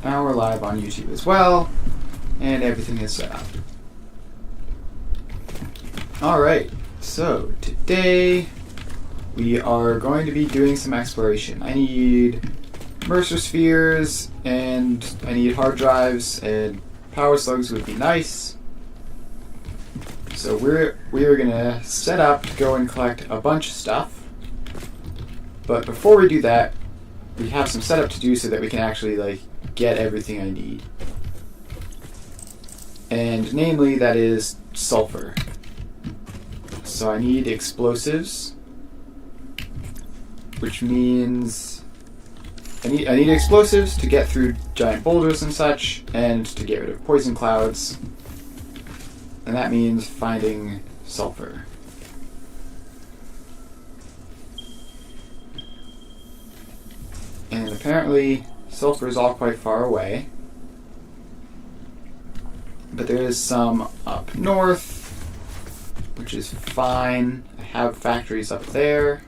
Now we're live on YouTube as well, and everything is set up. Alright, so today we are going to be doing some exploration. I need Mercer spheres, and I need hard drives, and power slugs would be nice. So we're gonna set up to go and collect a bunch of stuff. But before we do that, we have some setup to do so that we can actually get everything I need. And namely, that is sulfur. So I need explosives, which means I need explosives to get through giant boulders and such, and to get rid of poison clouds. And that means finding sulfur. And apparently sulfur is all quite far away. But there is some up north, which is fine. I have factories up there,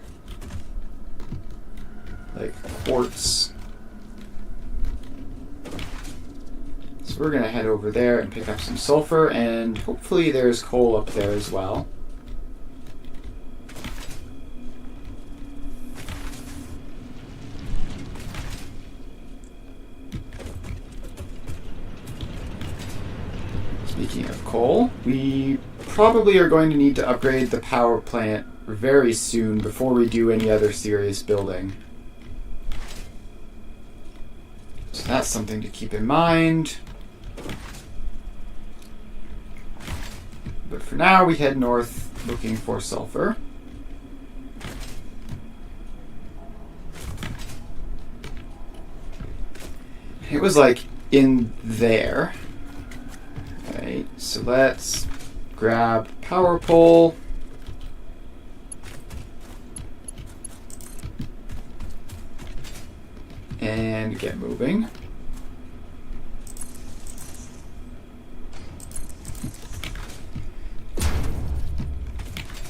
like quartz. So we're gonna head over there and pick up some sulfur, and hopefully there's coal up there as well. Speaking of coal, we probably are going to need to upgrade the power plant very soon before we do any other serious building. So that's something to keep in mind. But for now, we head north looking for sulfur. It was in there. Right, so let's grab power pole. And get moving.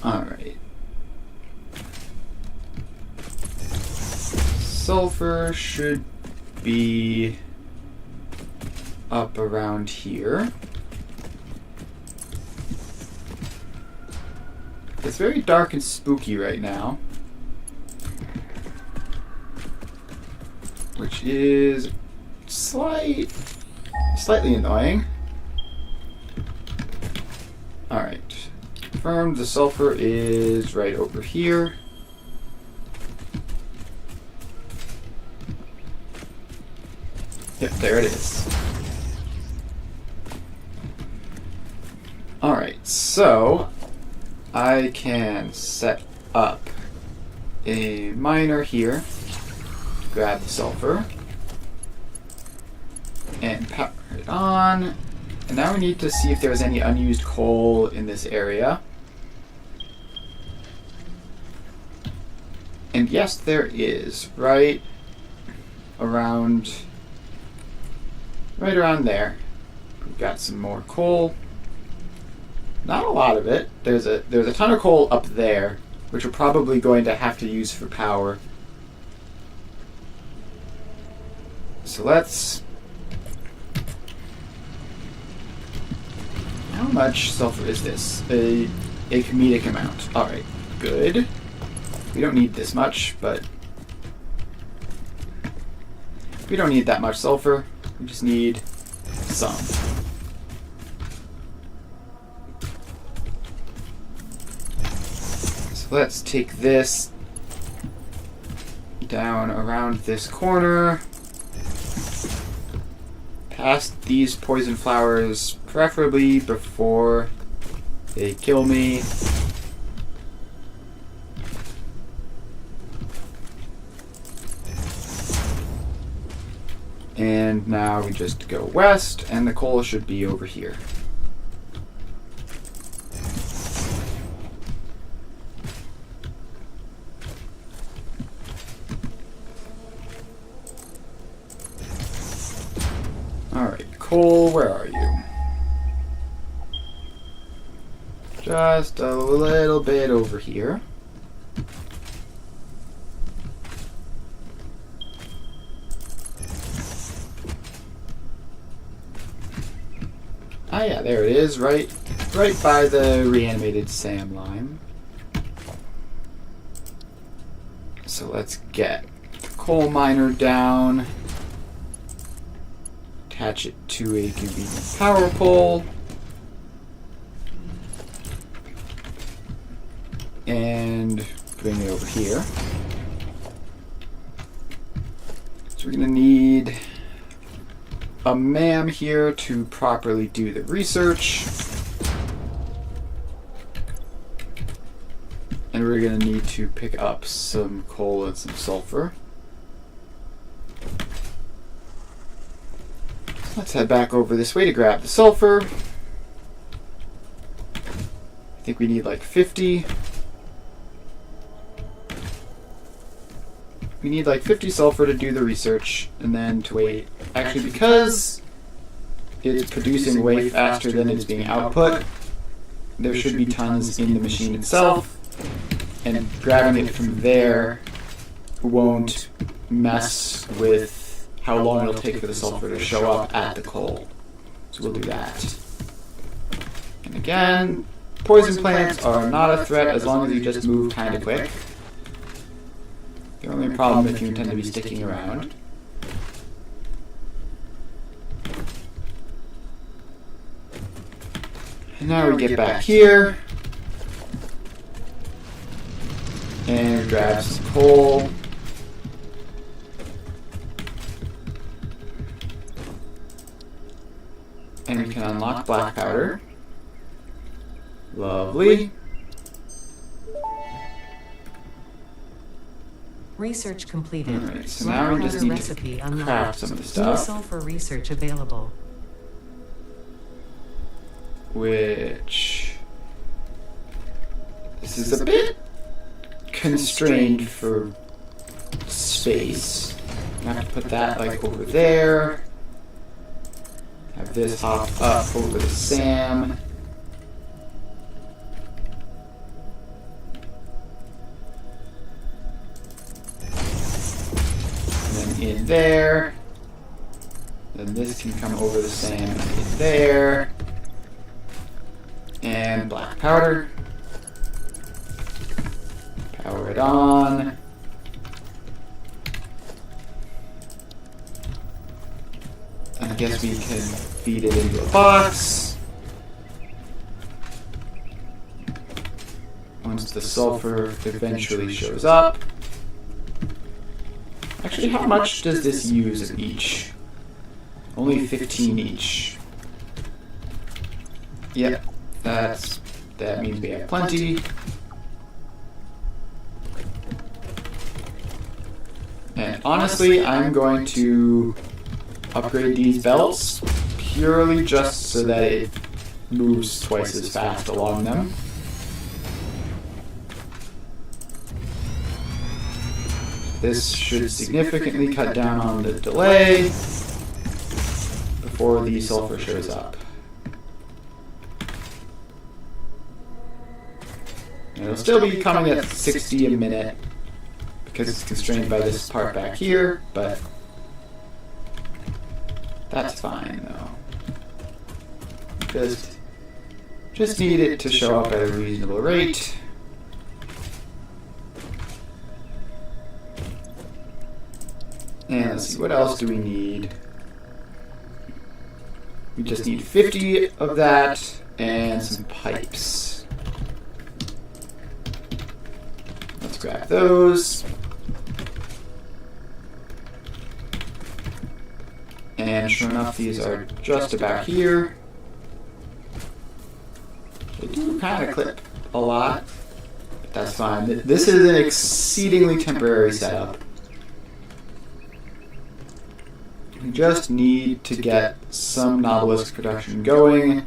Alright. Sulfur should be up around here. It's very dark and spooky right now, which is slightly annoying. Alright. Confirmed, the sulfur is right over here. Yep, there it is. Alright, so I can set up a miner here, grab the sulfur, and power it on. And now we need to see if there's any unused coal in this area. And yes, there is, right around there. We've got some more coal. Not a lot of it. There's a ton of coal up there, which we're probably going to have to use for power. So let's... How much sulfur is this? A comedic amount. Alright, good. We don't need this much, but... we don't need that much sulfur. We just need some. Let's take this down around this corner, past these poison flowers, preferably before they kill me. And now we just go west, and the coal should be over here. Alright, coal, where are you? Just a little bit over here. Ah, yeah, there it is, right by the reanimated Sam line. So let's get the coal miner down. Attach it to a convenient power pole. And bring it over here. So we're going to need a MAM here to properly do the research. And we're going to need to pick up some coal and some sulfur. Let's head back over this way to grab the sulfur. I think we need like 50. We need like 50 sulfur to do the research and then to wait. Actually, because it's producing way faster than it's being output, there should be tons in the machine itself, and grabbing it from there won't mess with how long it'll take for the sulfur to show up at the coal. So we'll do that. And again, poison plants are not a threat as long as you just move kind of quick. The only problem if you intend to be sticking around. And now we get back here. And grab some coal. And we can unlock black powder. Lovely. Research completed. Alright, so now we just need recipe to craft some of the stuff. Sulfur research available. Which... This is a bit constrained for space. I have to put that like over there. Have this hop up over the Sam. In there. Then this can come over the Sam in there. And black powder. Power it on. And I guess we can feed it into a box. Once the sulfur eventually shows up. Actually, how much does this use of each? Only 15 each. Yep, that means we have plenty. And honestly, I'm going to upgrade these belts purely just so that it moves twice as fast along them. This should significantly cut down on the delay before the sulfur shows up. And it'll still be coming at 60 a minute because it's constrained by this part back here, but that's fine though. Just need it to show up at a reasonable rate. And let's see, what else do we need? We just need 50 of that and some pipes. Let's grab those. And sure enough, these are just about here. They do kind of clip a lot, but that's fine. This is an exceedingly temporary setup. We just need to get some Nautilus production going.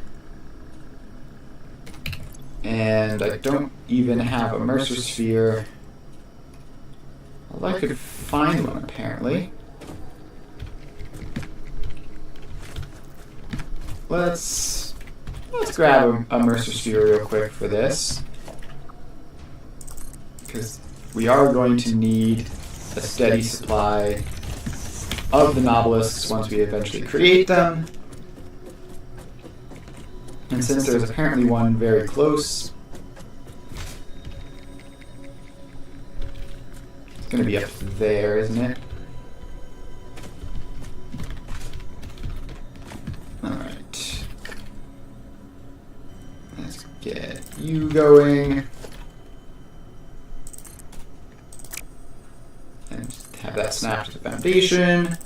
And I don't even have a Mercer Sphere. Well, I could find one, apparently. Let's grab a Mercer Sphere real quick for this. Because we are going to need a steady supply of the Nautilusks once we eventually create them. And since there's apparently one very close, it's going to be up there, isn't it? Alright. Let's get you going. And have that snap to the foundation.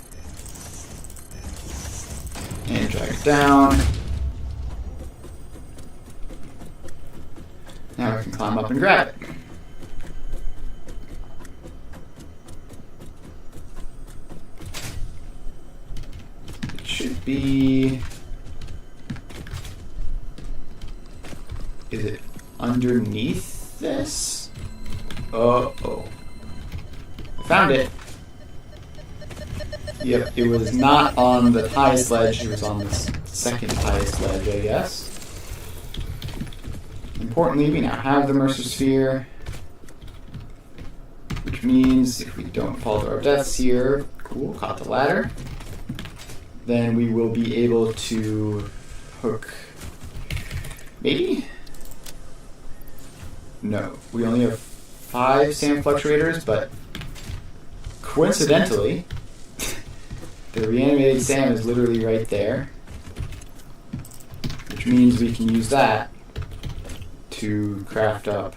And drag it down. Now we can climb up and grab it. It should be... Is it underneath this? Uh-oh. I found it. Yep, it was not on the highest ledge, it was on the second highest ledge, I guess. Importantly, we now have the Mercer Sphere, which means if we don't fall to our deaths here, cool, caught the ladder, then we will be able to hook, maybe? No, we only have 5 sand fluctuators, but coincidentally, the reanimated Sam is literally right there, which means we can use that to craft up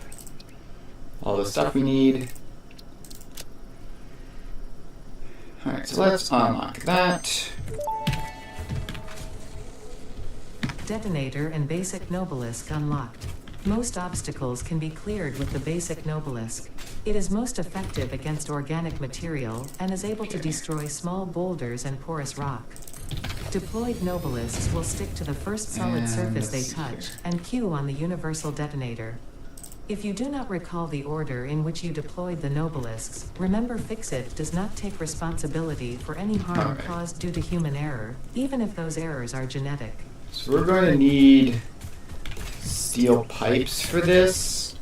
all the stuff we need. Alright, so let's unlock that. Detonator and basic Nobelisk unlocked. Most obstacles can be cleared with the basic Nobelisk. It is most effective against organic material and is able to destroy small boulders and porous rock. Deployed Nobelisks will stick to the first solid surface they touch and cue on the universal detonator. If you do not recall the order in which you deployed the Nobelisks, remember Fixit does not take responsibility for any harm caused due to human error, even if those errors are genetic. So we're going to need steel pipes for this.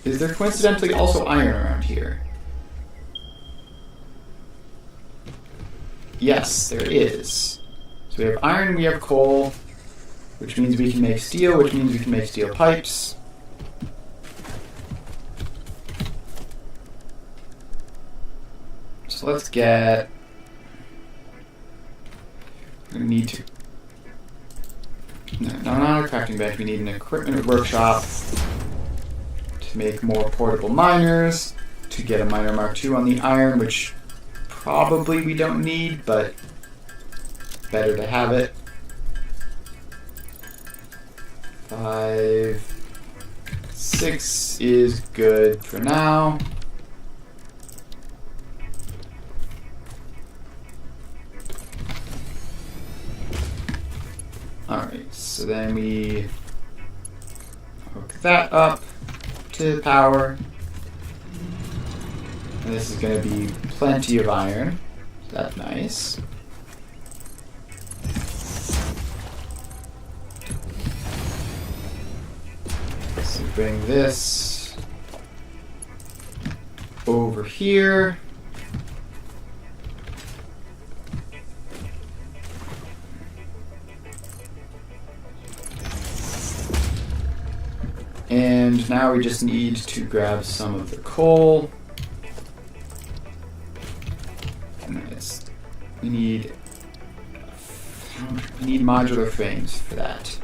Is there coincidentally also iron around here? Yes, there is. So we have iron, we have coal, which means we can make steel, which means we can make steel pipes. So let's get... We need to... No, not a crafting bench. We need an equipment workshop to make more portable miners, to get a miner Mark II on the iron, which probably we don't need, but better to have it. 5, 6 is good for now. Alright, so then we hook that up to power. And this is going to be plenty of iron. So that's nice. So bring this over here. And now we just need to grab some of the coal. We need modular frames for that.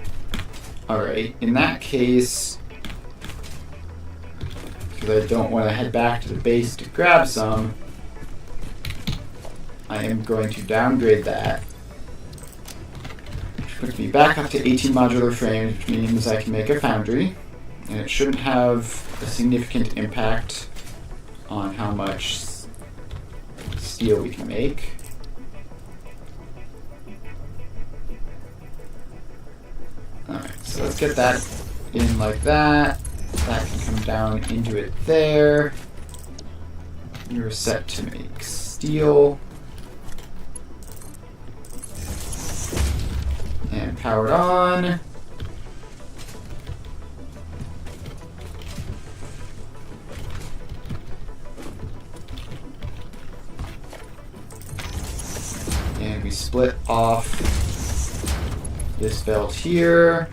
Alright, in that case, because I don't want to head back to the base to grab some, I am going to downgrade that. Which puts me back up to 18 modular frames, which means I can make a foundry. And it shouldn't have a significant impact on how much steel we can make. Alright, so let's get that in like that. That can come down into it there. You're set to make steel. And powered on. And we split off this belt here.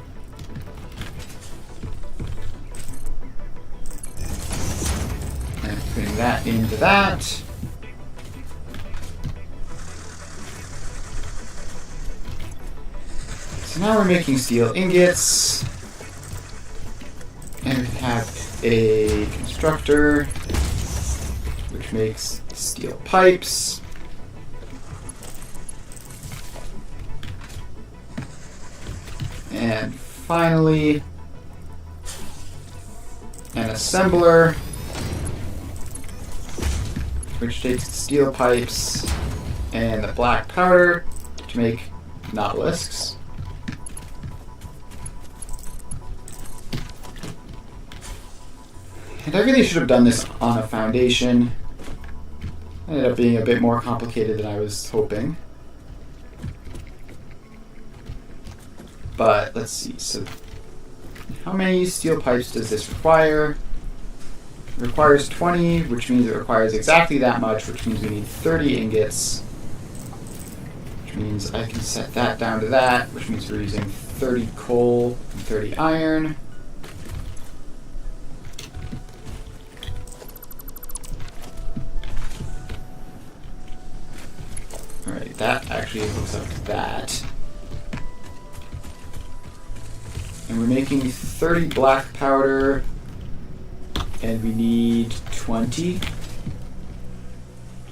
And putting that into that. So now we're making steel ingots. And we have a constructor, which makes steel pipes. And finally, an assembler, which takes the steel pipes and the black powder to make obelisks. And I really should have done this on a foundation. It ended up being a bit more complicated than I was hoping. But let's see, so how many steel pipes does this require? It requires 20, which means it requires exactly that much, which means we need 30 ingots. Which means I can set that down to that, which means we're using 30 coal and 30 iron. Alright, that actually hooks up to that. And we're making 30 black powder, and we need 20.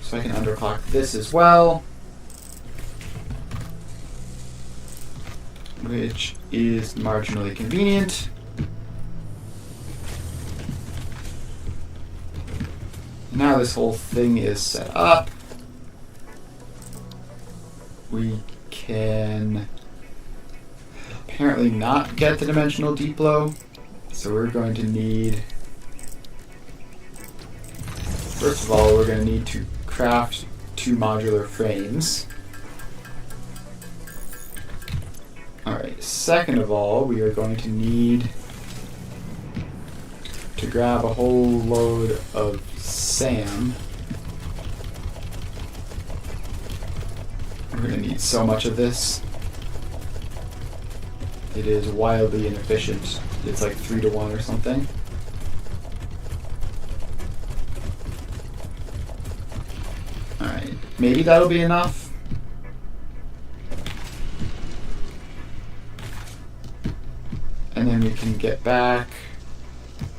So I can underclock this as well, which is marginally convenient. Now this whole thing is set up. We can apparently not get the dimensional deploy, so we're going to need, first of all, we're going to need to craft 2 modular frames. Alright, second of all, we are going to need to grab a whole load of sand. We're going to need so much of this. It is wildly inefficient. It's like 3 to 1 or something. Alright, maybe that'll be enough. And then we can get back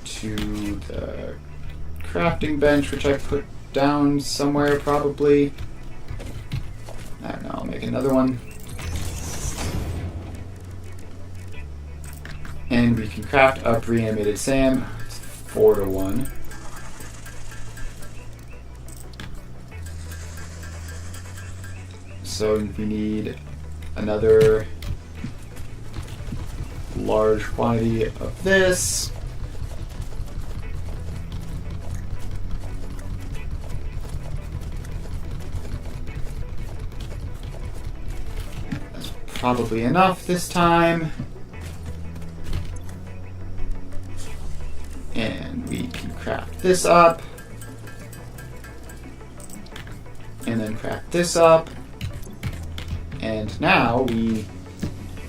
to the crafting bench, which I put down somewhere probably. I don't know, I'll make another one. And we can craft up reanimated Sam. It's 4 to 1. So we need another large quantity of this. That's probably enough this time. And we can craft this up. And then craft this up. And now we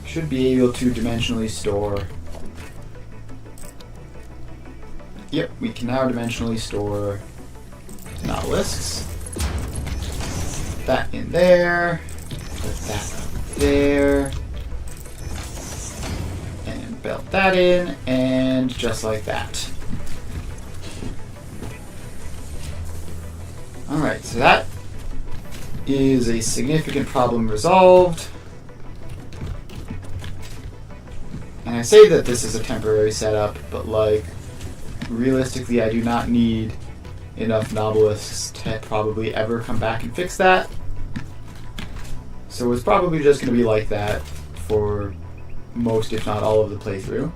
should be able to dimensionally store. Yep, we can now dimensionally store obelisks. Put that in there. Put that up there. And belt that in. And just like that. Alright, so that is a significant problem resolved. And I say that this is a temporary setup, but like, realistically I do not need enough obelisks to probably ever come back and fix that. So it's probably just going to be like that for most, if not all, of the playthrough.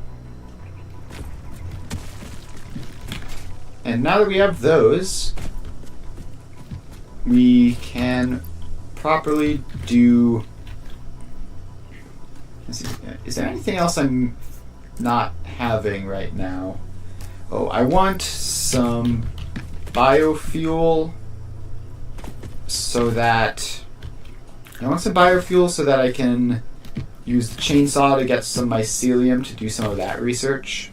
And now that we have those, we can properly do... Let's see, is there anything else I'm not having right now? Oh, I want some biofuel so that... I can use the chainsaw to get some mycelium to do some of that research.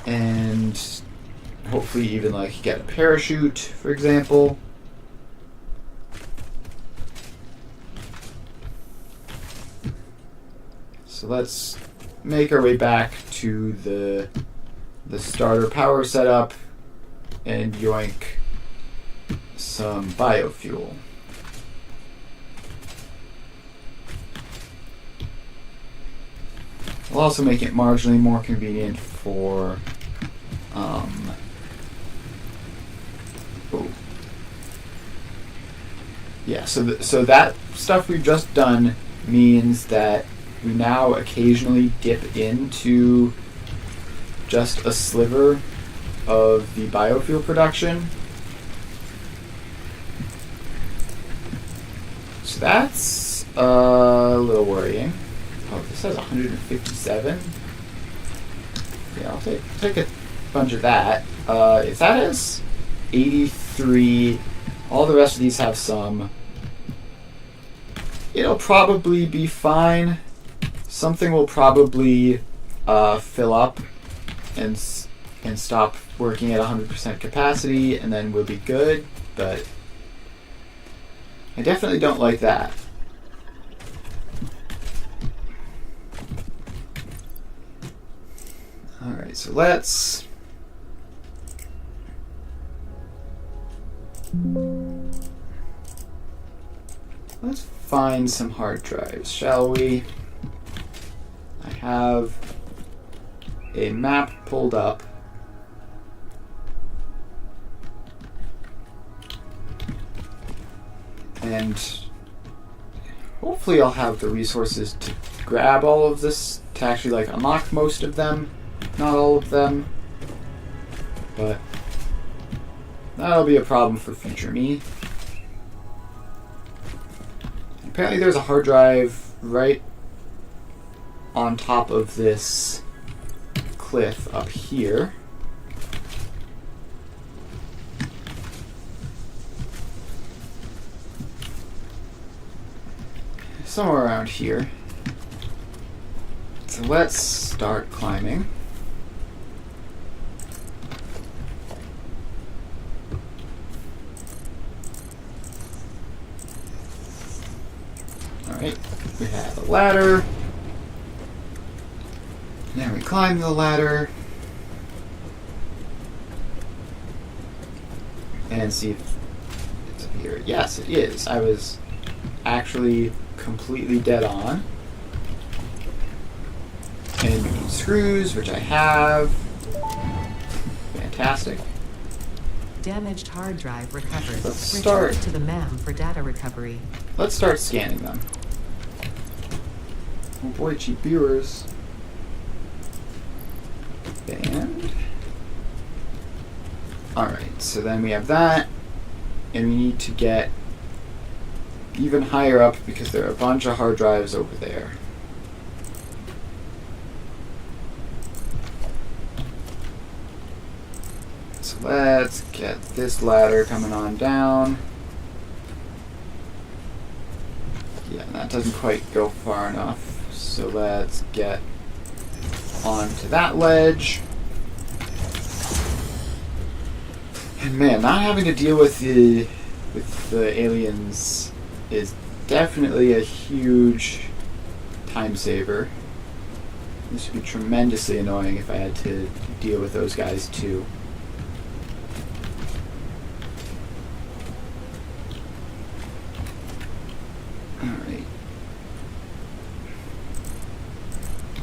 And hopefully even like get a parachute, for example. So let's make our way back to the starter power setup and yoink some biofuel. We'll also make it marginally more convenient for yeah, so that stuff we've just done means that we now occasionally dip into just a sliver of the biofuel production. So that's a little worrying. Oh, this has 157. Yeah, I'll take a bunch of that. If that is 83, all the rest of these have some. It'll probably be fine. Something will probably fill up and stop working at 100% capacity, and then we'll be good. But I definitely don't like that. All right, so let's find some hard drives, shall we? I have a map pulled up. And hopefully I'll have the resources to grab all of this, to actually like unlock most of them. Not all of them. But that'll be a problem for future me. Apparently there's a hard drive right on top of this cliff up here. Somewhere around here. So let's start climbing. Alright, we have a ladder. Now we climb the ladder. And see if it's up here. Yes, it is. I was actually completely dead on. And we need screws, which I have. Fantastic. Damaged hard drive recovered. Let's Return start. to the MAM for data recovery. Let's start scanning them. Oh boy, cheap viewers. And alright, so then we have that. And we need to get even higher up because there are a bunch of hard drives over there. So let's get this ladder coming on down. Yeah, that doesn't quite go far enough. So let's get onto that ledge. And man, not having to deal with the aliens is definitely a huge time saver. This would be tremendously annoying if I had to deal with those guys too. Alright.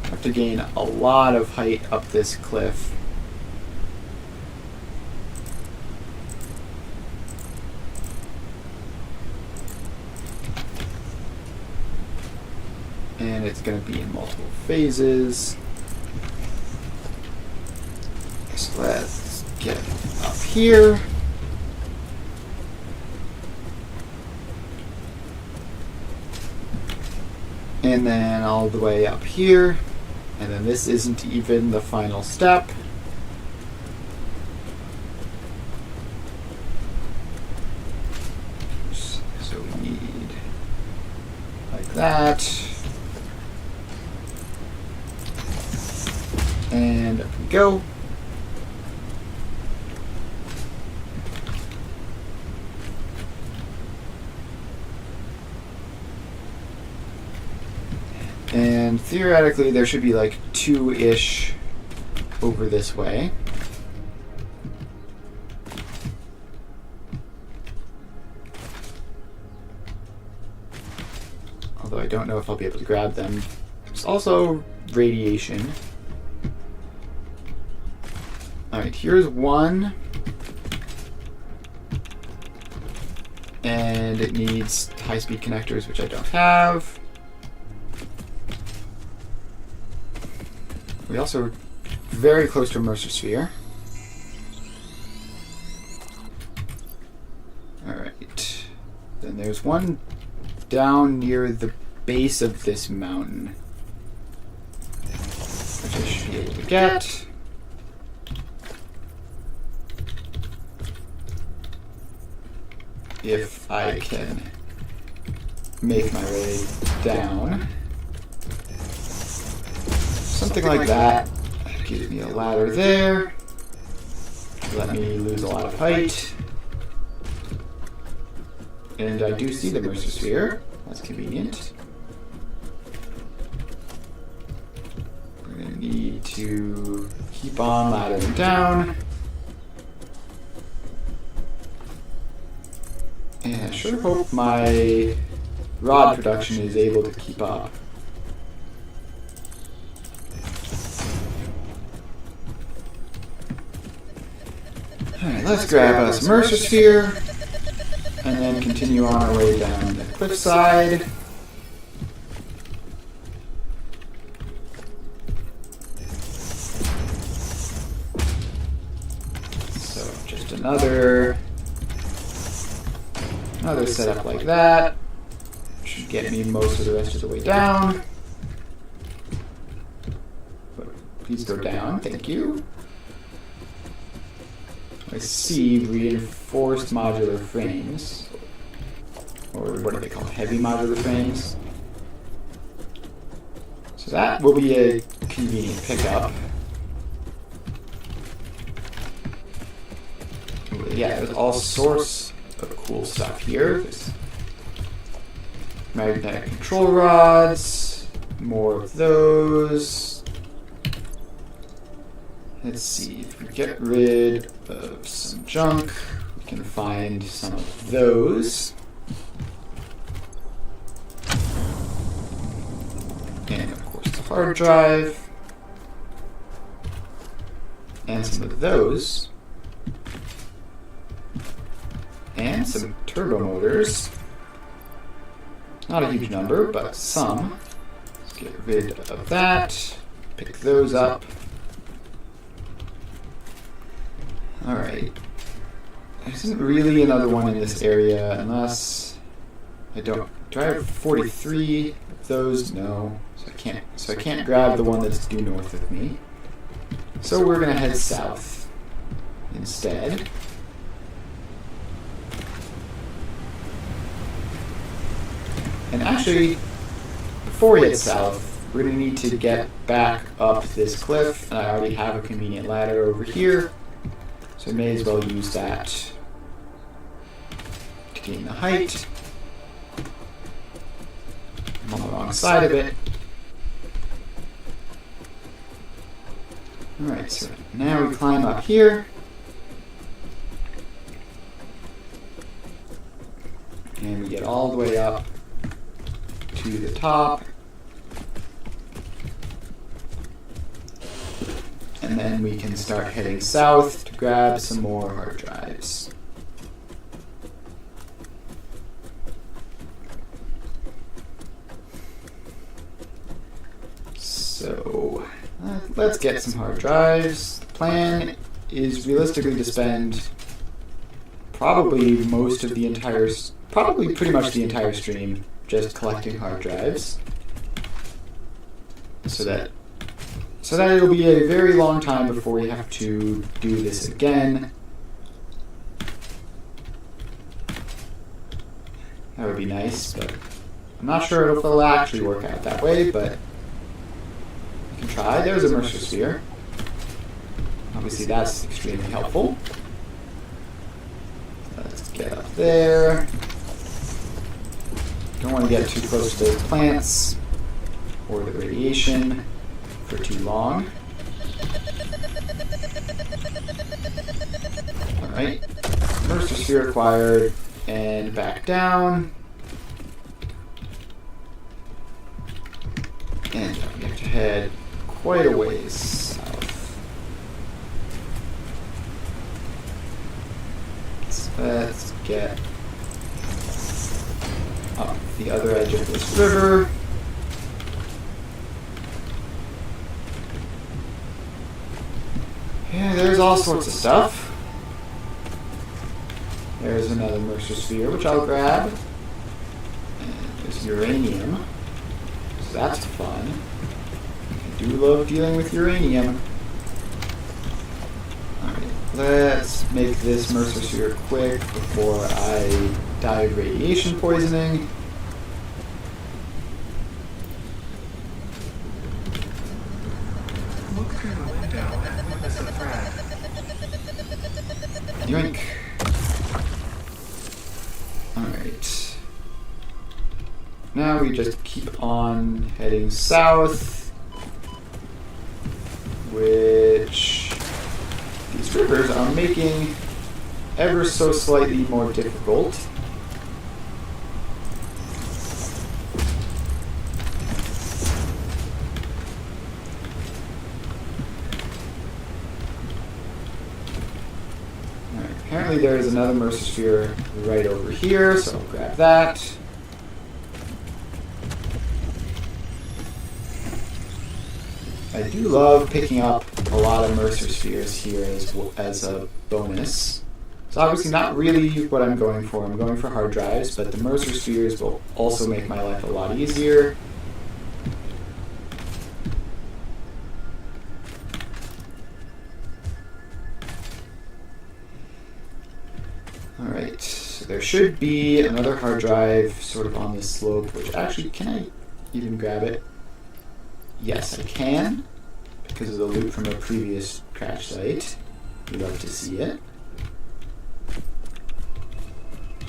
I have to gain a lot of height up this cliff. And it's going to be in multiple phases. So let's get up here. And then all the way up here. And then this isn't even the final step. So that. And up we go. And theoretically, there should be like 2-ish over this way. Although I don't know if I'll be able to grab them. There's also radiation. Alright, here's one. And it needs high-speed connectors, which I don't have. We also are very close to a Mercer sphere. Alright. Then there's one down near the base of this mountain, which I should be able to get. If I can make my way down. Something like that. Gives me a ladder there. Let me lose a lot of height. And I do see the Mercer sphere. That's convenient. We're going to need to keep on laddering down. And I sure hope my rod production is able to keep up. Alright, let's grab us a Mercer sphere. And then continue on our way down the cliffside. So just another setup like that. Should get me most of the rest of the way down. But please go down, thank you. I see reinforced modular frames, or what are they called? Heavy modular frames. So that will be a convenient pickup. Yeah, there's all sorts of cool stuff here. There's magnetic control rods, more of those. Let's see, if we get rid of some junk, we can find some of those. And of course the hard drive. And some of those. And some turbo motors. Not a huge number, but some. Let's get rid of that. Pick those up. Alright. There isn't really another one in this area unless I don't. Do I have 43 of those? No. So I can't grab the one that's due north of me. So we're gonna head south instead. And actually, before we head south, we're gonna need to get back up this cliff, and I already have a convenient ladder over here. So I may as well use that to gain the height. I'm on the wrong side of it. Alright, so now we climb up here. And we get all the way up to the top. And then we can start heading south to grab some more hard drives. So, let's get some hard drives. The plan is realistically to spend probably pretty much the entire stream just collecting hard drives. So that it'll be a very long time before we have to do this again. That would be nice, but I'm not sure if it'll actually work out that way, but you can try. There's a Mercer sphere. Obviously that's extremely helpful. Let's get up there. Don't want to get too close to those plants or the radiation for too long. Alright. Mercer sphere acquired, and back down. And we have to head quite a ways south. So let's get up the other edge of this river. Yeah, there's all sorts of stuff. There's another Mercer sphere, which I'll grab. And there's uranium. So that's fun. I do love dealing with uranium. Alright, let's make this Mercer sphere quick before I die of radiation poisoning. Look through the window and witness a thread. Yoink. Alright. Now we just keep on heading south, which these rivers are making ever so slightly more difficult. Alright, apparently there is another Mercer sphere right over here, so I'll grab that. I do love picking up a lot of Mercer spheres here as a bonus. It's obviously not really what I'm going for. I'm going for hard drives, but the Mercer spheres will also make my life a lot easier. Alright, so there should be another hard drive sort of on this slope, which actually, can I even grab it? Yes, I can, because of the loot from a previous crash site. We'd love to see it.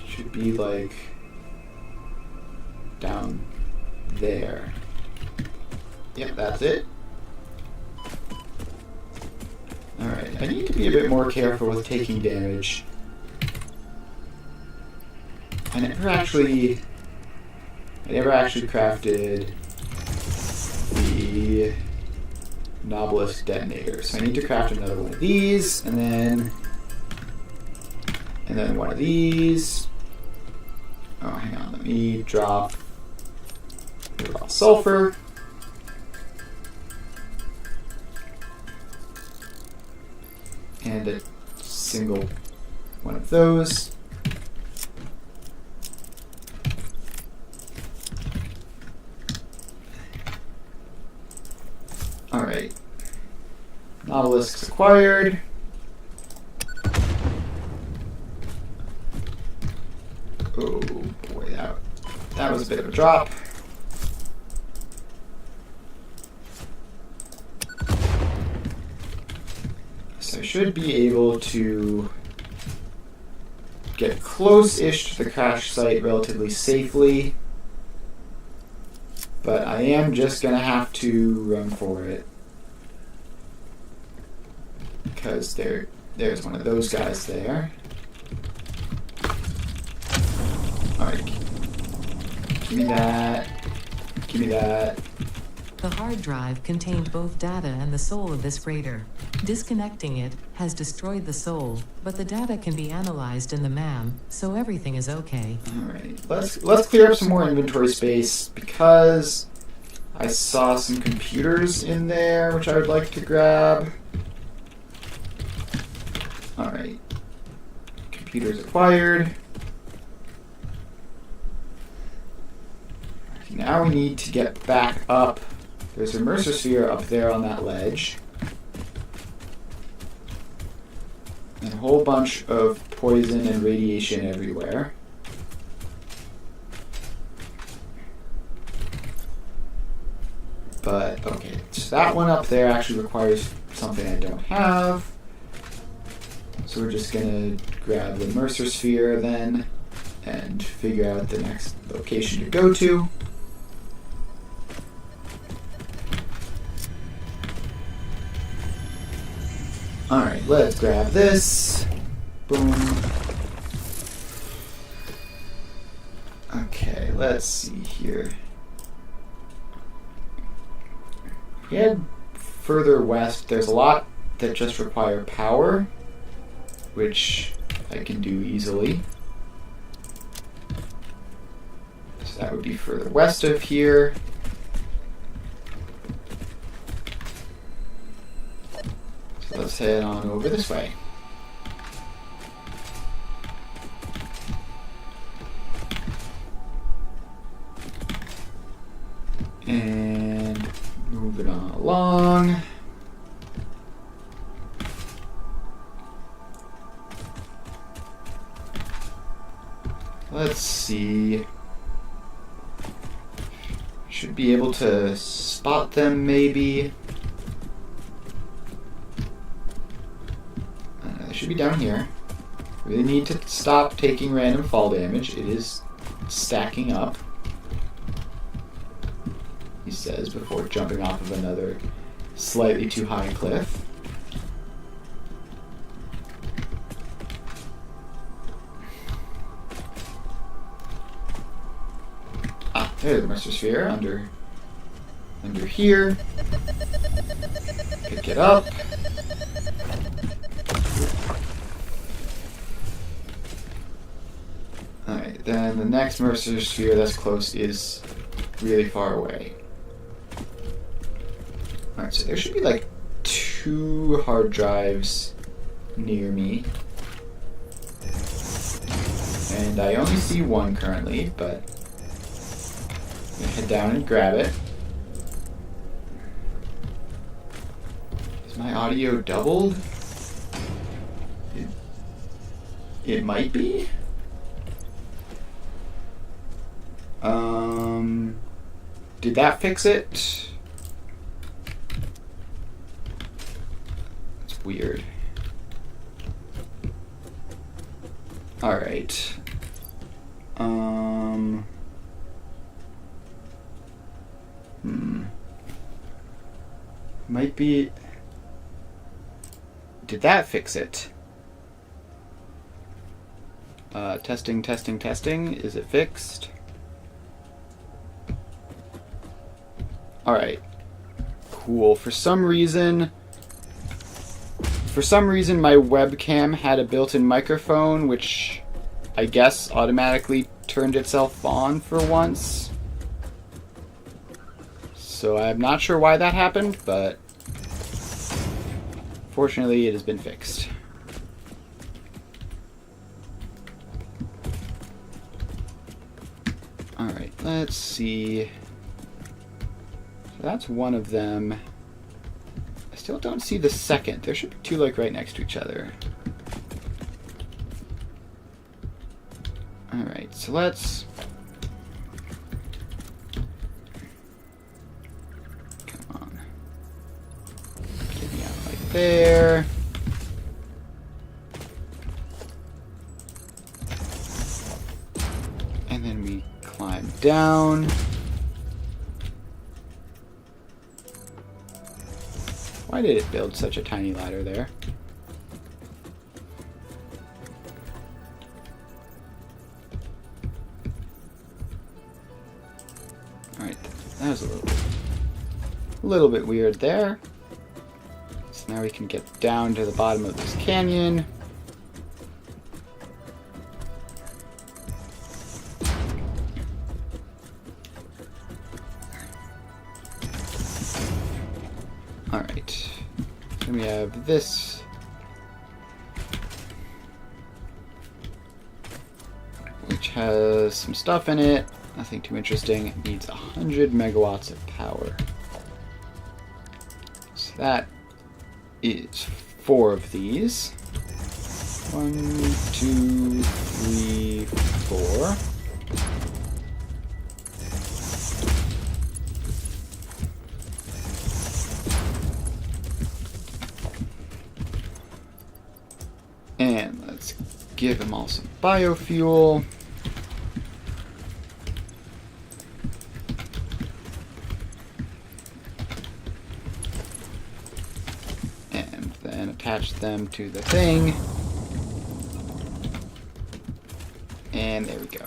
Should be like down there. Yep, that's it. Alright, I need to be a bit more careful with taking damage. I never actually crafted the Novelist detonator. So I need to craft another one of these, and then one of these. Oh, hang on, let me drop the raw sulfur. And a single one of those. Alright. Novelisks acquired. Oh boy, that was a bit of a drop. So I should be able to get close-ish to the crash site relatively safely. But I am just going to have to run for it. Because there's one of those guys there. Alright. Give me that. Give me that. The hard drive contained both data and the soul of this freighter. Disconnecting it has destroyed the soul, but the data can be analyzed in the MAM, so everything is okay. Alright, let's clear up some more inventory space because I saw some computers in there which I would like to grab. Alright. Computers acquired. Now we need to get back up. There's a Mercer sphere up there on that ledge. And a whole bunch of poison and radiation everywhere. But, okay, so that one up there actually requires something I don't have. So we're just gonna grab the Mercer sphere then and figure out the next location to go to. Alright, let's grab this. Boom. Okay, let's see here. If we head further west, there's a lot that just require power, which I can do easily. So that would be further west of here. So let's head on over this way. And move it on along. Let's see. Should be able to spot them maybe. They should be down here. Really need to stop taking random fall damage. It is stacking up, he says before jumping off of another slightly too high cliff. Ah, there's the Mercer sphere under here. Pick it up. Alright, then the next Mercer sphere that's close is really far away. Alright, so there should be like 2 hard drives near me. And I only see one currently, but I'm gonna head down and grab it. Is my audio doubled? It might be? Did that fix it? It's weird. Alright. Might be... Did that fix it? Testing, testing, testing. Is it fixed? Alright. Cool. For some reason my webcam had a built-in microphone, which I guess automatically turned itself on for once. So I'm not sure why that happened, but fortunately it has been fixed. Alright, let's see. So that's one of them. I still don't see the second. There should be 2 like right next to each other. Alright, so let's... Come on. Get me out like there. And then we climb down. Why did it build such a tiny ladder there? Alright, that was a little bit weird there. So now we can get down to the bottom of this canyon. Alright, then we have this. Which has some stuff in it. Nothing too interesting. It needs 100 megawatts of power. So that is 4 of these. 1, 2, 3, 4. give them all some biofuel. And then attach them to the thing. And there we go.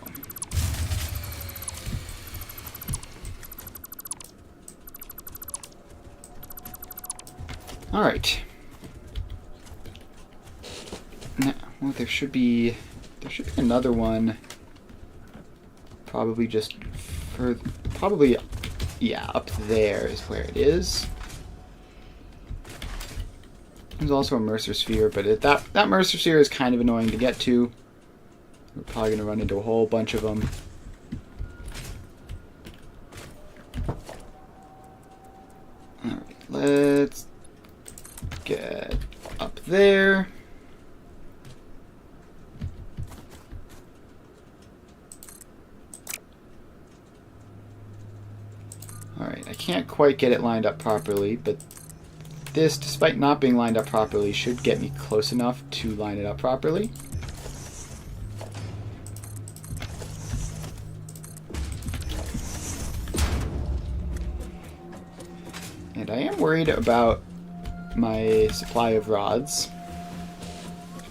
Alright. Now, well, there should be another one. Probably just yeah, up there is where it is. There's also a Mercer sphere, but that Mercer sphere is kind of annoying to get to. We're probably going to run into a whole bunch of them. Alright, let's get up there. Alright, I can't quite get it lined up properly, but this, despite not being lined up properly, should get me close enough to line it up properly. And I am worried about my supply of rods.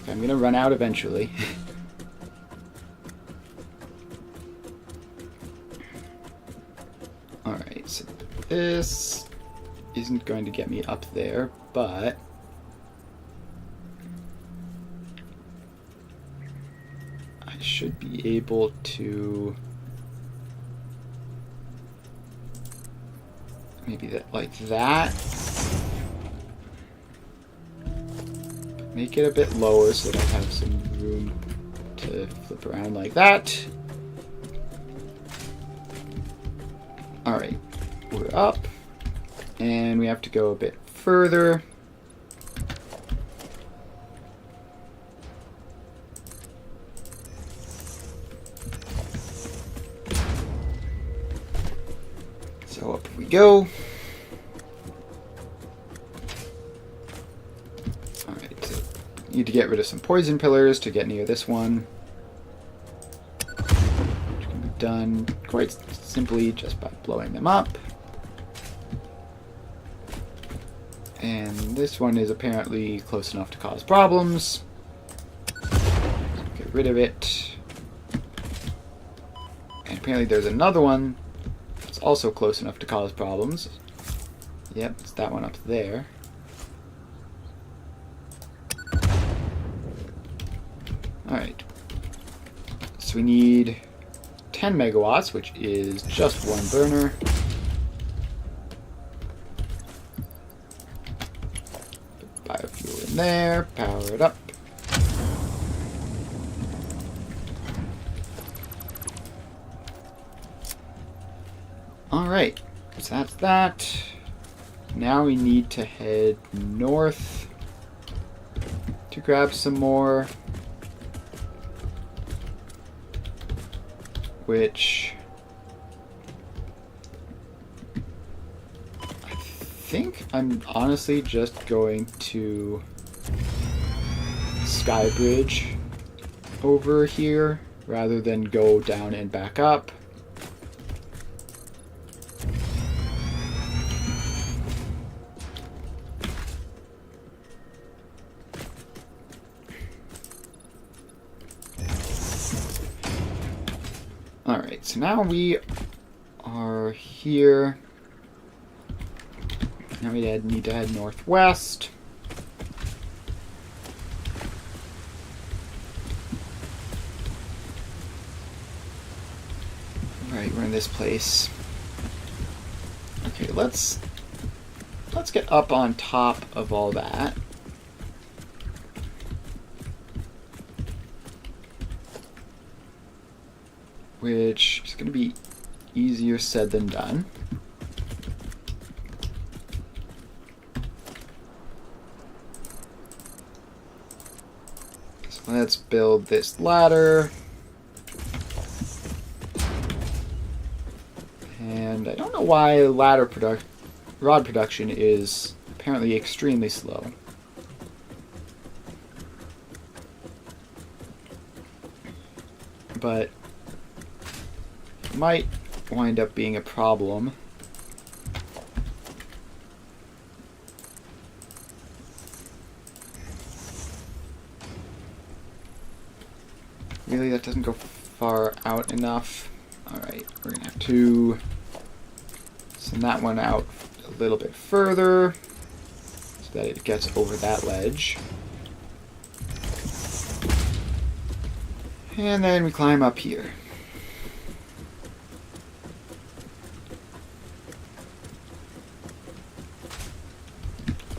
I'm going to run out eventually. Alright, so this isn't going to get me up there, but I should be able to maybe that like that. Make it a bit lower so that I have some room to flip around like that. Alright, we're up. And we have to go a bit further. So up we go. Alright, so need to get rid of some poison pillars to get near this one. Which can be done quite simply just by blowing them up. And this one is apparently close enough to cause problems. So get rid of it. And apparently there's another one that's also close enough to cause problems. Yep, it's that one up there. Alright. So we need 10 megawatts, which is just one burner. Biofuel in there, power it up. Alright, so that's that. Now we need to head north to grab some more. Which I think I'm honestly just going to Skybridge over here rather than go down and back up. Alright, so now we are here. Now we need to head northwest. Alright, we're in this place. Okay, let's get up on top of all that. Which is going to be easier said than done. So let's build this ladder. And I don't know why rod production is apparently extremely slow. but might wind up being a problem. Really, that doesn't go far out enough. Alright, we're gonna have to send that one out a little bit further so that it gets over that ledge. And then we climb up here.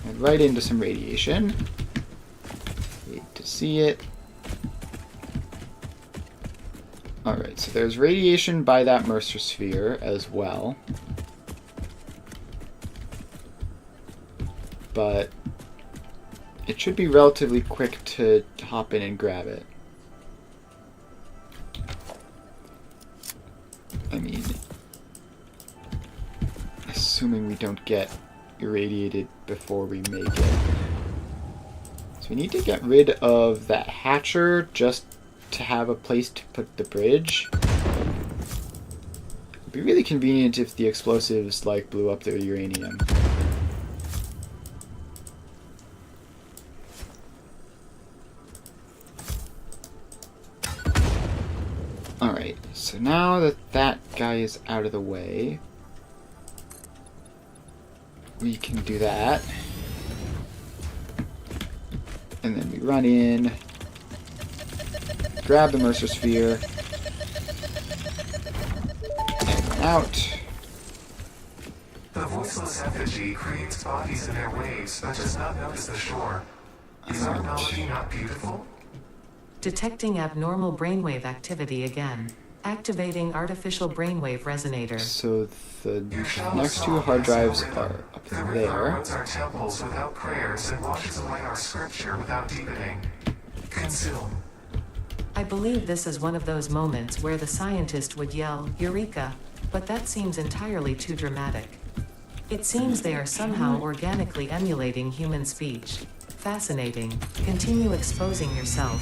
And right into some radiation. Wait to see it. Alright, so there's radiation by that Mercer sphere as well. But it should be relatively quick to hop in and grab it. I mean, assuming we don't get irradiated before we make it. So we need to get rid of that hatcher just to have a place to put the bridge. It'd be really convenient if the explosives like blew up the uranium. Alright, so now that that guy is out of the way, we can do that. And then we run in, grab the Mercer sphere, and run out. The voiceless effigy creates bodies in their waves, but does not notice the shore. Is our melody not beautiful? Detecting abnormal brainwave activity again. Activating artificial brainwave resonator. So the next two hard drives are up The river there. erodes our temples without prayers and washes away our scripture without deepening. Consume. I believe this is one of those moments where the scientist would yell, "Eureka!" But that seems entirely too dramatic. It seems they are somehow organically emulating human speech. Fascinating. Continue exposing yourself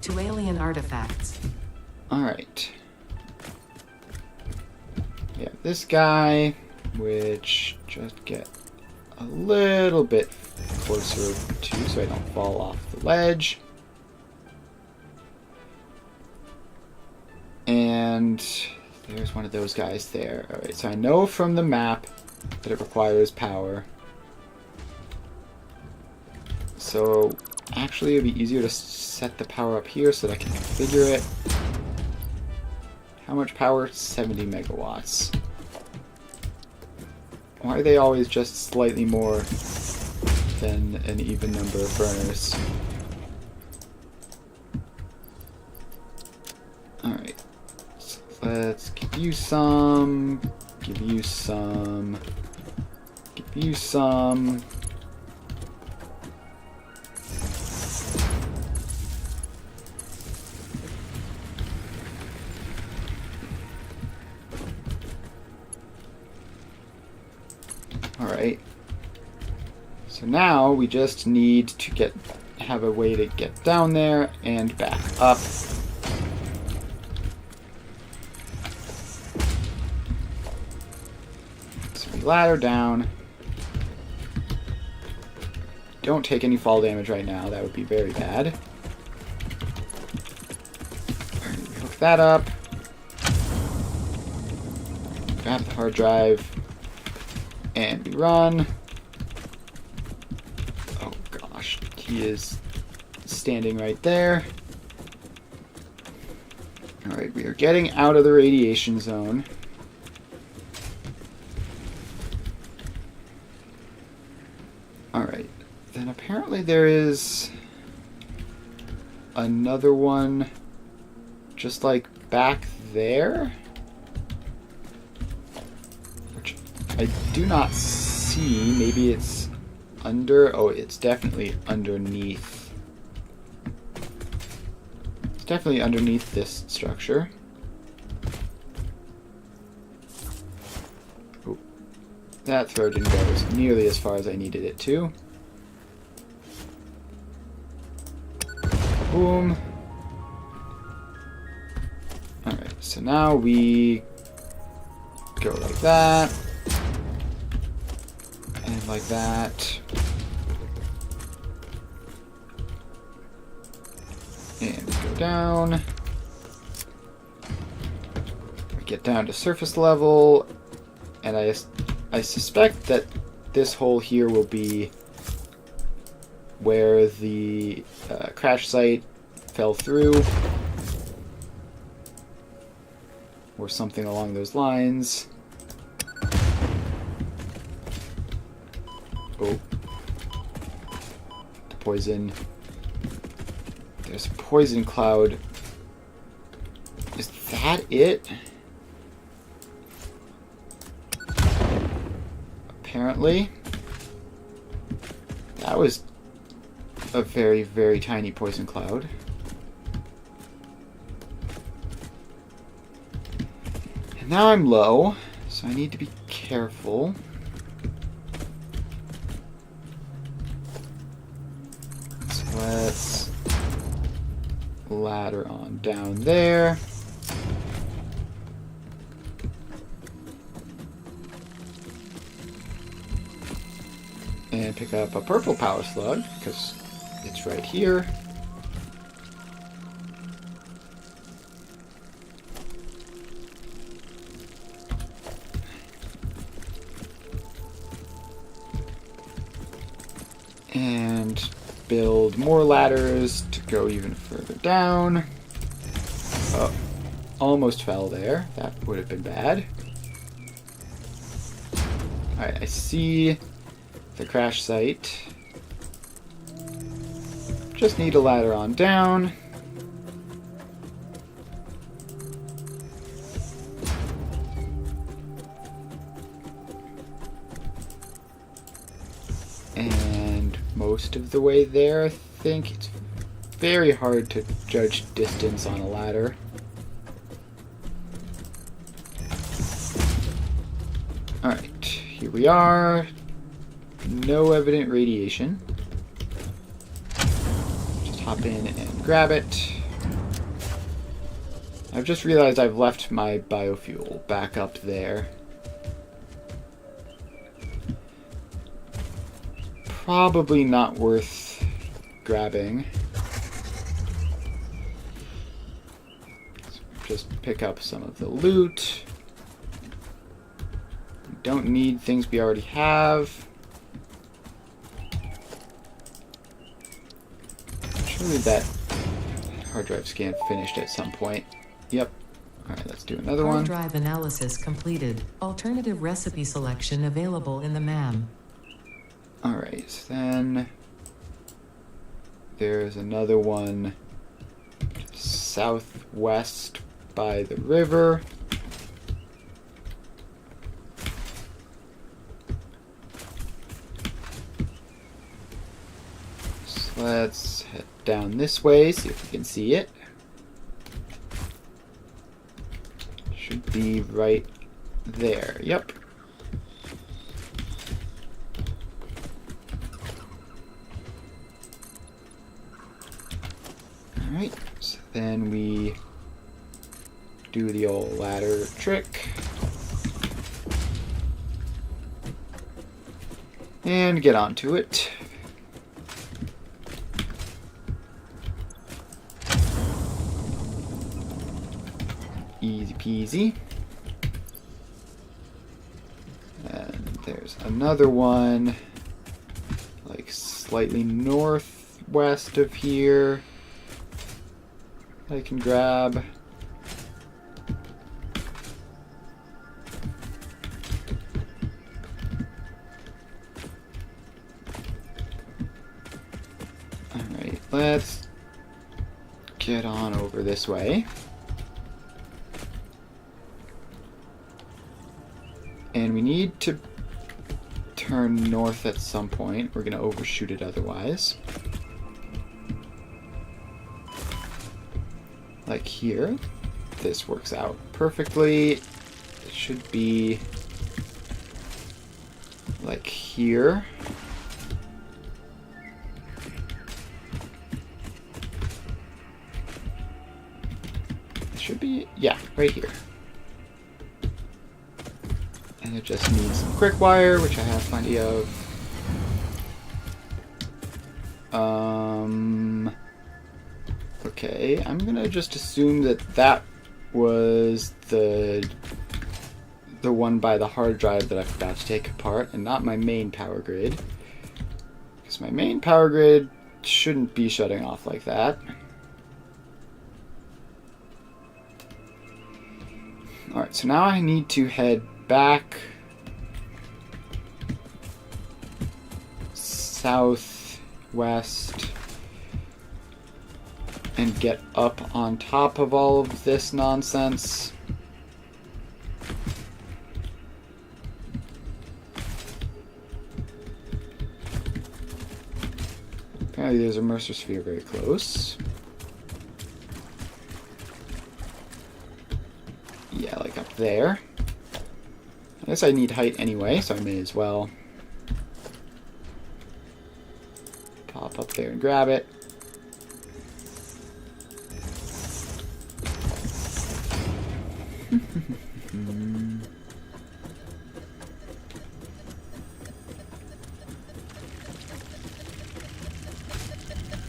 to alien artifacts. Alright. Yeah, this guy, which just get a little bit closer to so I don't fall off the ledge. And there's one of those guys there. Alright, so I know from the map that it requires power. So actually it would be easier to set the power up here so that I can configure it. How much power? 70 megawatts. Why are they always just slightly more than an even number of burners? Alright. So let's give you some. Give you some. Give you some. Alright. So now we just need to have a way to get down there and back up. So we ladder down. Don't take any fall damage right now, that would be very bad. Alright, we hook that up. Grab the hard drive. And we run. Oh gosh, he is standing right there. Alright, we are getting out of the radiation zone. Alright, then apparently there is another one just like back there. I do not see. Maybe it's under. Oh, it's definitely underneath. It's definitely underneath this structure. Oh, that throw didn't go as nearly as far as I needed it to. Boom. So now we go like that. And like that. And we go down. We get down to surface level. And I suspect that this hole here will be where the crash site fell through. Or something along those lines. Oh. The poison. There's a poison cloud. Is that it? Apparently. That was a very, very tiny poison cloud. And now I'm low, so I need to be careful. So let's ladder on down there. And pick up a purple power slug, because it's right here. And build more ladders to go even further down. Oh, almost fell there. That would have been bad. Alright, I see the crash site. Just need a ladder on down. And most of the way there, I think. It's very hard to judge distance on a ladder. Alright, here we are. No evident radiation. Just hop in and grab it. I've just realized I've left my biofuel back up there. Probably not worth grabbing. So just pick up some of the loot. We don't need things we already have. Surely that hard drive scan finished at some point. Yep. Alright, let's do another one. Hard drive analysis completed. Alternative recipe selection available in the MAM. Alright, so then there's another one southwest by the river. So let's head down this way, see if we can see it. Should be right there. Yep. Alright, so then we do the old ladder trick. And get onto it. Easy peasy. And there's another one, like slightly northwest of here. I can grab. Alright, let's get on over this way. And we need to turn north at some point. We're going to overshoot it otherwise. Like here. This works out perfectly. It should be like here. should be, yeah, right here. And it just needs some quick wire, which I have plenty of. Okay, I'm gonna just assume that that was the one by the hard drive that I forgot to take apart, and not my main power grid. Because my main power grid shouldn't be shutting off like that. Alright, so now I need to head back southwest and get up on top of all of this nonsense. Apparently there's a Mercer sphere very close. Yeah, like up there. I guess I need height anyway, so I may as well pop up there and grab it.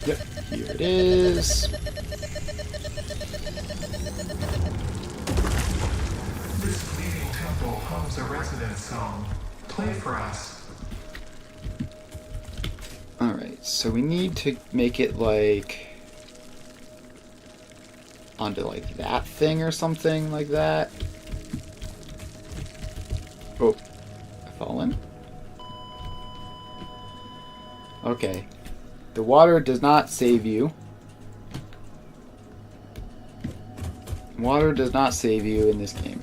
Yep, here it is. This fleeting temple homes a residence zone. Play for us. Alright, so we need to make it like onto like that thing or something like that. Oh, I've fallen. Okay. The water does not save you. Water does not save you in this game.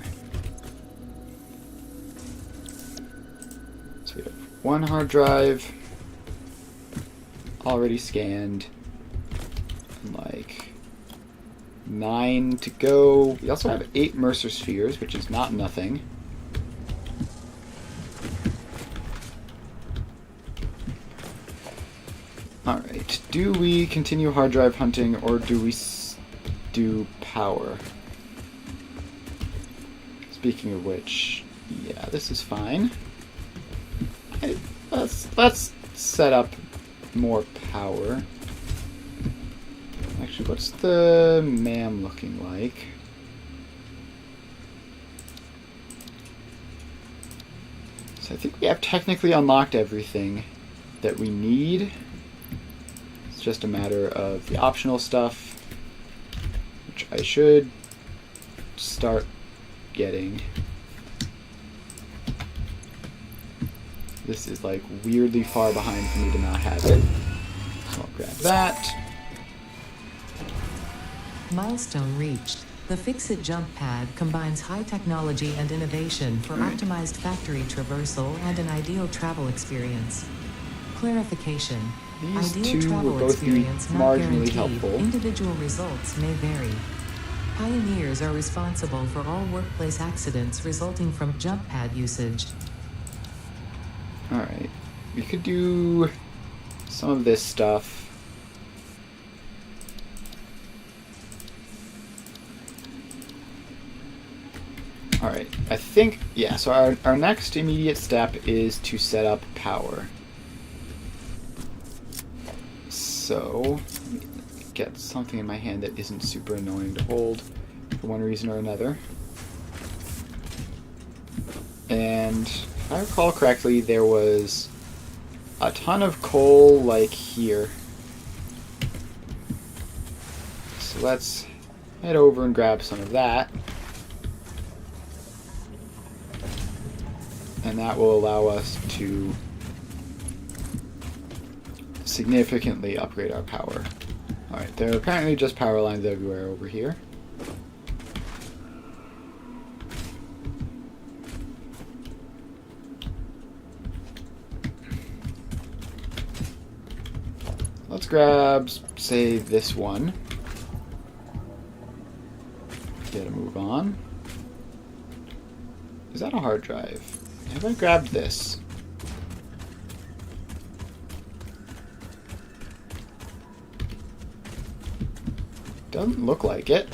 So we have one hard drive already scanned. And like 9 to go. We also have 8 Mercer spheres, which is not nothing. Alright, do we continue hard drive hunting or do we do power? Speaking of which, yeah, this is fine. Hey, let's set up more power. Actually, what's the MAM looking like? So I think we have technically unlocked everything that we need. It's just a matter of the optional stuff, which I should start getting. This is like weirdly far behind for me to not have it. So I'll grab that. Milestone reached. The Fix-It jump pad combines high technology and innovation for optimized factory traversal and an ideal travel experience. Clarification. These Ideal two travel will both be experience not marginally guaranteed. helpful. Individual results may vary. Pioneers are responsible for all workplace accidents resulting from jump pad usage. Alright, we could do some of this stuff. Alright, I think, yeah, so our next immediate step is to set up power. So, let me get something in my hand that isn't super annoying to hold for one reason or another. And if I recall correctly, there was a ton of coal like here. So let's head over and grab some of that. And that will allow us to significantly upgrade our power. Alright, there are apparently just power lines everywhere over here. Let's grab, say, this one. Get a move on. Is that a hard drive? Have I grabbed this? Doesn't look like it.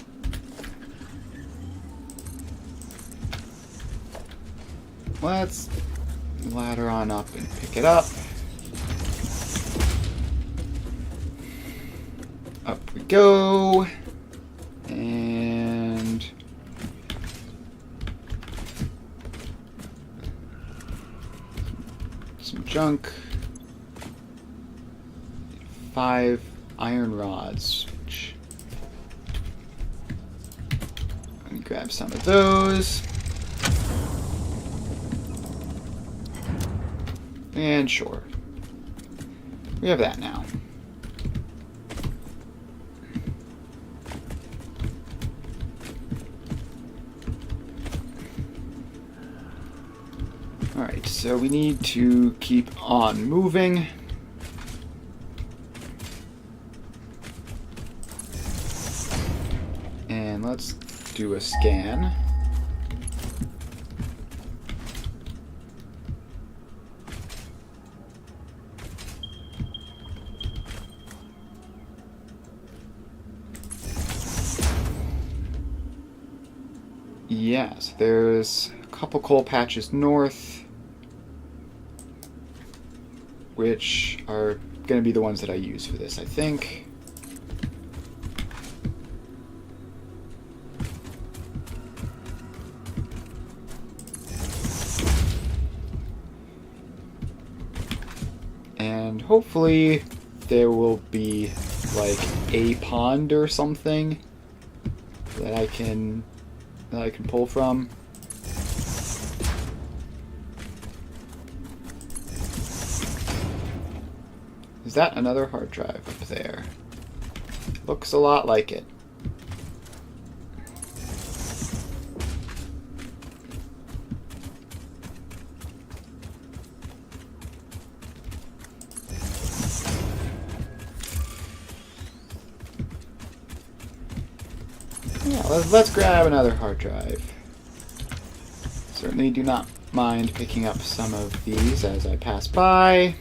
let's ladder on up and pick it up. Up we go. And some junk. 5 iron rods. Let me grab some of those. And sure. We have that now. Alright, so we need to keep on moving. And let's do a scan. Yes, there's a couple coal patches north, which are going to be the ones that I use for this, I think. And hopefully there will be like a pond or something that I can pull from. Is that another hard drive up there? Looks a lot like it. Yeah, let's grab another hard drive. Certainly do not mind picking up some of these as I pass by.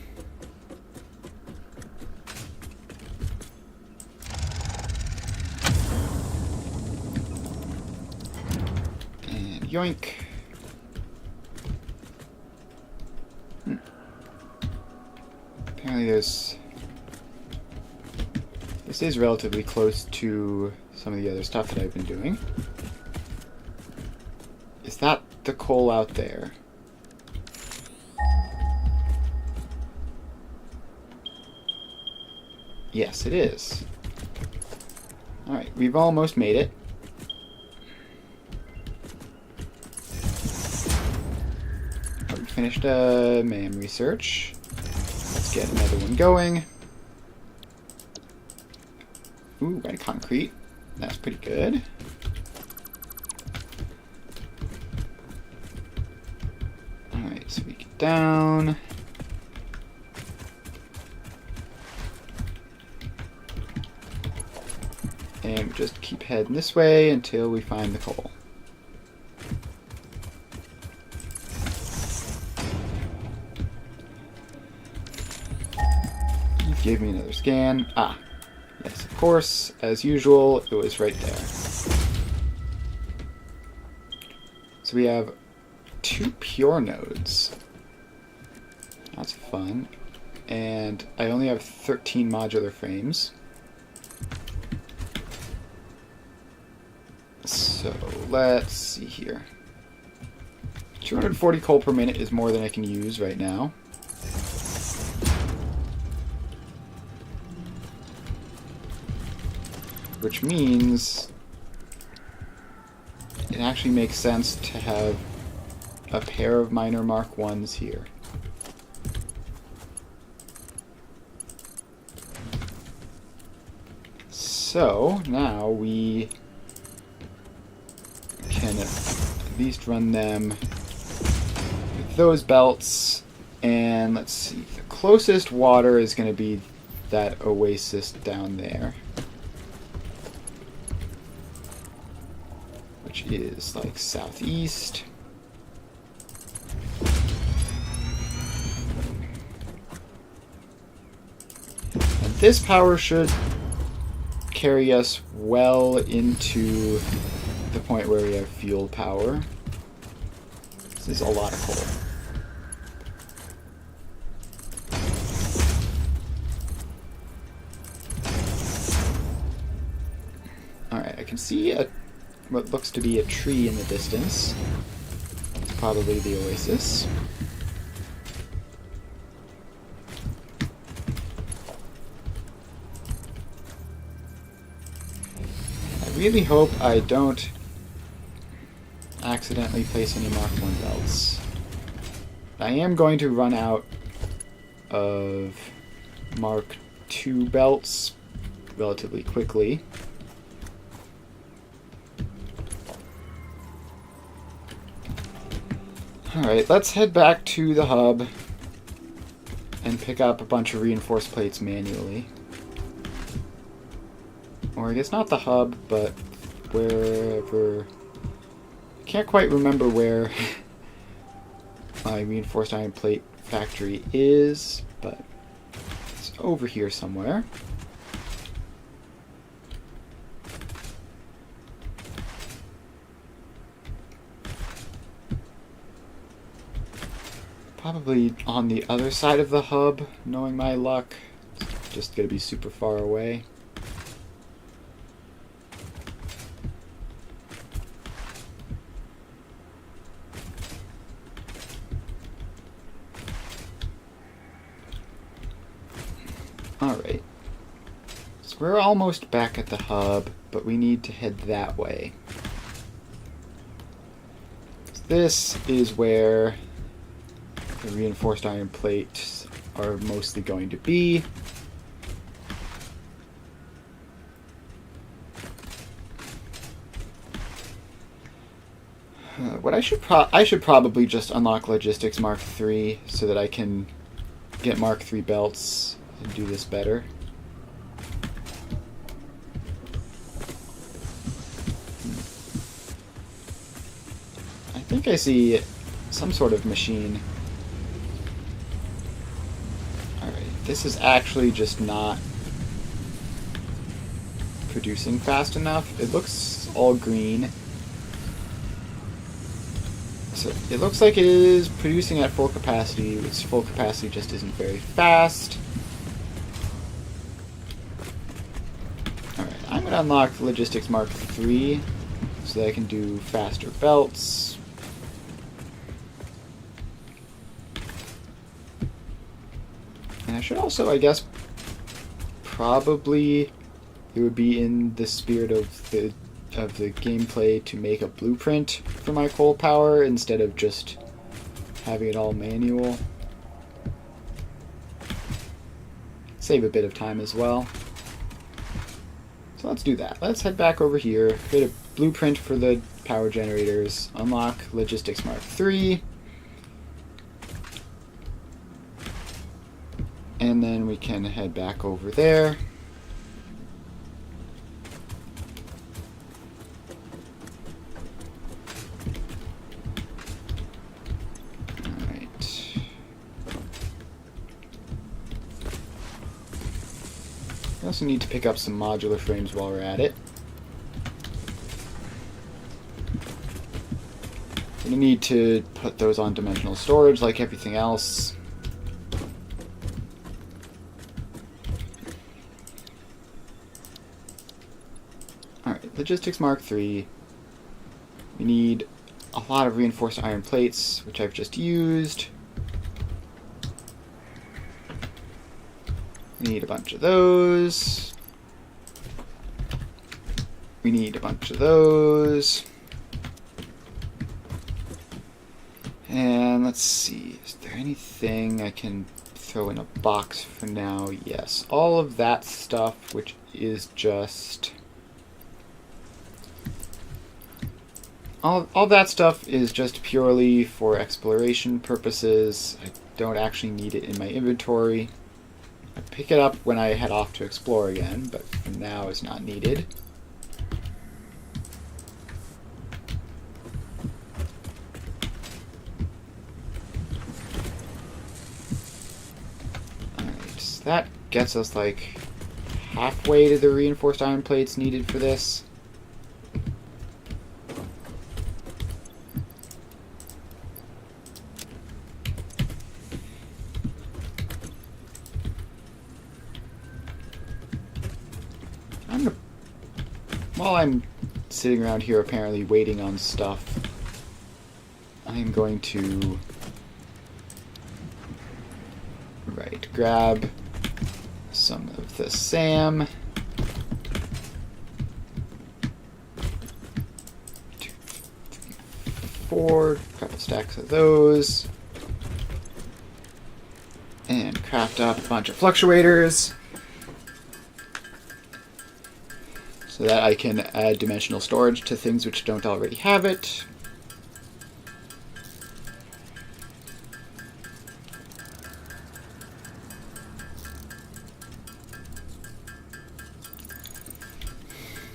And yoink. Apparently this is relatively close to some of the other stuff that I've been doing. Is that the coal out there? Yes, it is. Alright, we've almost made it. We finished MAM research. Let's get another one going. Ooh, got concrete. That's pretty good. Alright, so we get down. And we just keep heading this way until we find the coal. Give me another scan. Ah. Yes, of course, as usual, it was right there. So we have 2 pure nodes. That's fun. And I only have 13 modular frames. So let's see here. 240 coal per minute is more than I can use right now. Which means it actually makes sense to have a pair of miner Mark 1s here. So now we can at least run them with those belts. And let's see, the closest water is going to be that oasis down there. Which is like southeast. And this power should carry us well into the point where we have fuel power. This is a lot of coal. Alright, I can see what looks to be a tree in the distance. It's probably the oasis. I really hope I don't accidentally place any Mark 1 belts. I am going to run out of Mark 2 belts relatively quickly. Alright, let's head back to the hub and pick up a bunch of reinforced plates manually. Or I guess not the hub, but wherever... I can't quite remember where my reinforced iron plate factory is, but it's over here somewhere. Probably on the other side of the hub, knowing my luck. It's just gonna be super far away. Alright. So we're almost back at the hub, but we need to head that way. This is where the reinforced iron plates are mostly going to be. What I should probably just unlock Logistics Mark III so that I can get Mark III belts and do this better. I think I see some sort of machine. This is actually just not producing fast enough. It looks all green. So it looks like it is producing at full capacity. Its full capacity just isn't very fast. Alright, I'm going to unlock Logistics Mark III so that I can do faster belts. I should also, I guess, probably it would be in the spirit of the gameplay to make a blueprint for my coal power instead of just having it all manual. Save a bit of time as well. So let's do that. Let's head back over here, create a blueprint for the power generators, unlock Logistics Mark III. And then we can head back over there. Alright. We also need to pick up some modular frames while we're at it. We need to put those on dimensional storage like everything else. Logistics Mark III. We need a lot of reinforced iron plates, which I've just used. We need a bunch of those. We need a bunch of those. And let's see, is there anything I can throw in a box for now? Yes, all of that stuff, which is just... All that stuff is just purely for exploration purposes. I don't actually need it in my inventory. I pick it up when I head off to explore again, but for now it's not needed. Alright, so that gets us like halfway to the reinforced iron plates needed for this. while I'm sitting around here apparently waiting on stuff, I'm going to grab some of the SAM. 2, 3, 4, a couple stacks of those. And craft up a bunch of fluctuators so that I can add dimensional storage to things which don't already have it.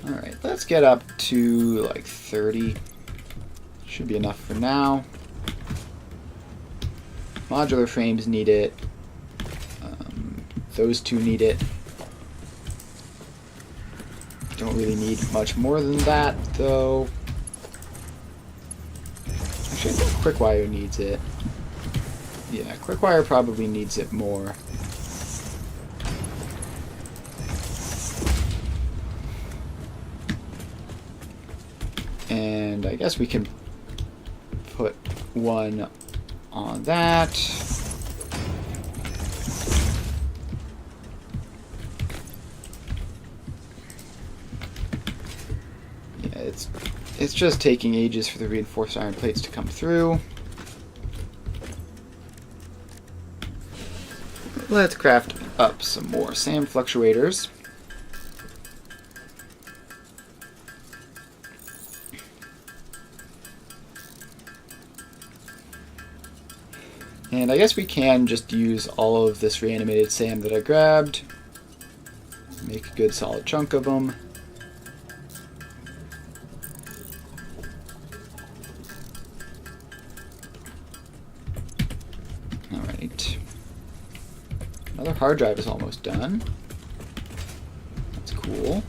Alright, let's get up to like 30. Should be enough for now. Modular frames need it. Those two need it. Don't really need much more than that, though. Actually, I think Quickwire needs it. Yeah, Quickwire probably needs it more. And I guess we can put one on that. Yeah, it's just taking ages for the reinforced iron plates to come through. Let's craft up some more SAM fluctuators. And I guess we can just use all of this reanimated SAM that I grabbed. Make a good solid chunk of them. Alright. Another hard drive is almost done. That's cool.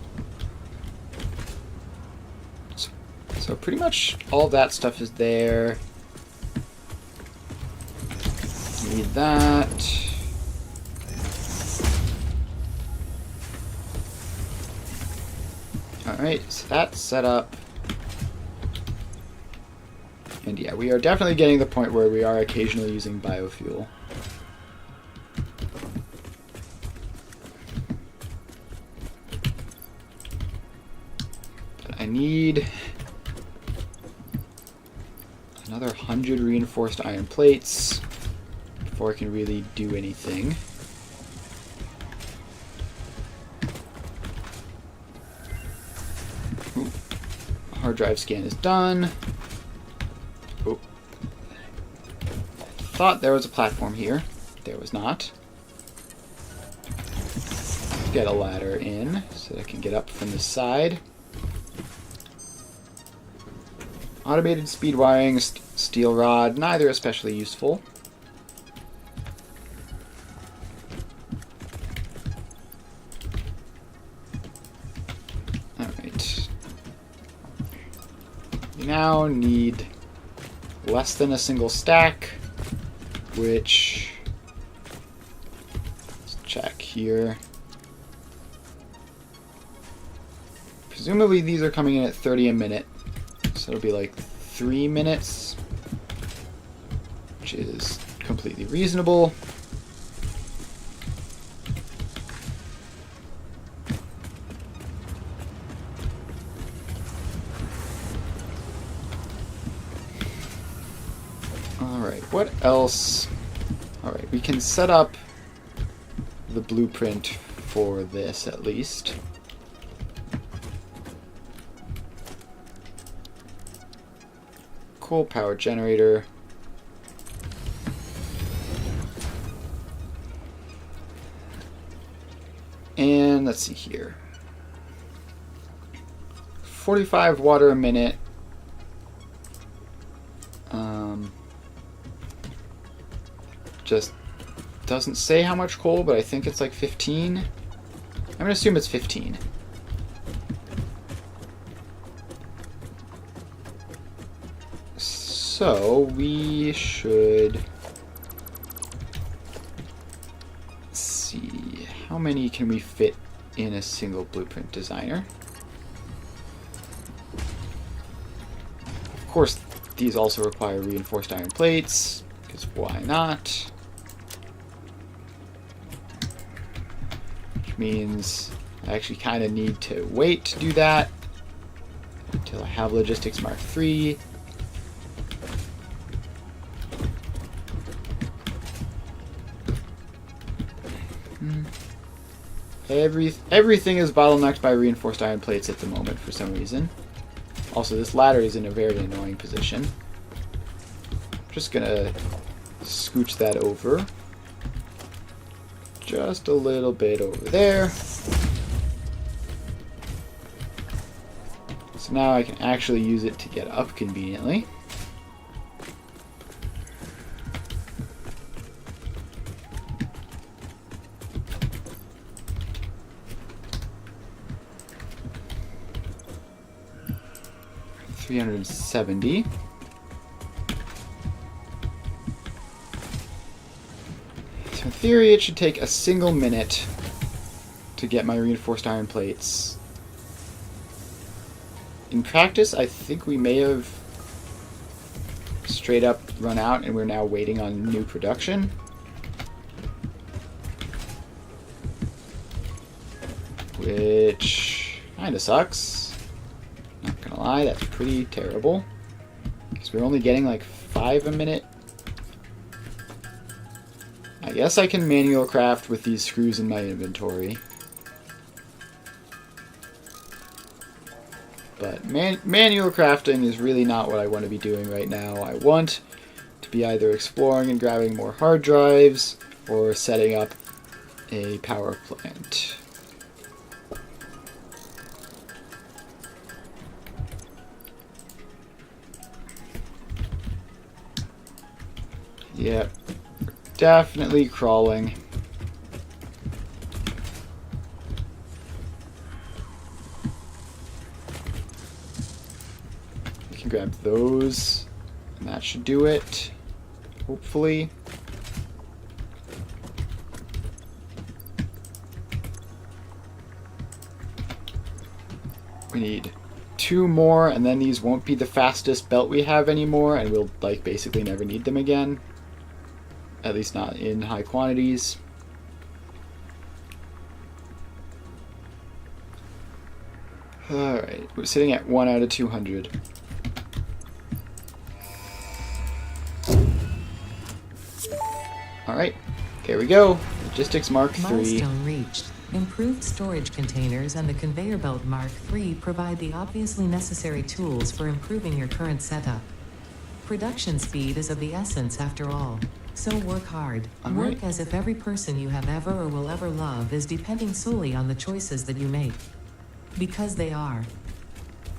So pretty much all that stuff is there. Need that. Alright, so that's set up. And yeah, we are definitely getting to the point where we are occasionally using biofuel. But I need another 100 reinforced iron plates before I can really do anything. Ooh. Hard drive scan is done. Oh. Thought there was a platform here. There was not. Let's get a ladder in so that I can get up from this side. Automated speed wiring, steel rod, neither especially useful. Alright. We now need less than a single stack, which, let's check here. Presumably these are coming in at 30 a minute, so it'll be like 3 minutes, which is completely reasonable. Alright, what else? Alright, we can set up the blueprint for this at least. Coal power generator. And let's see here. 45 water a minute. Just doesn't say how much coal, but I think it's like 15. I'm gonna assume it's 15. So we should see how many can we fit in a single blueprint designer. course, these also require reinforced iron plates, because why not? Which means I actually kind of need to wait to do that until I have Logistics Mark III. Everything is bottlenecked by reinforced iron plates at the moment for some reason. Also, this ladder is in a very annoying position. Just gonna scooch that over. Just a little bit over there. So now I can actually use it to get up conveniently. $370. So in theory, it should take a single minute to get my reinforced iron plates. In practice, I think we may have straight up run out and we're now waiting on new production. Which kinda sucks. Not gonna lie, that's pretty terrible. Because we're only getting like 5 a minute. I guess I can manual craft with these screws in my inventory. But manual crafting is really not what I want to be doing right now. I want to be either exploring and grabbing more hard drives or setting up a power plant. Yep, definitely crawling. We can grab those, and that should do it, hopefully. We need 2 more, and then these won't be the fastest belt we have anymore, and we'll like basically never need them again. At least not in high quantities. Alright, we're sitting at 1 out of 200. Alright, here we go. Logistics Mark III. Milestone reached. Improved storage containers and the conveyor belt Mark III provide the obviously necessary tools for improving your current setup. Production speed is of the essence after all. So work hard. Work as if every person you have ever or will ever love is depending solely on the choices that you make. Because they are.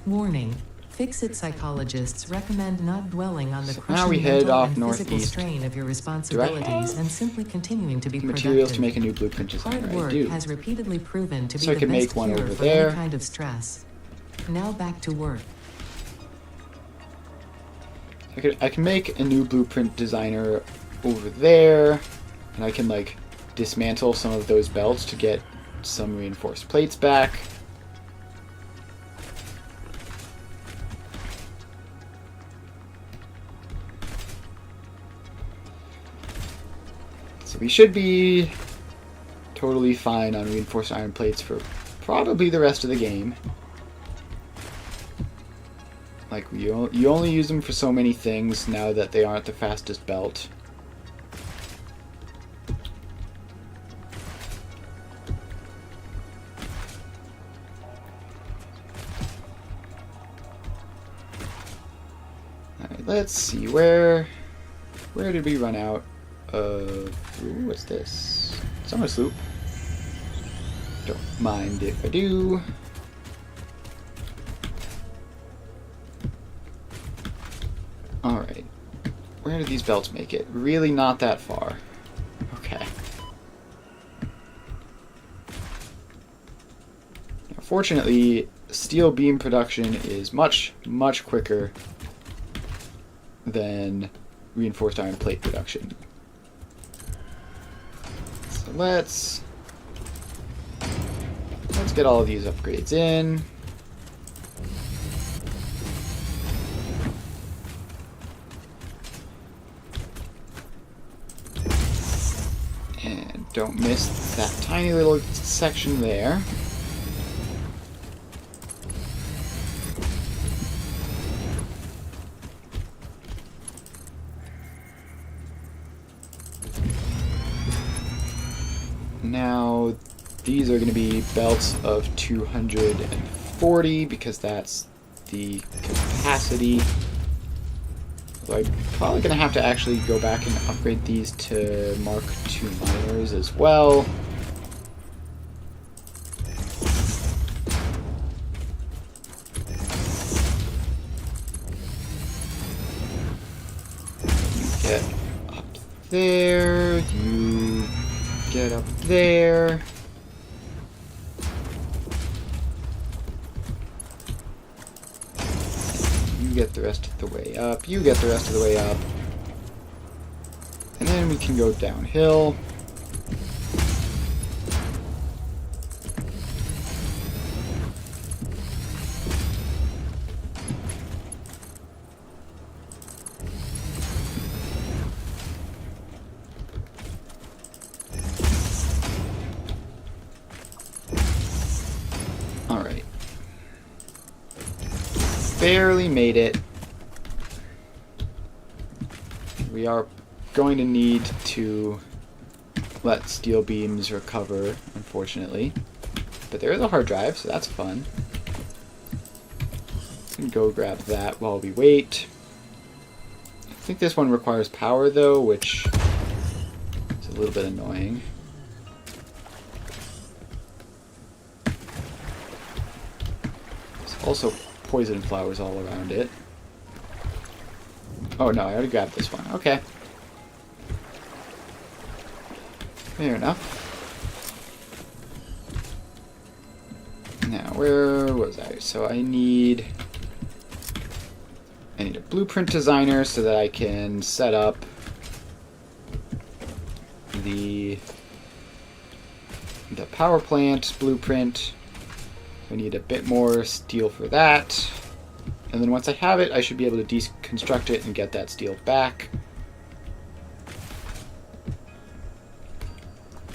Warning. Fix-it psychologists recommend not dwelling on the crushing mental and physical strain of your responsibilities and simply continuing to be productive. Materials to make a new blueprint designer. Hard work has repeatedly proven to be So I the can best make one cure over for there. any kind of stress. Now back to work. I can make a new blueprint designer over there, and I can like dismantle some of those belts to get some reinforced plates back. So we should be totally fine on reinforced iron plates for probably the rest of the game. Like, you only use them for so many things now that they aren't the fastest belt. Alright, let's see, where did we run out of... Ooh, what's this? Summer Sloop. Don't mind if I do. Alright. Where do these belts make it? Really not that far. Okay. Now, fortunately, steel beam production is much, much quicker than reinforced iron plate production. So let's get all of these upgrades in. Don't miss that tiny little section there. Now, these are going to be belts of 240 because that's the capacity. So I'm probably going to have to actually go back and upgrade these to Mark II miners as well. You get up there, you get up there. You get the rest of the way up. You get the rest of the way up. And then we can go downhill. Alright. Barely made it. We are going to need to let steel beams recover, unfortunately. But there is a hard drive, so that's fun. We can go grab that while we wait. I think this one requires power, though, which is a little bit annoying. There's also poison flowers all around it. Oh no, I already grabbed this one. Okay. Fair enough. Now, where was I? So I need a blueprint designer so that I can set up the power plant blueprint. I need a bit more steel for that. And then once I have it, I should be able to deconstruct it and get that steel back.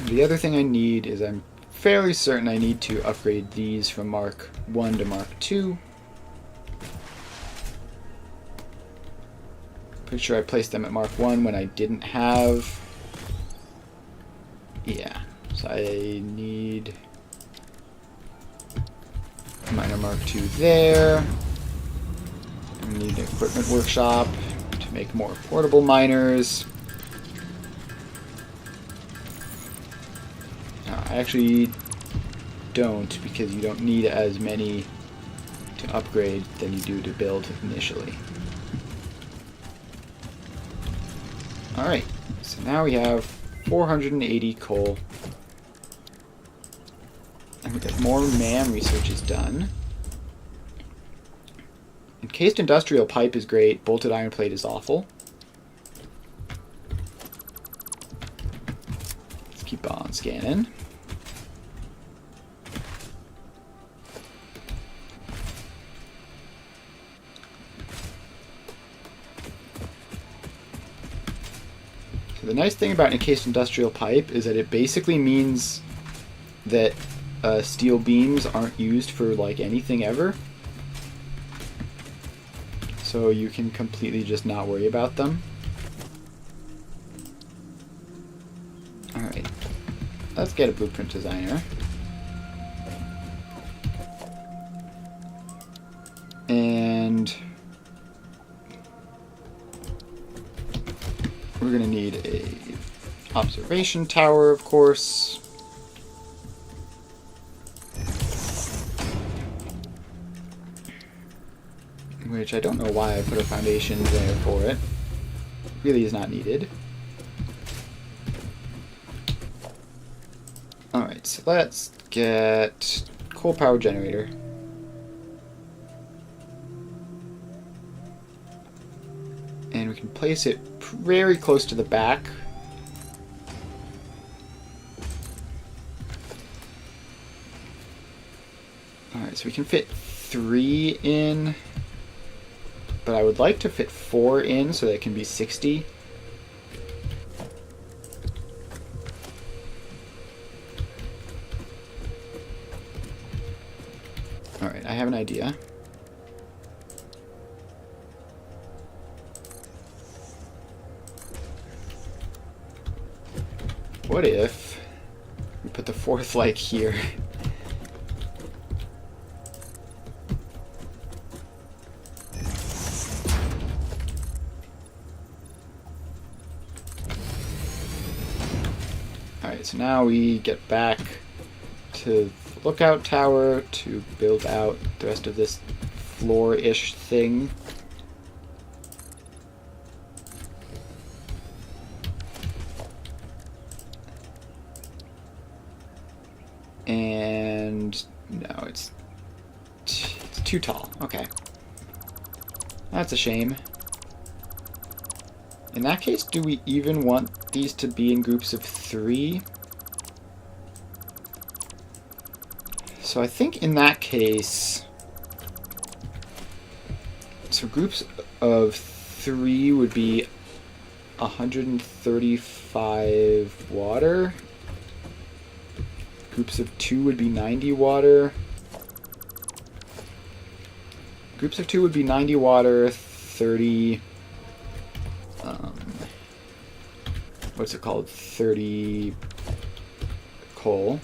The other thing I need is I'm fairly certain I need to upgrade these from Mark 1 to Mark 2. Pretty sure I placed them at Mark 1 when I didn't have... Yeah, so I need miner Mark 2 there. I need an equipment workshop to make more portable miners. I actually don't, because you don't need as many to upgrade than you do to build initially. Alright, so now we have 480 coal. And we got more man researches done. Encased industrial pipe is great, bolted iron plate is awful. Let's keep on scanning. The nice thing about encased industrial pipe is that it basically means that steel beams aren't used for like anything ever. So you can completely just not worry about them. Alright, let's get a blueprint designer. And we're going to need a observation tower, of course. Which I don't know why I put a foundation there for it. Really is not needed. Alright, so let's get coal power generator. And we can place it very close to the back. Alright, so we can fit 3 in. But I would like to fit 4 in so that it can be 60. idea. What if we put the fourth light here? Alright, so now we get back to the lookout tower to build out the rest of this floor-ish thing. And no, it's too tall. Okay. That's a shame. In that case, do we even want these to be in groups of 3? So I think in that case, so groups of 3 would be 135 water. Groups of 2 would be 90 water. Groups of 2 would be 90 water, 30... what's it called? 30 coal.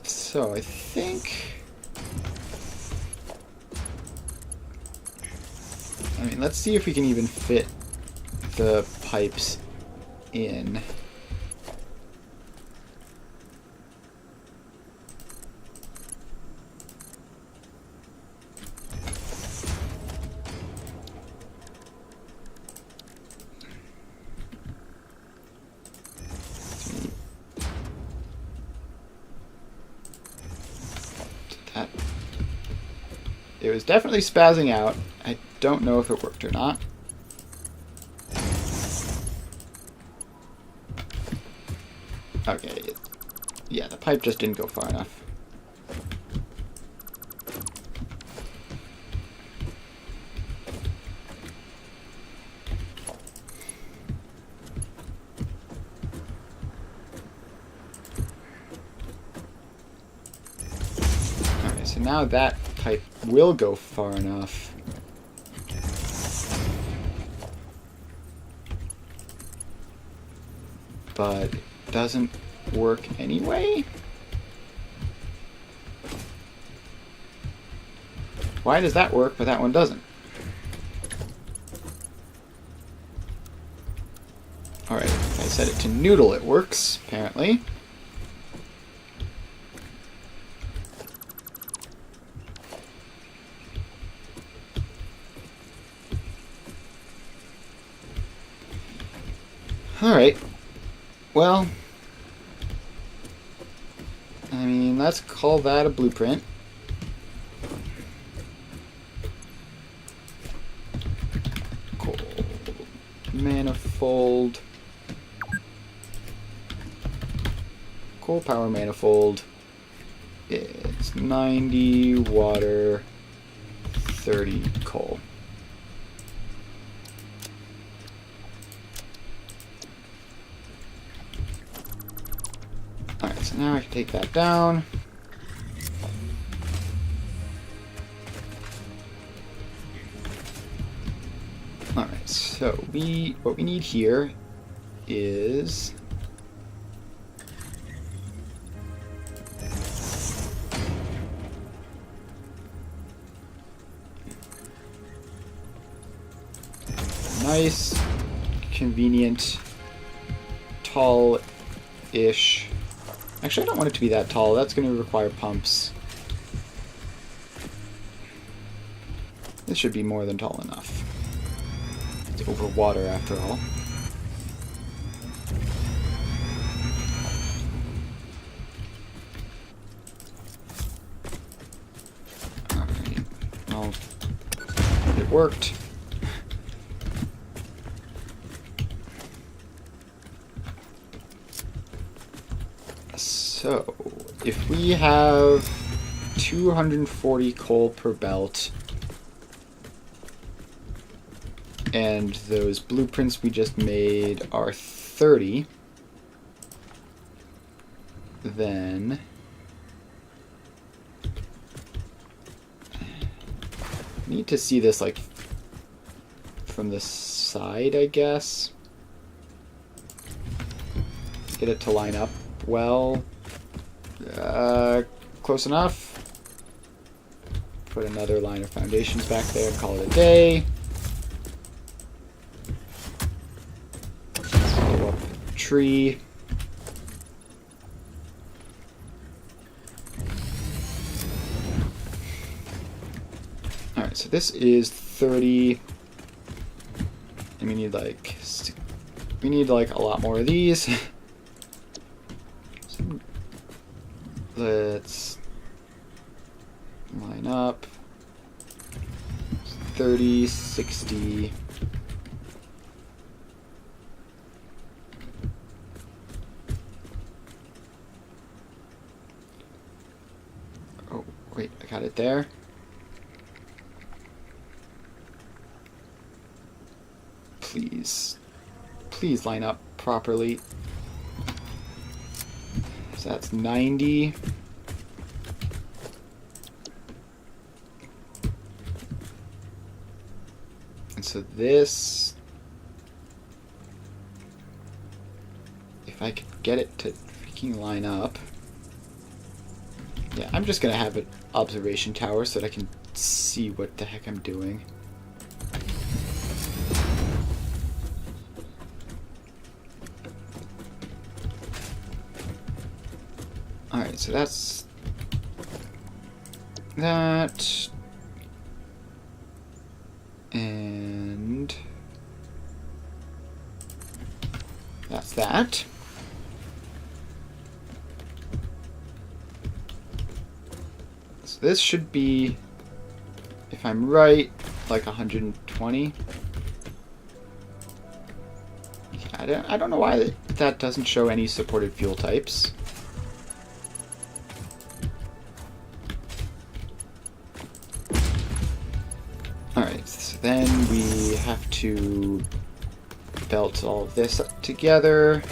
So I think... I mean, let's see if we can even fit the pipes in. It was definitely spazzing out. I don't know if it worked or not. Okay, yeah, the pipe just didn't go far enough. Okay, so now that pipe will go far enough. But it doesn't work anyway? Why does that work, but that one doesn't? Alright, if I set it to noodle, it works, apparently. Alright. Well, I mean, let's call that a blueprint. Cool. Manifold. Coal power manifold. It's 90 water, 30 coal. Alright, so now I can take that down. Alright, so what we need here is nice, convenient, tall-ish. Actually, I don't want it to be that tall. That's going to require pumps. This should be more than tall enough. It's over water, after all. Alright. Well, it worked. So, if we have 240 coal per belt, and those blueprints we just made are 30, then need to see this like from the side, I guess. Get it to line up well. Close enough. Put another line of foundations back there, call it a day. Go up the tree. Alright, so this is 30. And we need like a lot more of these. So let's line up 30, 60. Oh, wait, I got it there. Please line up properly. So that's 90. And so this, if I could get it to freaking line up. Yeah, I'm just gonna have an observation tower so that I can see what the heck I'm doing. Alright, so that's that. And that's that. So this should be, if I'm right, like 120. I don't know why that doesn't show any supported fuel types. Alright, so then we have to belt all of this up together.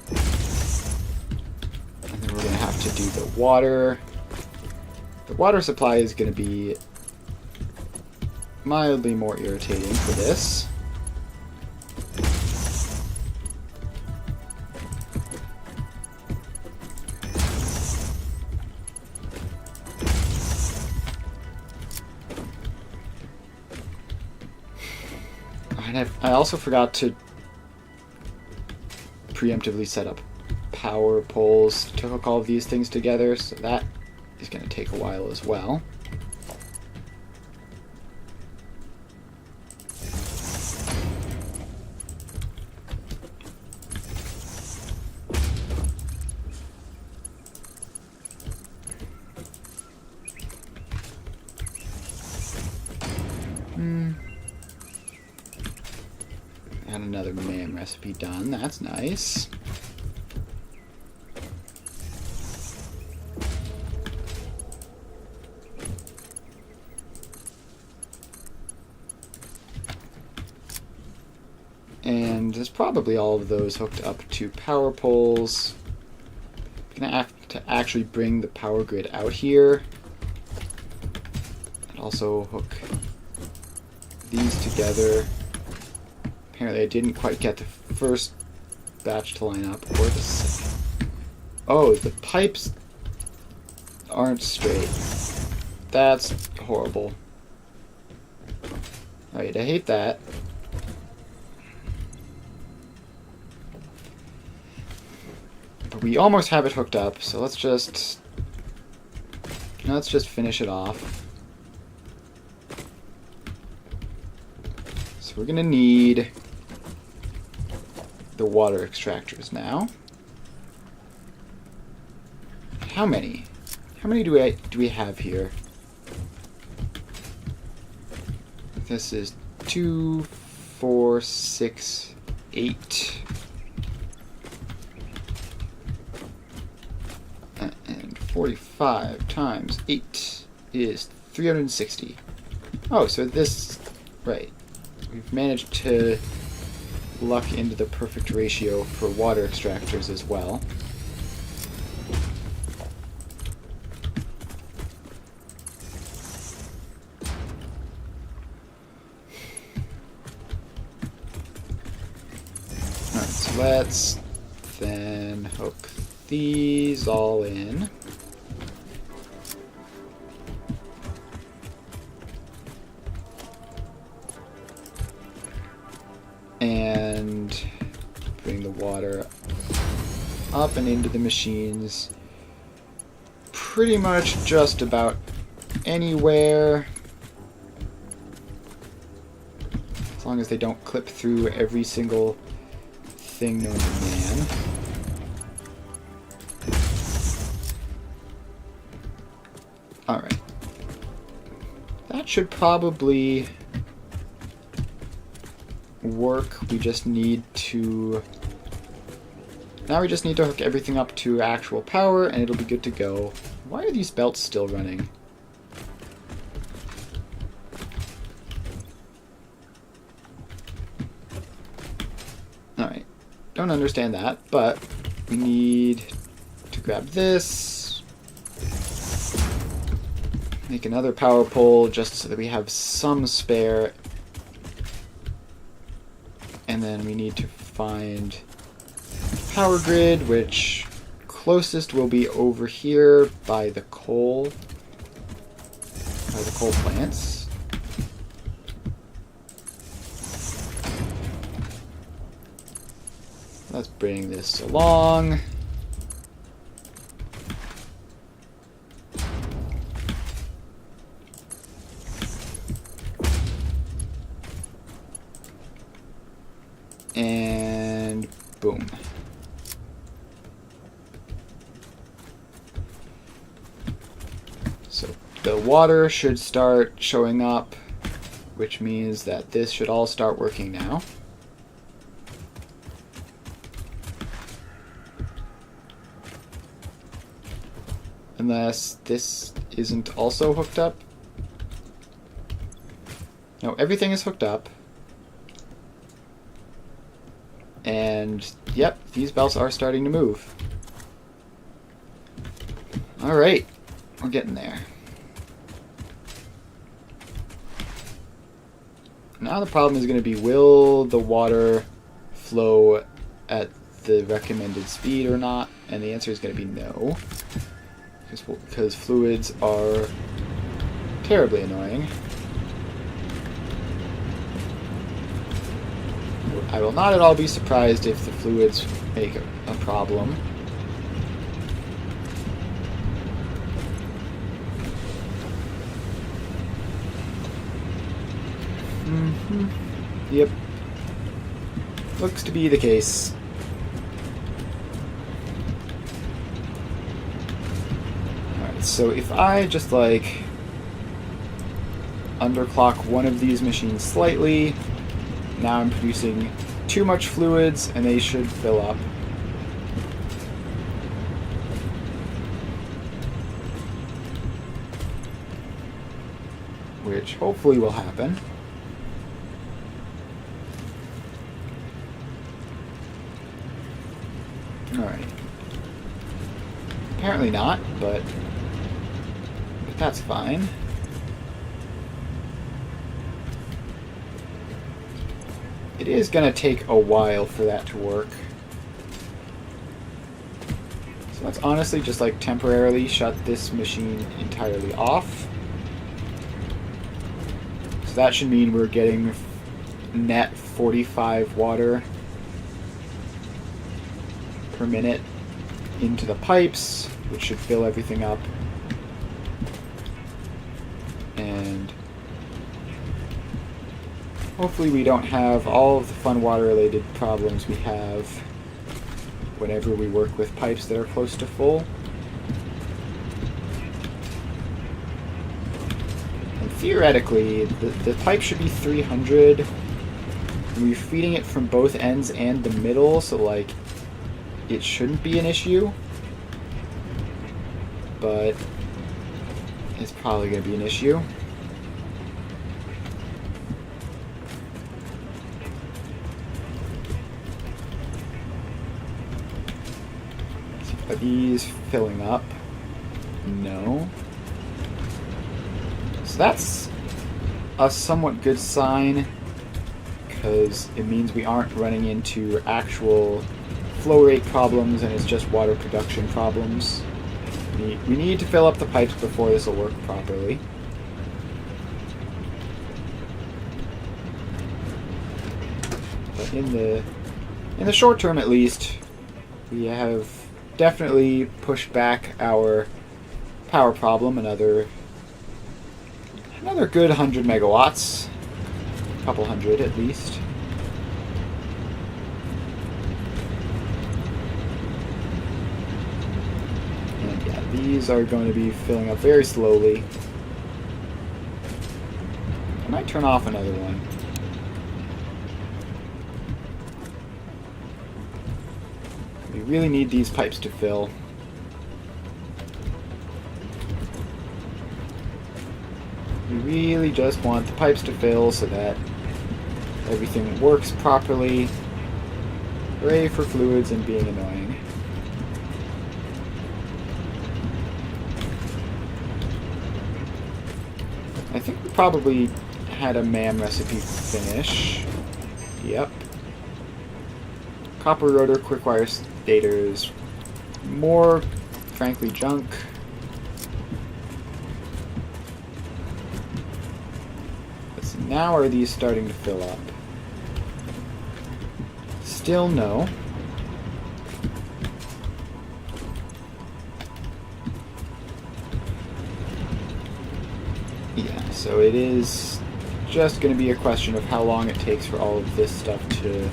And then we're going to have to do the water. The water supply is going to be mildly more irritating for this. I also forgot to preemptively set up power poles to hook all of these things together, so that is going to take a while as well. Got another MAM recipe done. That's nice. And there's probably all of those hooked up to power poles. I'm gonna have to actually bring the power grid out here. And also hook these together. Apparently I didn't quite get the first batch to line up, or the second. Oh, the pipes aren't straight. That's horrible. Alright, I hate that. But we almost have it hooked up, so let's just finish it off. So we're gonna need the water extractors now. How many? How many do we have here? This is 2, 4, 6, 8. And 45 times 8 is 360. Oh, so this, right. We've managed to luck into the perfect ratio for water extractors as well. So let's then hook these all in. And bring the water up and into the machines pretty much just about anywhere, as long as they don't clip through every single thing known to man. Alright. That should probably work. We just need to... Now we just need to hook everything up to actual power and it'll be good to go. Why are these belts still running? Alright. Don't understand that, but we need to grab this. Make another power pole just so that we have some spare. And then we need to find power grid, which closest will be over here by the coal plants. Let's bring this along. And boom. So the water should start showing up, which means that this should all start working now. Unless this isn't also hooked up. No, everything is hooked up. And, yep, these belts are starting to move. Alright, we're getting there. Now the problem is going to be, will the water flow at the recommended speed or not? And the answer is going to be no. Because fluids are terribly annoying. I will not at all be surprised if the fluids make a problem. Yep. Looks to be the case. Alright, so if I just like underclock one of these machines slightly, now I'm producing too much fluids and they should fill up. Which hopefully will happen. Alright. Apparently not, but that's fine. It is going to take a while for that to work. So let's honestly just like temporarily shut this machine entirely off. So that should mean we're getting net 45 water per minute into the pipes, which should fill everything up. And hopefully we don't have all of the fun water-related problems we have whenever we work with pipes that are close to full. And theoretically, the pipe should be 300. And we're feeding it from both ends and the middle, so like it shouldn't be an issue. But it's probably going to be an issue. Are these filling up? No. So that's a somewhat good sign, because it means we aren't running into actual flow rate problems and it's just water production problems. We need to fill up the pipes before this will work properly. But in the short term at least, we have definitely pushed back our power problem another good 100 megawatts. A couple hundred at least. And yeah, these are going to be filling up very slowly. I might turn off another one. We really need these pipes to fill. We really just want the pipes to fill so that everything works properly. Hooray for fluids and being annoying. I think we probably had a MAM recipe finish. Yep. Copper rotor, quick wire stators. More, frankly, junk. Now are these starting to fill up? Still no. Yeah, so it is just going to be a question of how long it takes for all of this stuff to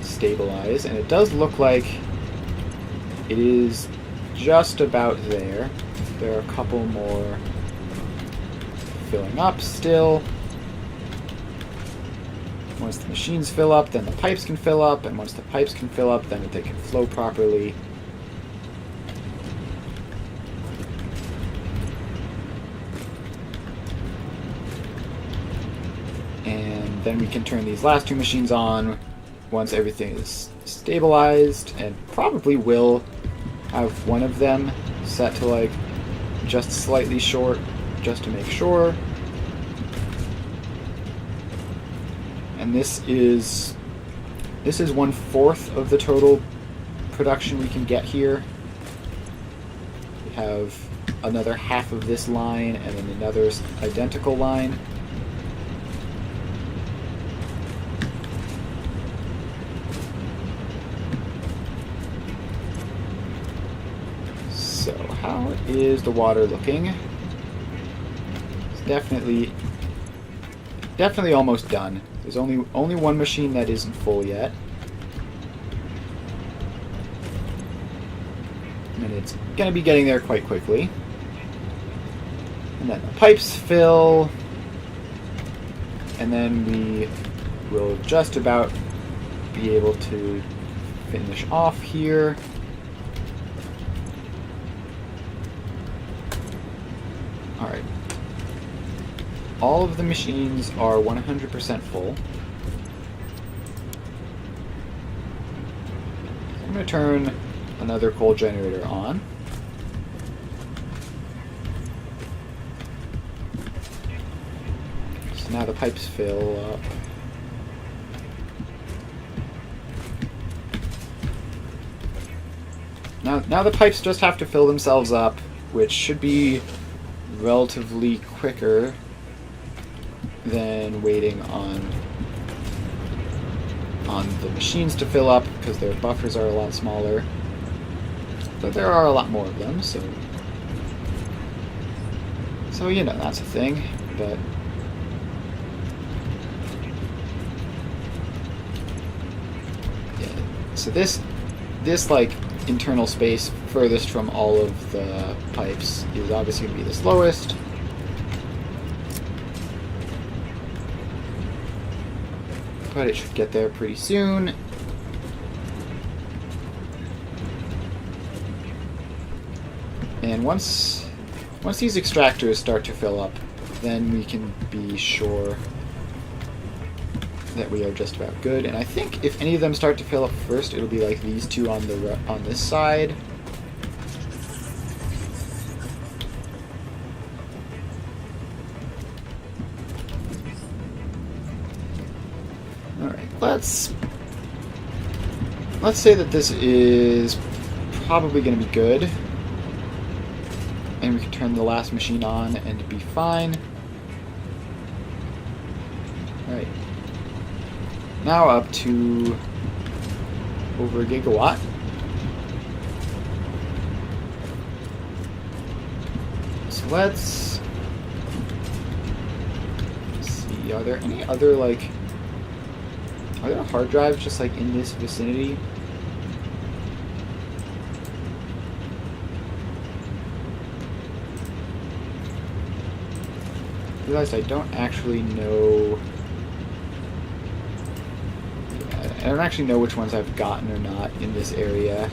stabilize. And it does look like it is just about there. There are a couple more filling up still. Once the machines fill up, then the pipes can fill up, and once the pipes can fill up, then they can flow properly. And then we can turn these last two machines on once everything is stabilized, and probably will have one of them set to like just slightly short, just to make sure. And this is 1/4 of the total production we can get here. We have another half of this line and then another identical line. So how is the water looking? Definitely almost done. There's only one machine that isn't full yet. And it's going to be getting there quite quickly. And then the pipes fill. And then we will just about be able to finish off here. Alright. All of the machines are 100% full. I'm going to turn another coal generator on. So now the pipes fill up. Now the pipes just have to fill themselves up, which should be relatively quicker than waiting on the machines to fill up, because their buffers are a lot smaller. But there are a lot more of them, so you know, that's a thing. But yeah, so this like internal space furthest from all of the pipes is obviously going to be the slowest. But it should get there pretty soon. And once these extractors start to fill up, then we can be sure that we are just about good. And I think if any of them start to fill up first, it'll be like these two on this side. let's say that this is probably going to be good. And we can turn the last machine on and be fine. Alright. Now up to over a gigawatt. So let's see, are there any other, like, are there hard drives just like in this vicinity? I realized I don't actually know. I don't actually know which ones I've gotten or not in this area.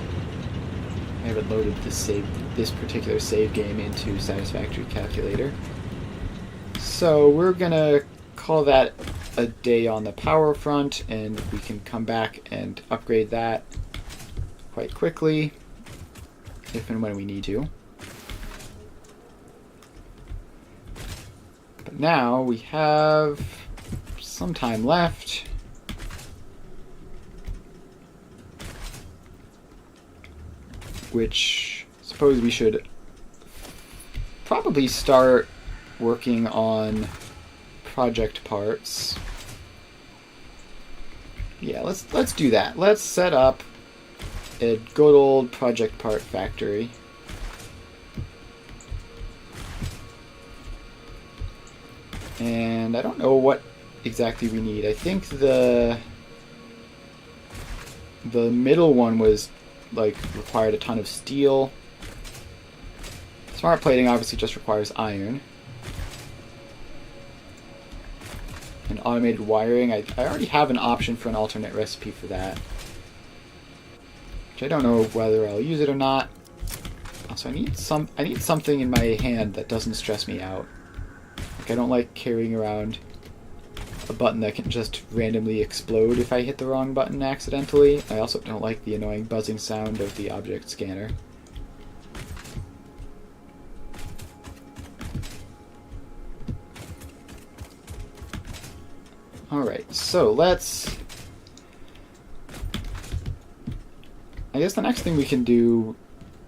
I haven't loaded this particular save game into Satisfactory calculator. So we're gonna call that a day on the power front, and we can come back and upgrade that quite quickly if and when we need to. But now we have some time left. Which I suppose we should probably start working on project parts. Yeah, let's do that. Let's set up a good old project part factory. And I don't know what exactly we need. I think the middle one was like required a ton of steel. Smart plating obviously just requires iron. And automated wiring, I already have an option for an alternate recipe for that. Which I don't know whether I'll use it or not. Also, I need something in my hand that doesn't stress me out. Like, I don't like carrying around a button that can just randomly explode if I hit the wrong button accidentally. I also don't like the annoying buzzing sound of the object scanner. Alright, so let's... I guess the next thing we can do,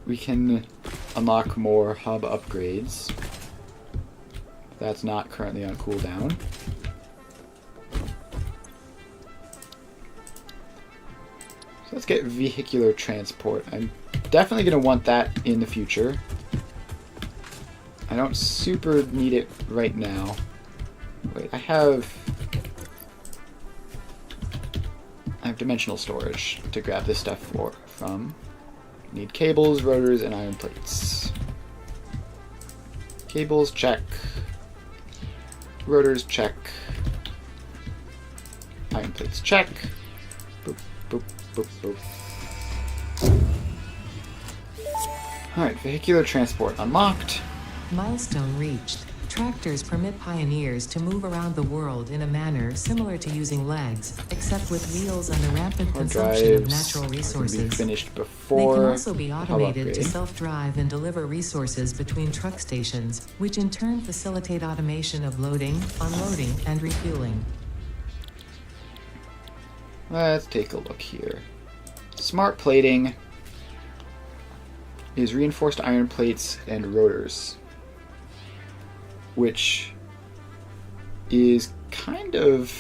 we can unlock more hub upgrades. That's not currently on cooldown. So let's get vehicular transport. I'm definitely going to want that in the future. I don't super need it right now. Wait, I have dimensional storage to grab this stuff from. Need cables, rotors, and iron plates. Cables, check. Rotors, check. Iron plates, check. Boop, boop, boop, boop. Alright, vehicular transport unlocked. Milestone reached. Tractors permit pioneers to move around the world in a manner similar to using legs, except with wheels and the rampant consumption of natural resources. Be finished They before can also be automated to upgrade. self-drive and deliver resources between truck stations, which in turn facilitate automation of loading, unloading, and refueling. Let's take a look here. Smart plating is reinforced iron plates and rotors, which is kind of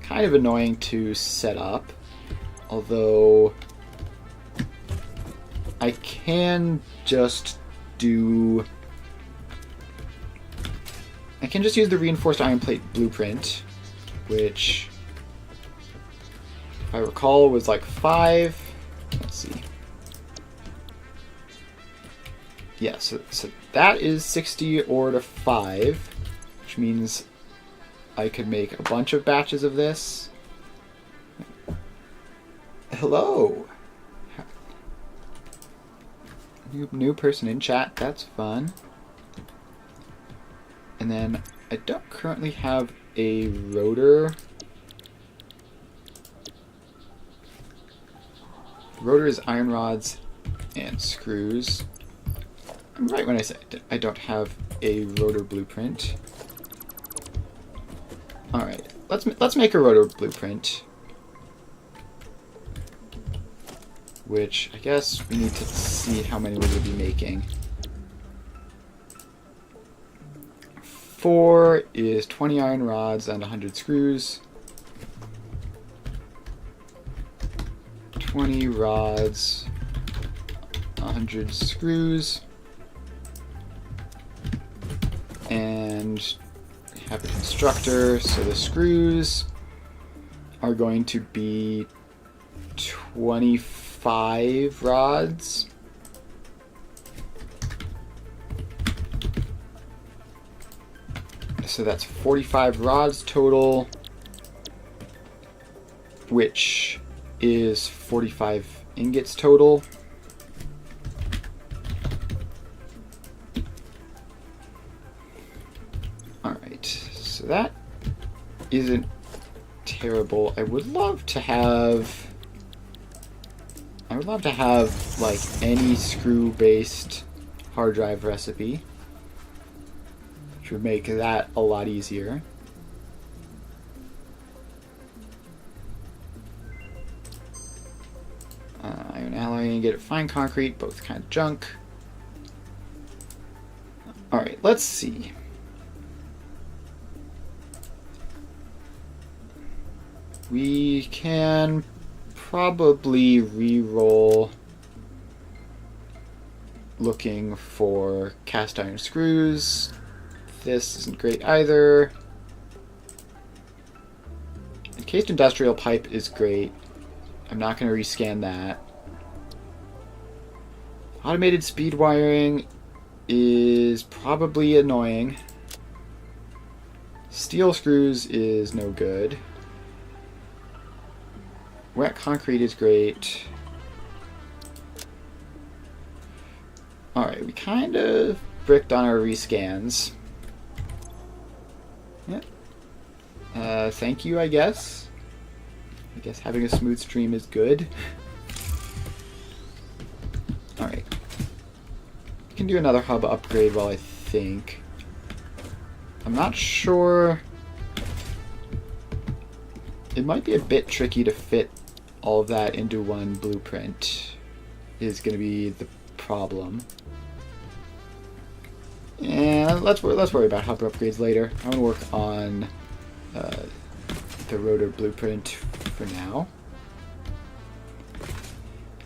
annoying to set up, although I can just use the reinforced iron plate blueprint, which, if I recall, was like 5. Let's see. Yeah, so that is 60 ore to 5, which means I could make a bunch of batches of this. Hello! New person in chat, that's fun. And then I don't currently have a rotor. The rotor is iron rods and screws. I'm right when I say I don't have a rotor blueprint. All right, let's make a rotor blueprint, which I guess we need to see how many we're going to be making. 4 is 20 iron rods and 100 screws. 20 rods, 100 screws, and have a constructor, so the screws are going to be 25 rods. So that's 45 rods total, which is 45 ingots total. Alright, so that isn't terrible. I would love to have like any screw-based hard drive recipe, which would make that a lot easier. Iron alloy and get it fine concrete, both kind of junk. Alright, let's see. We can probably re-roll looking for cast iron screws. This isn't great either. Encased industrial pipe is great. I'm not going to rescan that. Automated speed wiring is probably annoying. Steel screws is no good. Wet concrete is great. Alright, we kind of bricked on our rescans. Yeah. Thank you, I guess. I guess having a smooth stream is good. Alright. We can do another hub upgrade while I think. I'm not sure. It might be a bit tricky to fit all of that into one blueprint, is going to be the problem. And let's worry about hub upgrades later. I'm going to work on the rotor blueprint for now.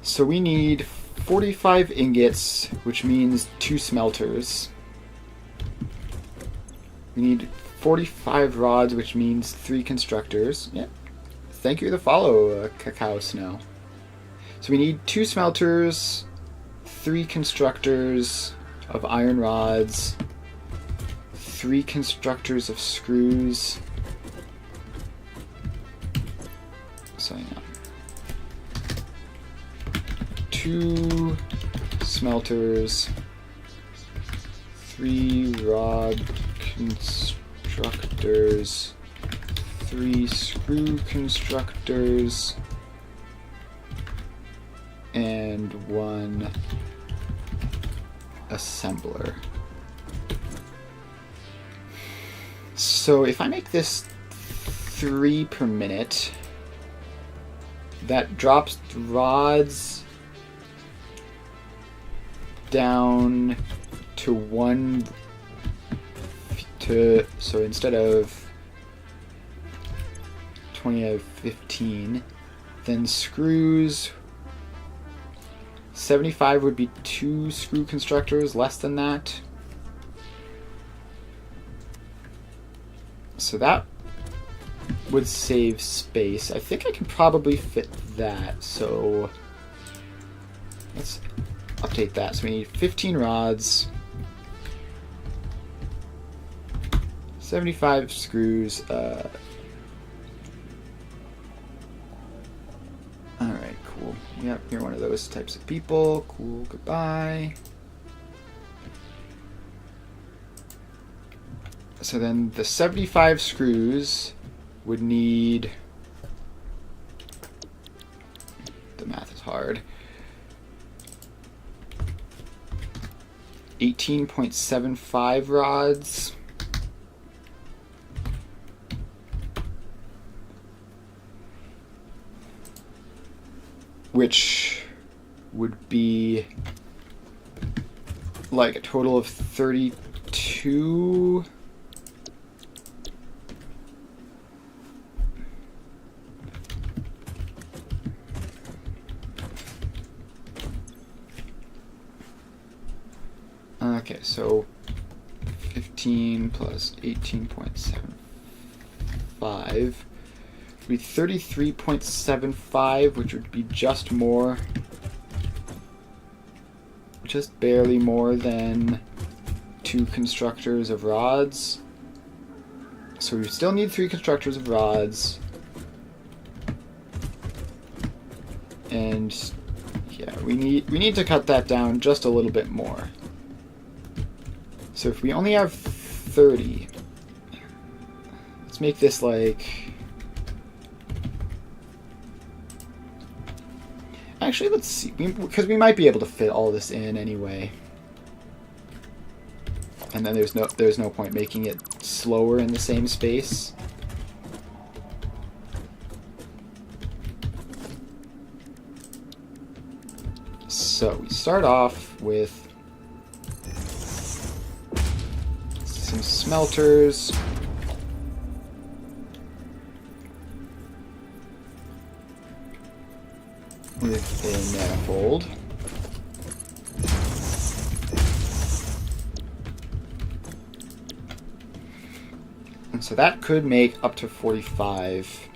So we need 45 ingots, which means 2 smelters. We need 45 rods, which means 3 constructors. Yeah. Thank you for the follow, Cacao Snow. So we need 2 smelters, 3 constructors of iron rods, 3 constructors of screws. So hang on. 2 smelters, 3 rod constructors, 3 screw constructors, and 1 assembler. So if I make this 3 per minute, that drops rods down to 1 to, so instead of 20 out of 15, then screws 75 would be 2 screw constructors, less than that. So that would save space. I think I can probably fit that, so let's update that. So we need 15 rods, 75 screws, alright, cool. Yep, you're one of those types of people. Cool, goodbye. So then the 75 screws would need... The math is hard. 18.75 rods. which would be like a total of 32. Okay, so 15 plus 18.75 would be 33.75, which would be just barely more than 2 constructors of rods. So we still need 3 constructors of rods. And yeah, we need to cut that down just a little bit more. So if we only have 30, let's make this like... Actually, let's see, because we might be able to fit all this in anyway. And then there's no point making it slower in the same space. So we start off with some smelters. With a manifold. And so that could make up to 45.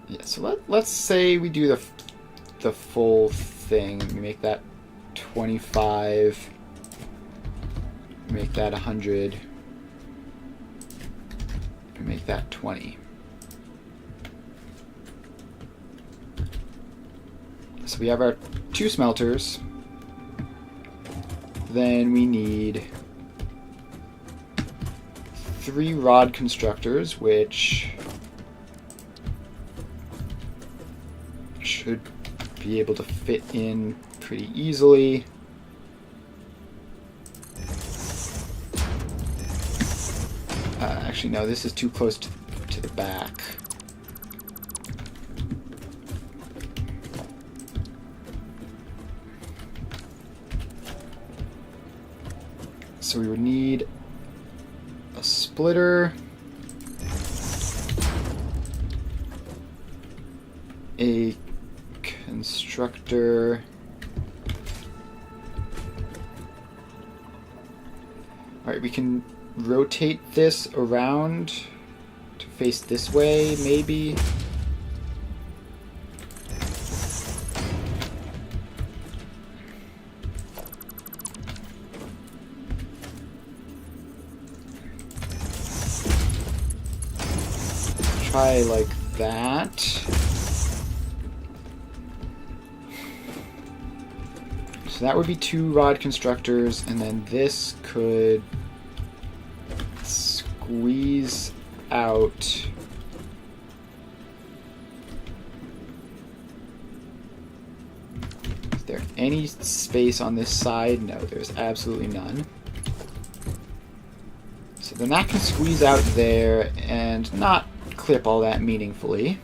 Yeah, so let's say we do the full thing. We make that 25. Make that 100. And make that 20. So we have our 2 smelters. Then we need 3 rod constructors, which should be able to fit in pretty easily. Actually, no, this is too close to the back. So we would need a splitter, a constructor, alright, we can rotate this around to face this way, maybe. Try like that. So that would be 2 rod constructors, and then this could squeeze out. Is there any space on this side? No, there's absolutely none. So then that can squeeze out there and not clip all that meaningfully.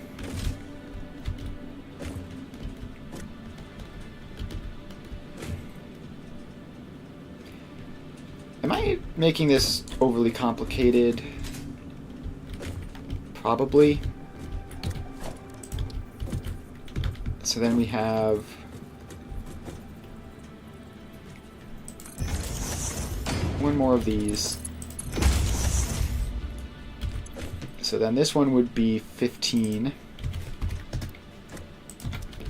Am I making this overly complicated? Probably. So then we have one more of these. So then this one would be 15.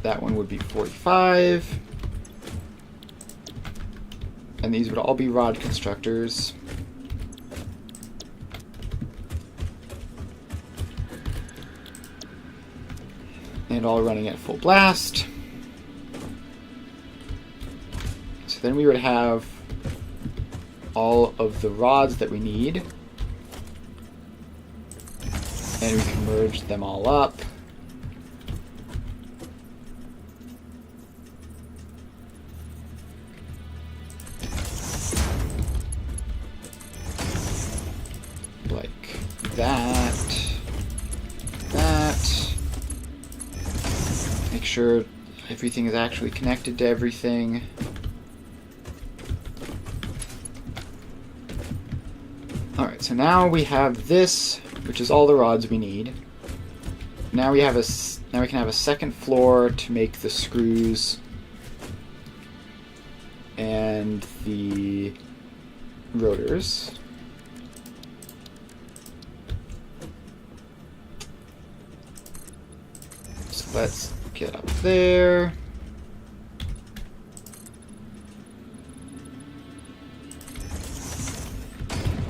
That one would be 45. And these would all be rod constructors. And all running at full blast. So then we would have all of the rods that we need. And we can merge them all up. Like that. That. Make sure everything is actually connected to everything. Alright, so now we have this, which is all the rods we need. Now we can have a second floor to make the screws and the rotors. So let's get up there.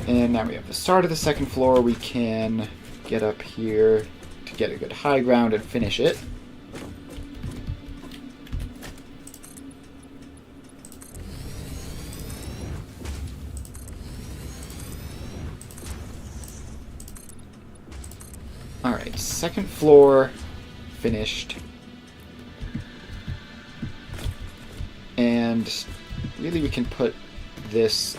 And now we have the start of the second floor. We can get up here to get a good high ground and finish it. Alright, second floor finished. And really we can put this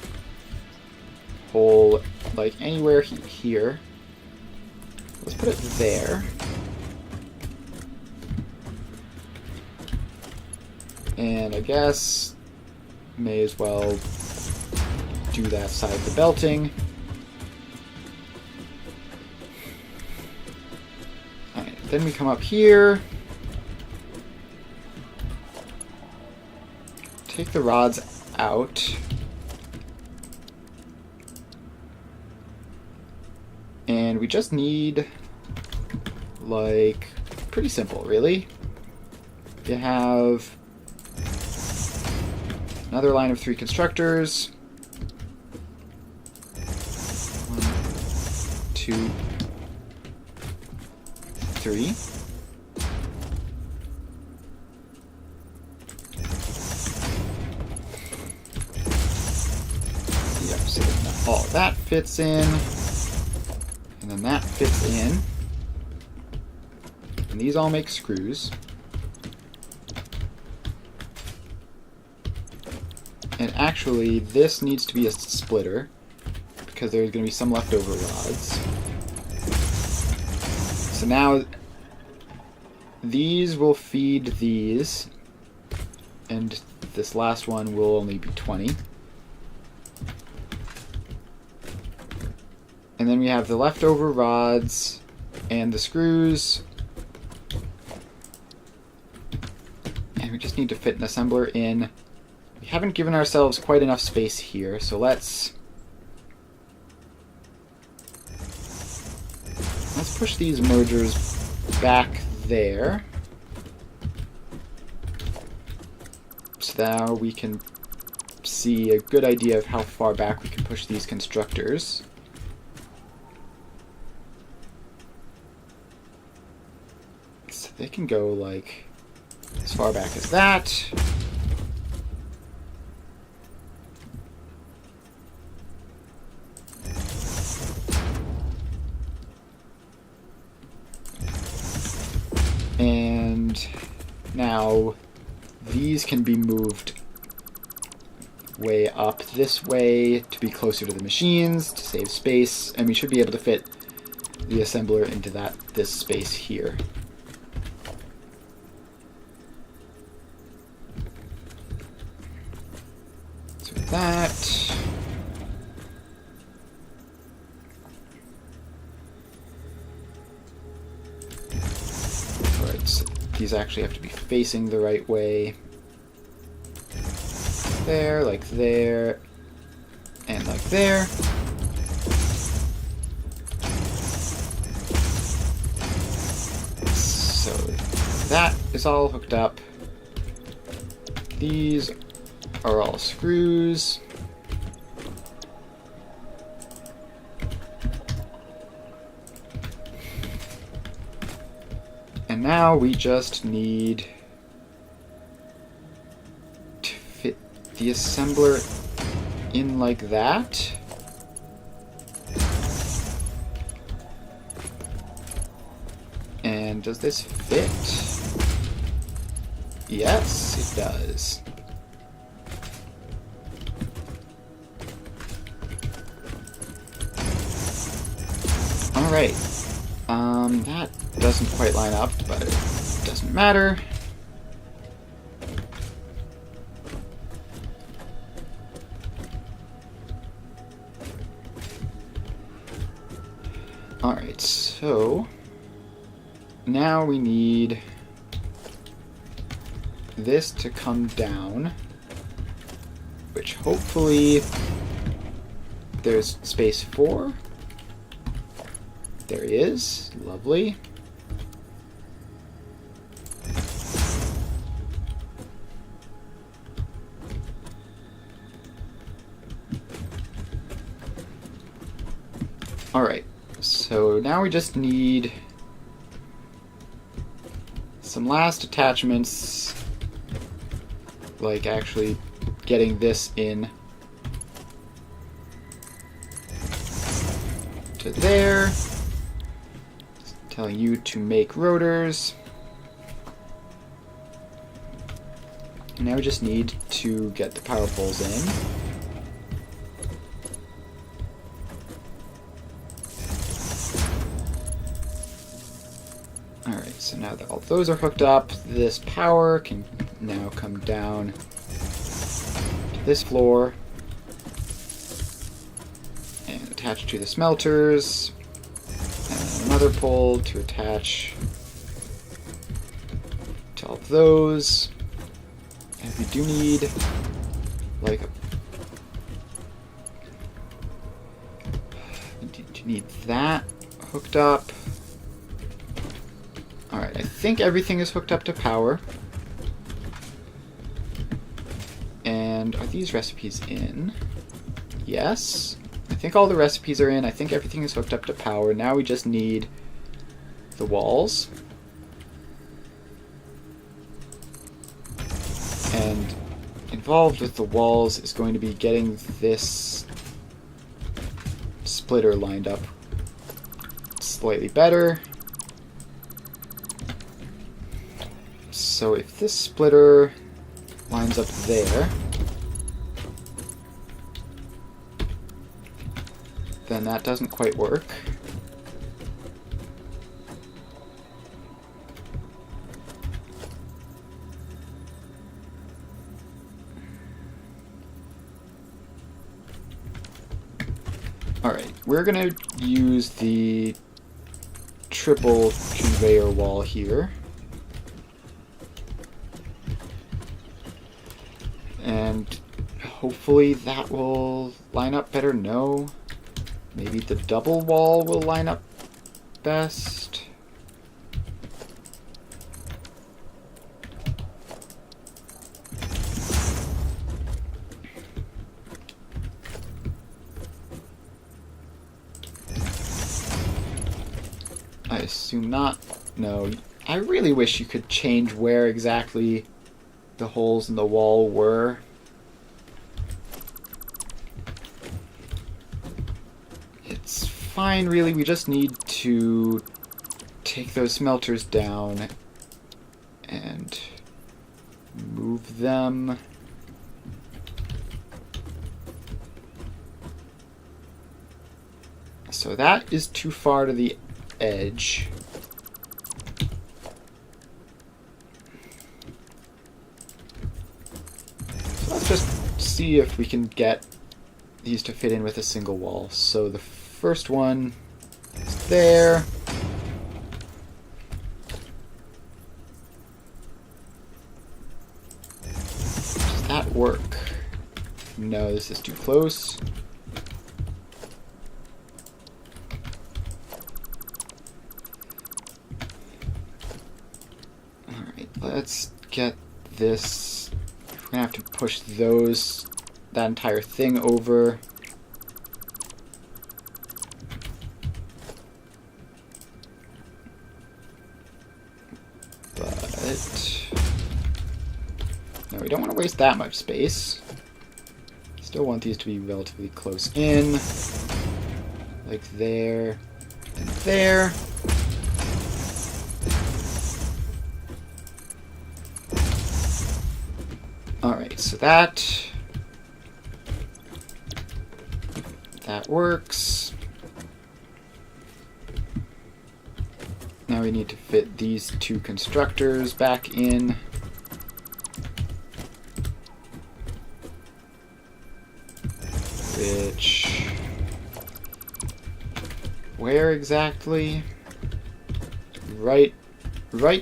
hole like anywhere here. Let's put it there. And I guess may as well do that side of the belting. Alright, then we come up here. Take the rods out. And we just need, like, pretty simple, really. You have another line of 3 constructors. 1, 2, 3. Yep, so all that fits in. And then that fits in. And these all make screws. And actually, this needs to be a splitter, because there's going to be some leftover rods. So now, these will feed these, and this last one will only be 20. And then we have the leftover rods and the screws. And we just need to fit an assembler in. We haven't given ourselves quite enough space here, so let's push these mergers back there. So now we can see a good idea of how far back we can push these constructors. They can go, like, as far back as that. And now these can be moved way up this way to be closer to the machines to save space, and we should be able to fit the assembler into this space here. That. Alright, so these actually have to be facing the right way. There, like there, and like there. So that is all hooked up. These are all screws. And now we just need to fit the assembler in like that. And does this fit? Yes, it does. Alright, that doesn't quite line up, but it doesn't matter. Alright, so now we need this to come down, which hopefully there's space for. There is. Lovely. Alright, so now we just need some last attachments, like actually getting this in to there, telling you to make rotors. And now we just need to get the power poles in. Alright, so now that all those are hooked up, this power can now come down to this floor and attach to the smelters, and another pole to attach to all of those. And we do need like need that hooked up. Alright, I think everything is hooked up to power. And are these recipes in? Yes. I think all the recipes are in. I think everything is hooked up to power. Now we just need the walls. And involved with the walls is going to be getting this splitter lined up slightly better. So if this splitter lines up there, then that doesn't quite work. Alright, we're going to use the triple conveyor wall here. And hopefully that will line up better. No. Maybe the double wall will line up best. I assume not. No. I really wish you could change where exactly the holes in the wall were. It's fine, really. We just need to take those smelters down and move them. So that is too far to the edge. Let's just see if we can get these to fit in with a single wall. So the first one is there. Does that work? No, this is too close. Alright, let's get this. We're gonna have to push that entire thing over. But no, we don't want to waste that much space. Still want these to be relatively close in, like there and there. Alright, so that works. Now we need to fit these two constructors back in. Which where exactly? Right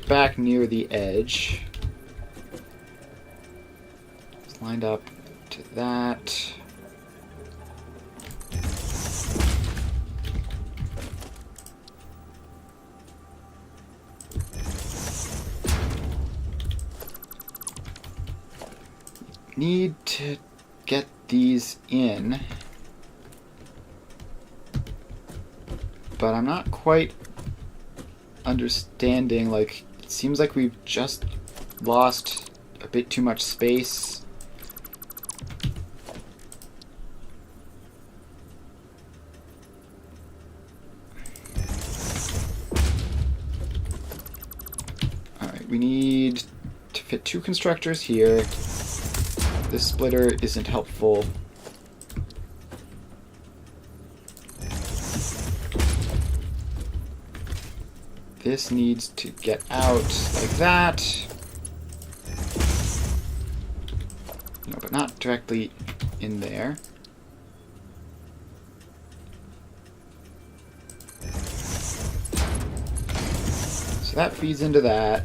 back near the edge. It's lined up to that. Need to get these in, but I'm not quite understanding. Like, it seems like we've just lost a bit too much space. Alright, we need to fit 2 constructors here. This splitter isn't helpful. This needs to get out like that. No, but not directly in there. So that feeds into that.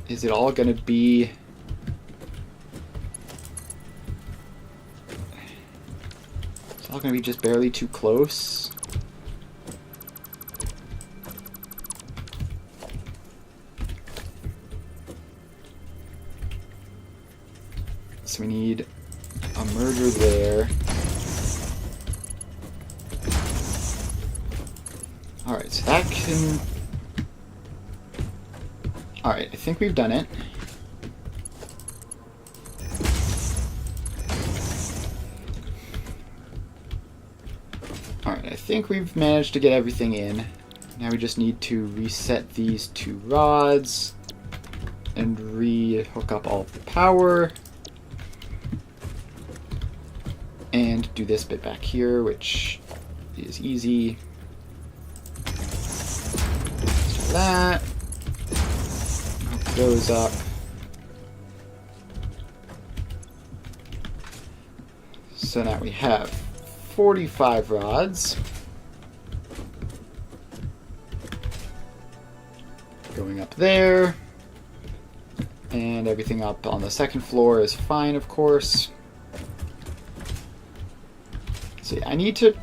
Is it all going to be... It's all going to be just barely too close? So we need a merger there. Alright, so that can... Alright, I think we've done it. Alright, I think we've managed to get everything in. Now we just need to reset these 2 rods and re-hook up all of the power. And do this bit back here, which is easy. Let's do that. Hook those up. So now we have 45 rods. Going up there. And everything up on the second floor is fine, of course. See, I need to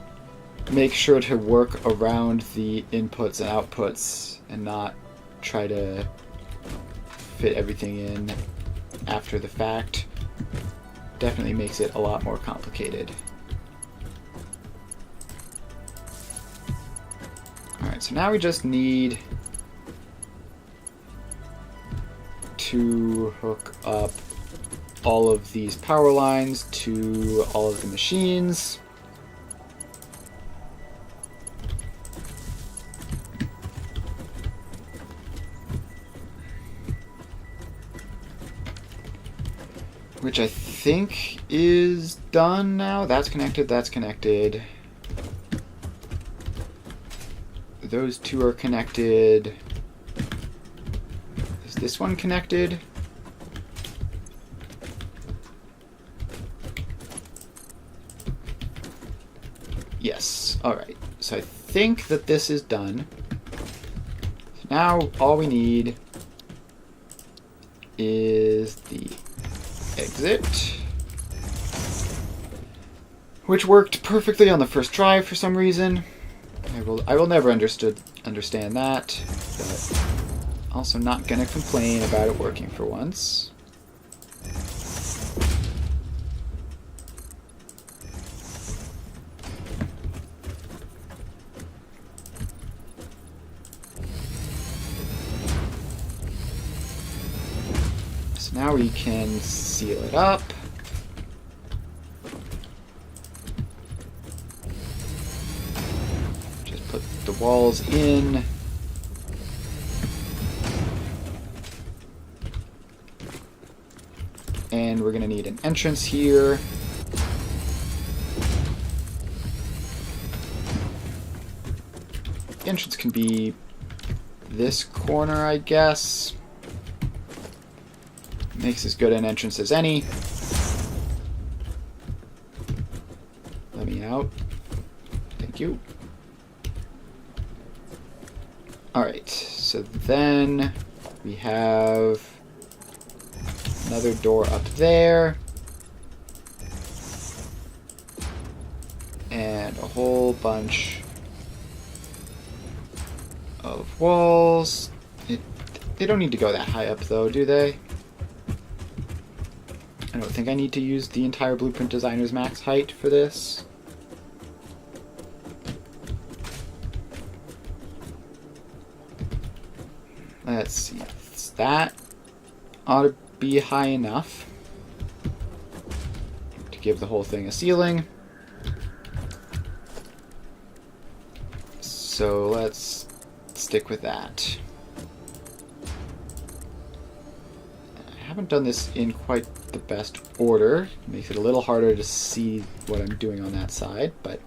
make sure to work around the inputs and outputs and not try to fit everything in after the fact. Definitely makes it a lot more complicated. Alright, so now we just need to hook up all of these power lines to all of the machines. Which I think is done now. That's connected, that's connected. Those 2 are connected. Is this one connected? Yes. Alright. So I think that this is done. So now all we need is the exit, which worked perfectly on the first try for some reason. I will never understand that, but also not gonna complain about it working for once. Now we can seal it up. Just put the walls in. And we're going to need an entrance here. The entrance can be this corner, I guess. Makes as good an entrance as any. Let me out. Thank Thank you. Alright, so then we have another door up there. And a whole bunch of walls. They don't need to go that high up though, do they? I don't think I need to use the entire Blueprint Designer's max height for this. Let's see. That ought to be high enough to give the whole thing a ceiling. So let's stick with that. I haven't done this in quite the best order. It makes it a little harder to see what I'm doing on that side, but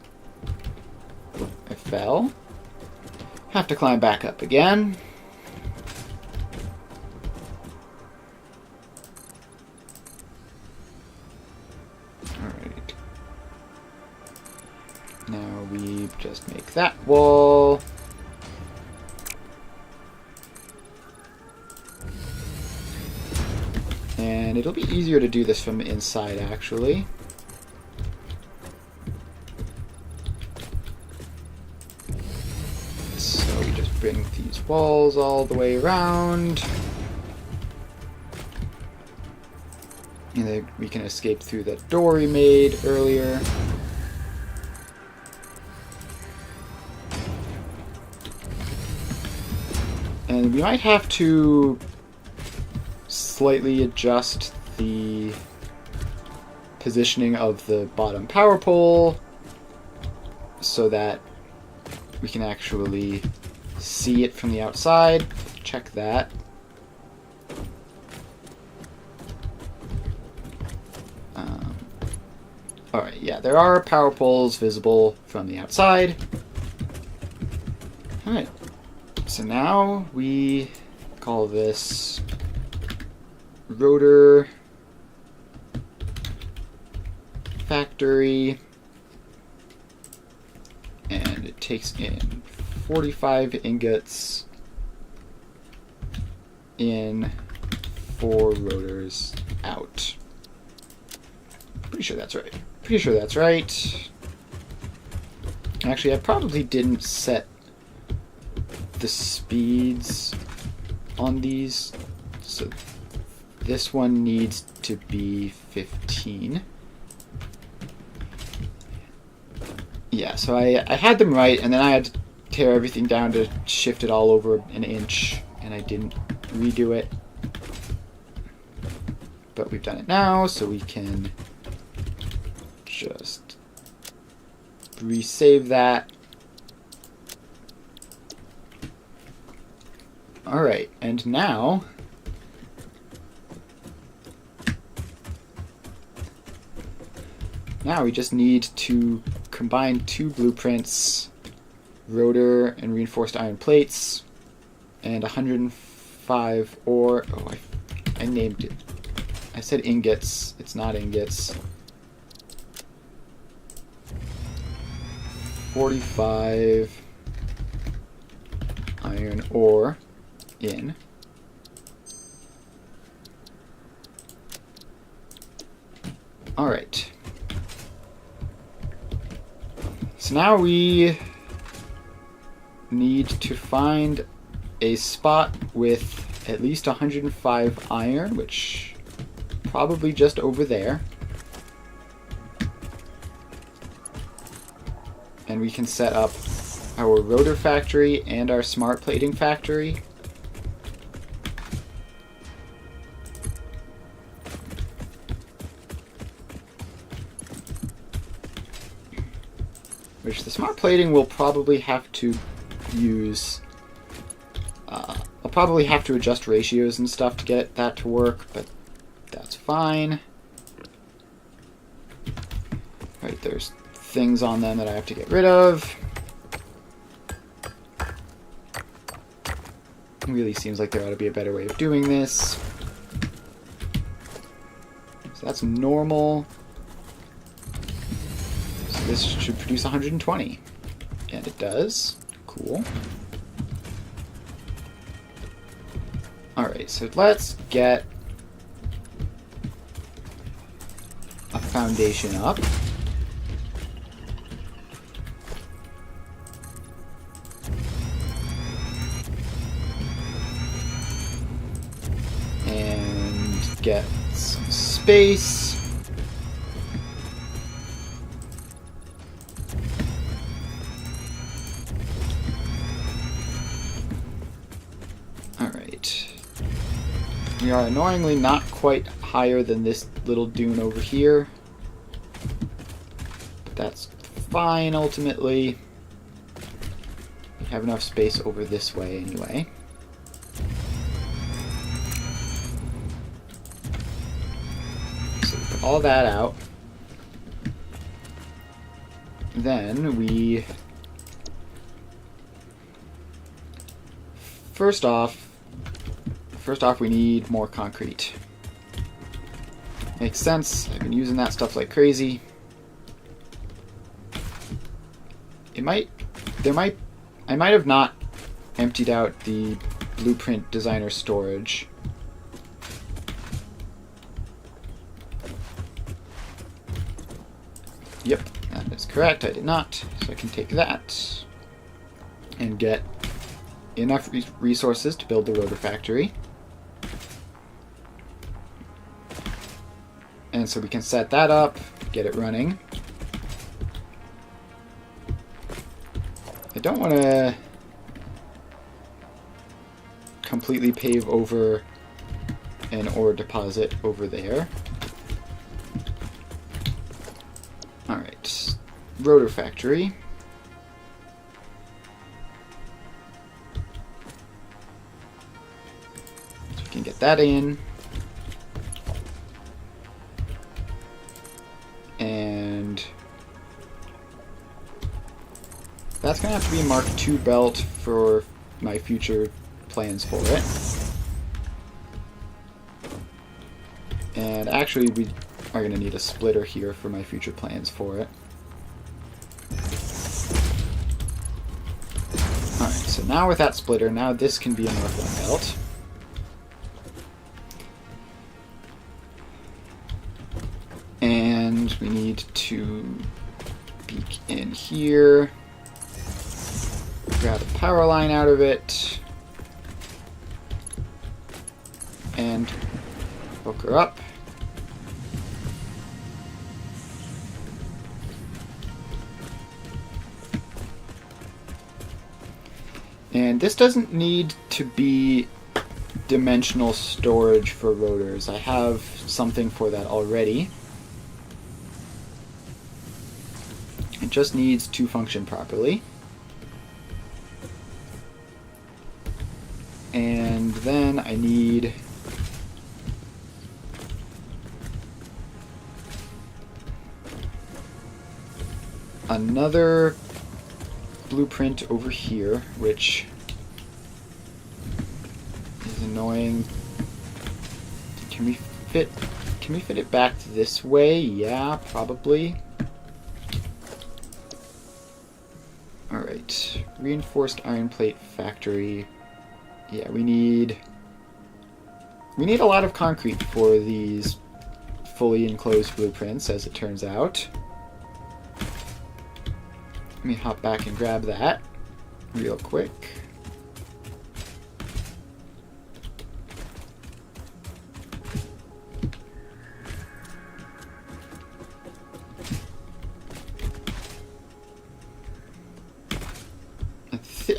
I fell. Have to climb back up again. Alright. Now we just make that wall. And it'll be easier to do this from inside, actually. So we just bring these walls all the way around. And then we can escape through that door we made earlier. And we might have to slightly adjust the positioning of the bottom power pole so that we can actually see it from the outside. Check that. Alright, yeah, there are power poles visible from the outside. Alright, so now we call this rotor factory, and it takes in 45 ingots in, 4 rotors out. Pretty sure that's right. Pretty sure that's right. Actually, I probably didn't set the speeds on these, so this one needs to be 15. Yeah, so I had them right, and then I had to tear everything down to shift it all over an inch, and I didn't redo it. But we've done it now, so we can just resave that. Alright, and now we just need to combine 2 blueprints, rotor and reinforced iron plates, and 105 ore. Oh, I named it. I said ingots. It's not ingots. 45 iron ore in. Alright. So now we need to find a spot with at least 105 iron, which probably just over there. And we can set up our rotor factory and our smart plating factory. Which the smart plating will probably have to use. I'll probably have to adjust ratios and stuff to get that to work, but that's fine. Right, there's things on them that I have to get rid of. It really seems like there ought to be a better way of doing this. So that's normal. So this should produce 120. And it does. Cool. Alright, so let's get a foundation up. And get some space. Alright. We are annoyingly not quite higher than this little dune over here. But that's fine ultimately. We have enough space over this way anyway. So we put all that out. Then we... First off, we need more concrete. Makes sense. I've been using that stuff like crazy. I might have not emptied out the blueprint designer storage. Yep, that is correct. I did not. So I can take that and get enough resources to build the rotor factory. And so we can set that up, get it running. I don't want to completely pave over an ore deposit over there. Alright, rotor factory. So we can get that in. And that's going to have to be a Mark II belt for my future plans for it. And actually, we are going to need a splitter here for my future plans for it. Alright, so now with that splitter, now this can be a Mark I belt. And we need to peek in here, grab a power line out of it, and hook her up. And this doesn't need to be dimensional storage for rotors. I have something for that already. It just needs to function properly. And then I need another blueprint over here, which is annoying. Can we fit it back this way? Yeah, probably. Alright, reinforced iron plate factory. Yeah, we need a lot of concrete for these fully enclosed blueprints, as it turns out. Let me hop back and grab that real quick.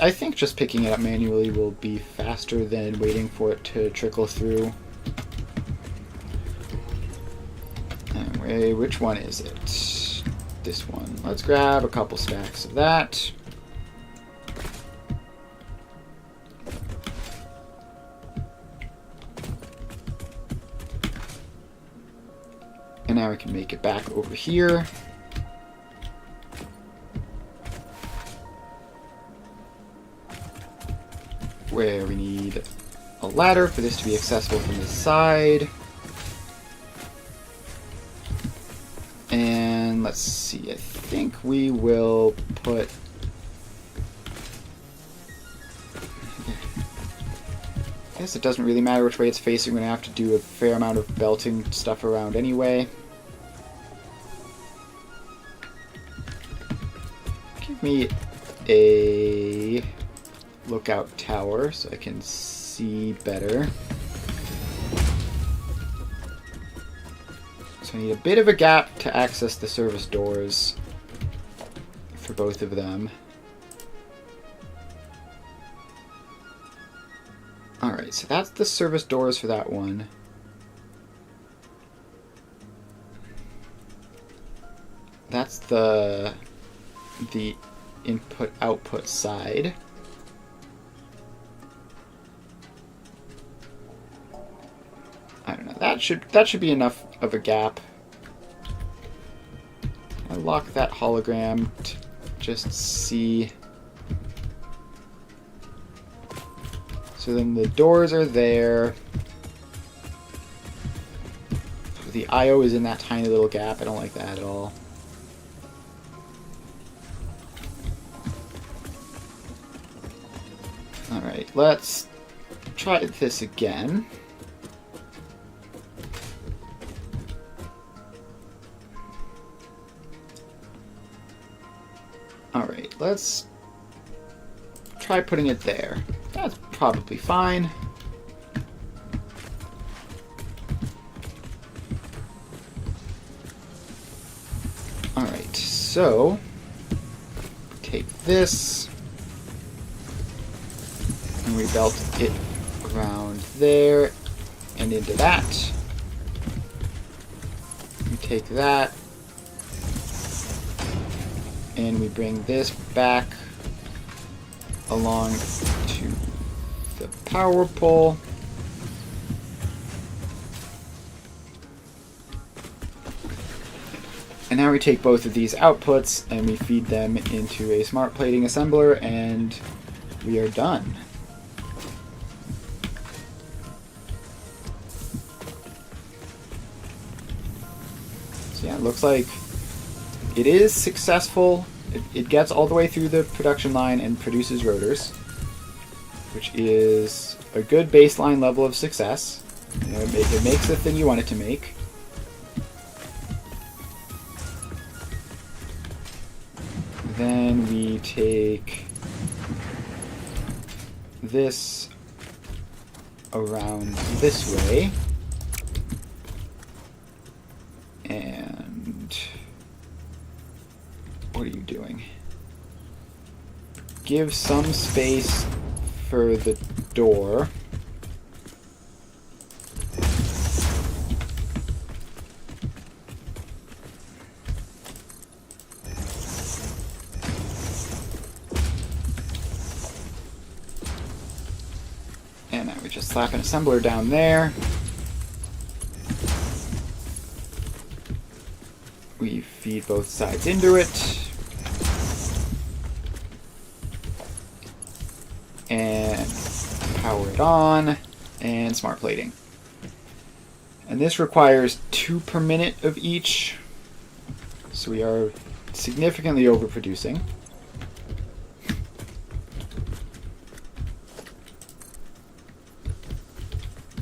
I think just picking it up manually will be faster than waiting for it to trickle through. Anyway, which one is it? This one. Let's grab a couple stacks of that. And now we can make it back over here. Where we need a ladder for this to be accessible from the side. And let's see, I think we will put guess it doesn't really matter which way it's facing. We're going to have to do a fair amount of belting stuff around anyway. Give me a lookout tower so I can see better. So I need a bit of a gap to access the service doors for both of them. Alright, so that's the service doors for that one. That's the input-output side. I don't know. That should be enough of a gap. I lock that hologram to just see. So then the doors are there. The I/O is in that tiny little gap. I don't like that at all. Alright, let's try this again. Alright, let's try putting it there. That's probably fine. Alright, so take this and we belt it around there and into that. We take that and we bring this back along to the power pole. And now we take both of these outputs and we feed them into a smart plating assembler and we are done. So yeah, it looks like it is successful. It gets all the way through the production line and produces rotors, which is a good baseline level of success. You know, it makes the thing you want it to make. Then we take this around this way. And what are you doing? Give some space for the door. And now we just slap an assembler down there. We feed both sides into it. And power it on. And smart plating. And this requires 2 per minute of each. So we are significantly overproducing.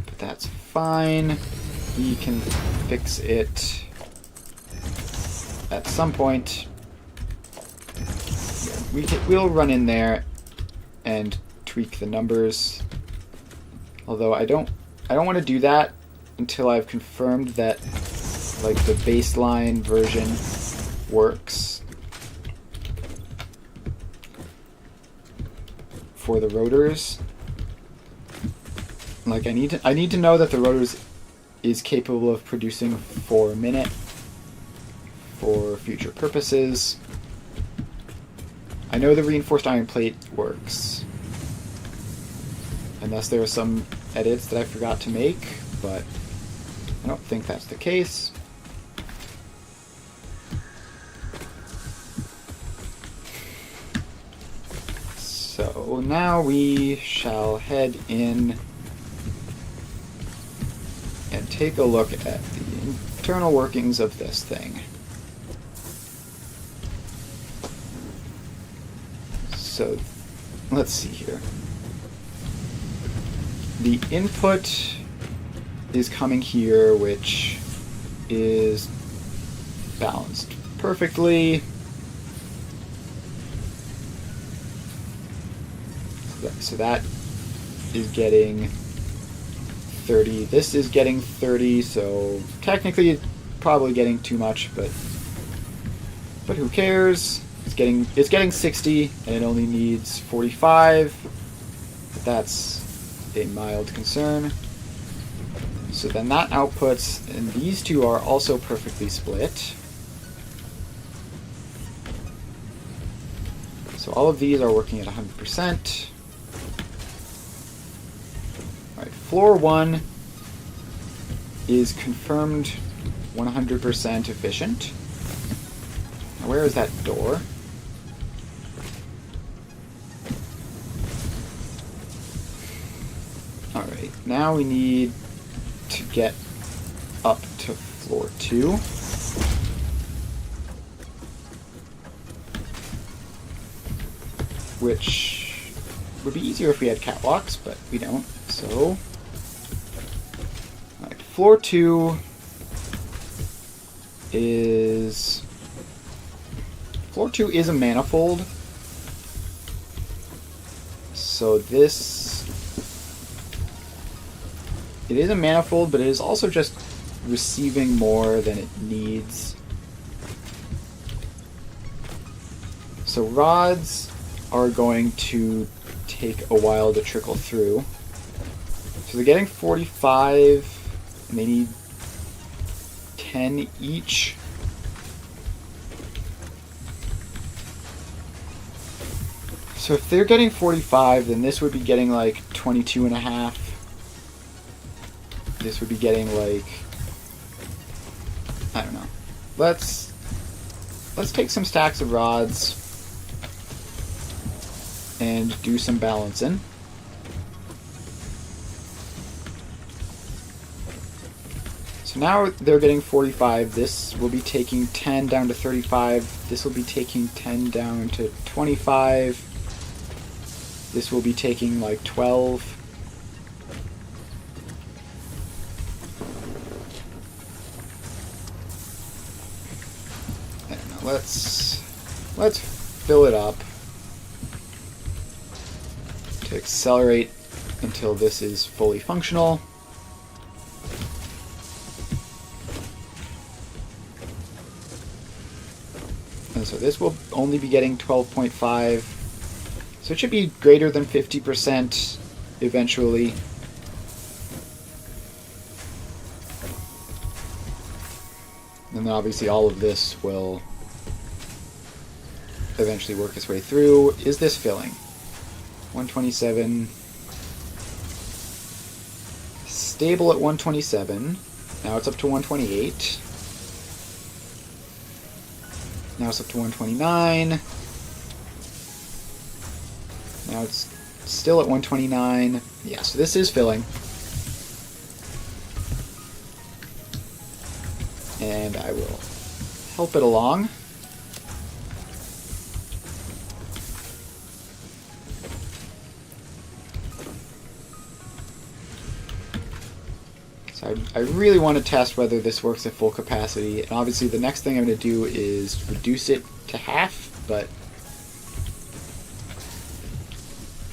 But that's fine. We can fix it at some point. We'll run in there and tweak the numbers. Although I don't want to do that until I've confirmed that like the baseline version works for the rotors. Like I need to know that the rotors is capable of producing 4 a minute for future purposes. I know the reinforced iron plate works, unless there are some edits that I forgot to make, but I don't think that's the case. So now we shall head in and take a look at the internal workings of this thing. So let's see here. the input is coming here, which is balanced perfectly. So that is getting 30. This is getting 30, so technically it's probably getting too much, but who cares? It's getting 60, and it only needs 45. But that's a mild concern. So then that outputs, and these two are also perfectly split. So all of these are working at 100%. Alright, floor 1 is confirmed 100% efficient. Now where is that door? Alright, now we need to get up to floor 2. Which would be easier if we had catwalks, but we don't, so... Alright, floor 2 is... Floor 2 is a manifold. So this... It is a manifold, but it is also just receiving more than it needs. So rods are going to take a while to trickle through. So they're getting 45, and they need 10 each. So if they're getting 45, then this would be getting like 22 and a half. This would be getting like, I don't know. Let's take some stacks of rods and do some balancing. So now they're getting 45. This will be taking 10 down to 35. This will be taking 10 down to 25. This will be taking like 12. I don't know. Let's fill it up to accelerate until this is fully functional. And so this will only be getting 12.5. So it should be greater than 50% eventually. And then obviously all of this will eventually work its way through. Is this filling? 127. Stable at 127. Now it's up to 128. Now it's up to 129. Now it's still at 129. Yeah, so this is filling. And I will help it along. So I really want to test whether this works at full capacity. And obviously the next thing I'm going to do is reduce it to half, but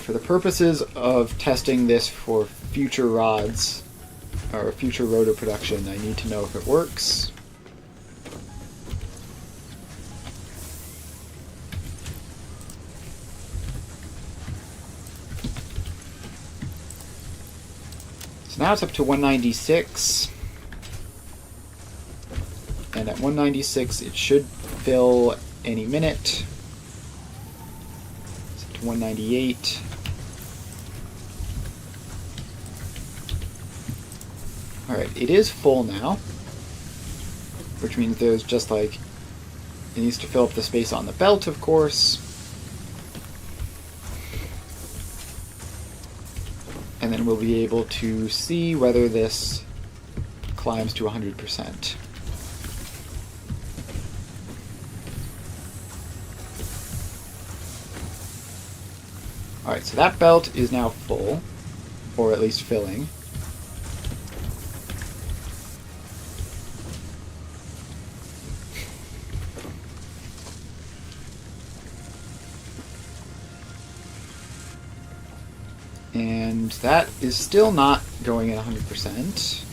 for the purposes of testing this for future rods, or future rotor production, I need to know if it works. So now it's up to 196. And at 196 it should fill any minute. It's up to 198. Alright, it is full now, which means there's just like, it needs to fill up the space on the belt, of course. And then we'll be able to see whether this climbs to 100%. Alright, so that belt is now full. or at least filling. And that is still not going at 100%.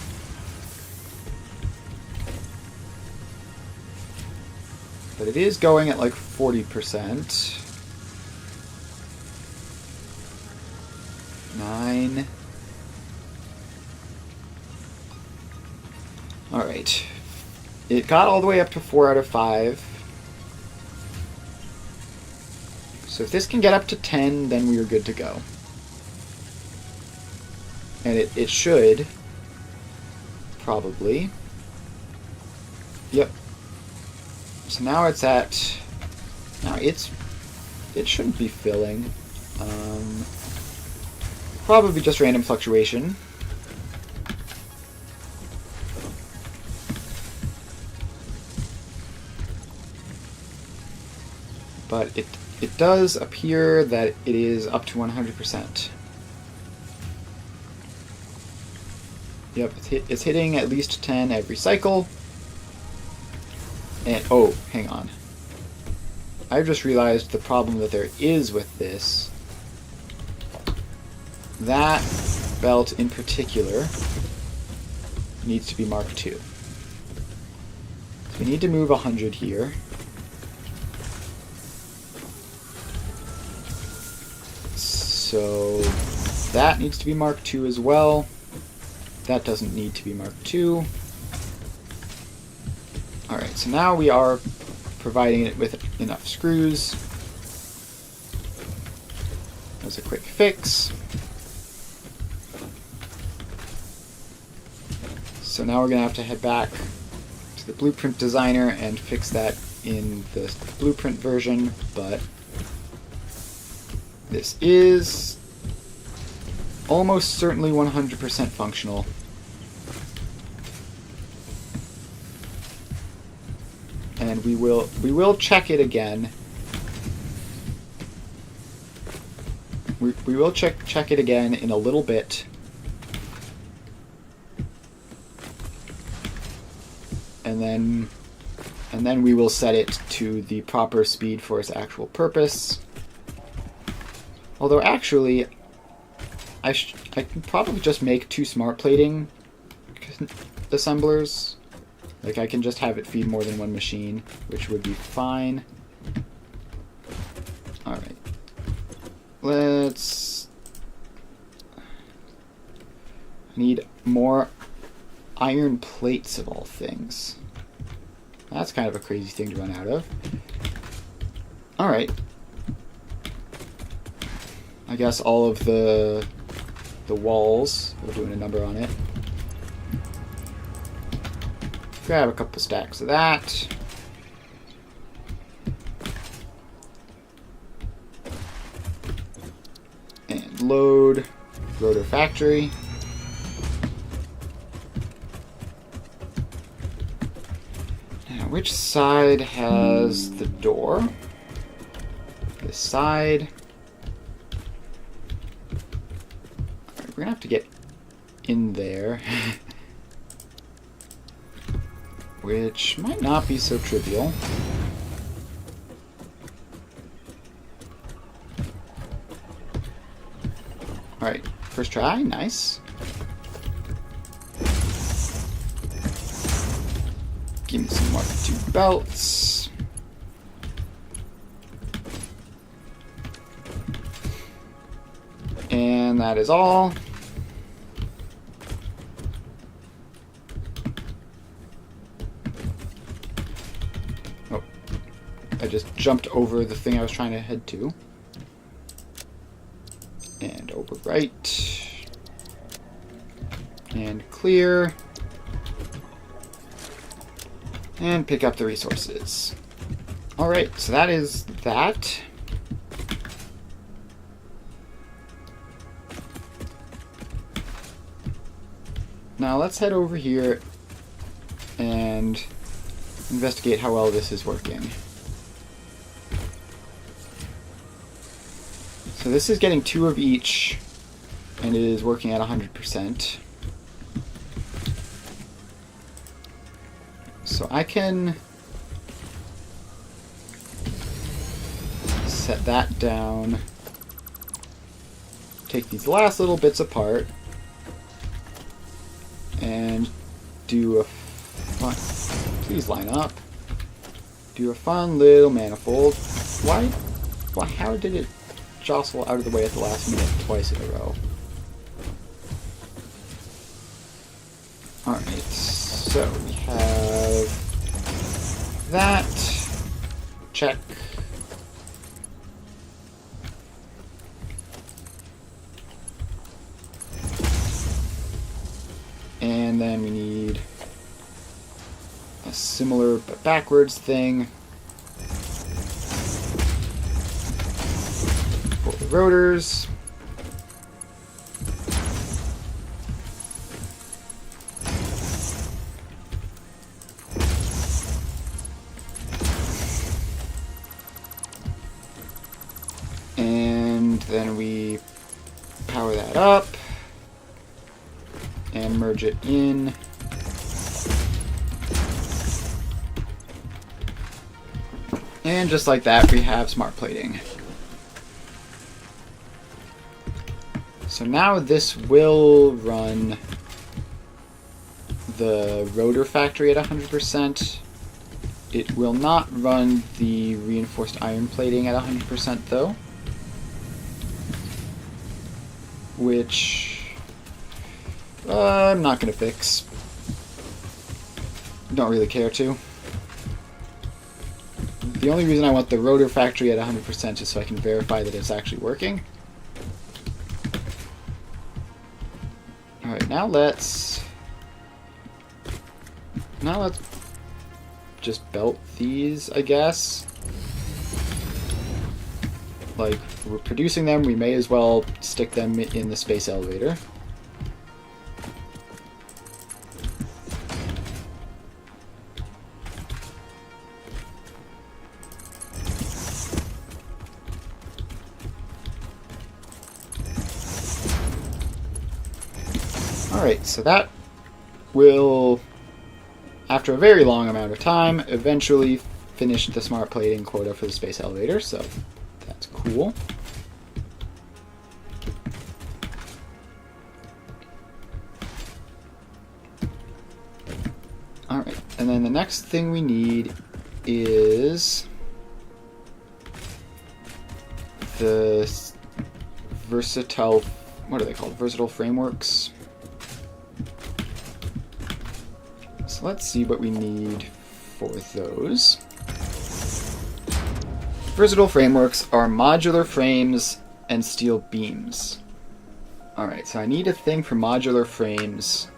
But it is going at like 40%. 9. Alright. It got all the way up to 4 out of 5. So if this can get up to 10, then we are good to go. And it should. Probably. Yep. So now it's at... Now it shouldn't be filling. Probably just random fluctuation. But it does appear that it is up to 100%. Yep, it's hitting at least 10 every cycle. And, oh, hang on. I just realized the problem that there is with this. That belt in particular needs to be Mark II. So we need to move 100 here. So that needs to be Mark II as well. That doesn't need to be Mark II. Alright, so now we are providing it with enough screws. As a quick fix. So now we're going to have to head back to the blueprint designer and fix that in the blueprint version, but this is almost certainly 100% functional. And we will check it again. We will check it again in a little bit. And then we will set it to the proper speed for its actual purpose. Although actually, I can probably just make 2 smart plating assemblers. Like, I can just have it feed more than one machine, which would be fine. Alright. Let's... I need more iron plates of all things. That's kind of a crazy thing to run out of. Alright. I guess all of the walls, we're doing a number on it. Grab a couple stacks of that. And load rotor factory. Now, which side has the door? This side. Alright, we're gonna have to get in there. Which might not be so trivial. Alright, first try, nice. Give me some Mark II belts. And that is all. I just jumped over the thing I was trying to head to. And overwrite. And clear. And pick up the resources. Alright, so that is that. Now let's head over here and investigate how well this is working. So this is getting 2 of each and it is working at 100%. So I can set that down, take these last little bits apart, and do a fun, please line up, do a fun little manifold. Why, how did it jostle out of the way at the last minute twice in a row? Alright, so we have that, check. And then we need a similar but backwards thing for the rotors. And then we power that up and merge it in. And just like that, we have smart plating. So now this will run the rotor factory at 100%. It will not run the reinforced iron plating at 100% though, which I'm not going to fix. Don't really care to. The only reason I want the rotor factory at 100% is so I can verify that it's actually working. Alright, now let's just belt these, I guess. Like, we're producing them, we may as well stick them in the space elevator. Alright, so that will, after a very long amount of time, eventually finish the smart plating quota for the space elevator, so that's cool. Alright, and then the next thing we need is the versatile, what are they called? Versatile frameworks. So let's see what we need for those. Versatile frameworks are modular frames and steel beams. Alright, so I need a thing for modular frames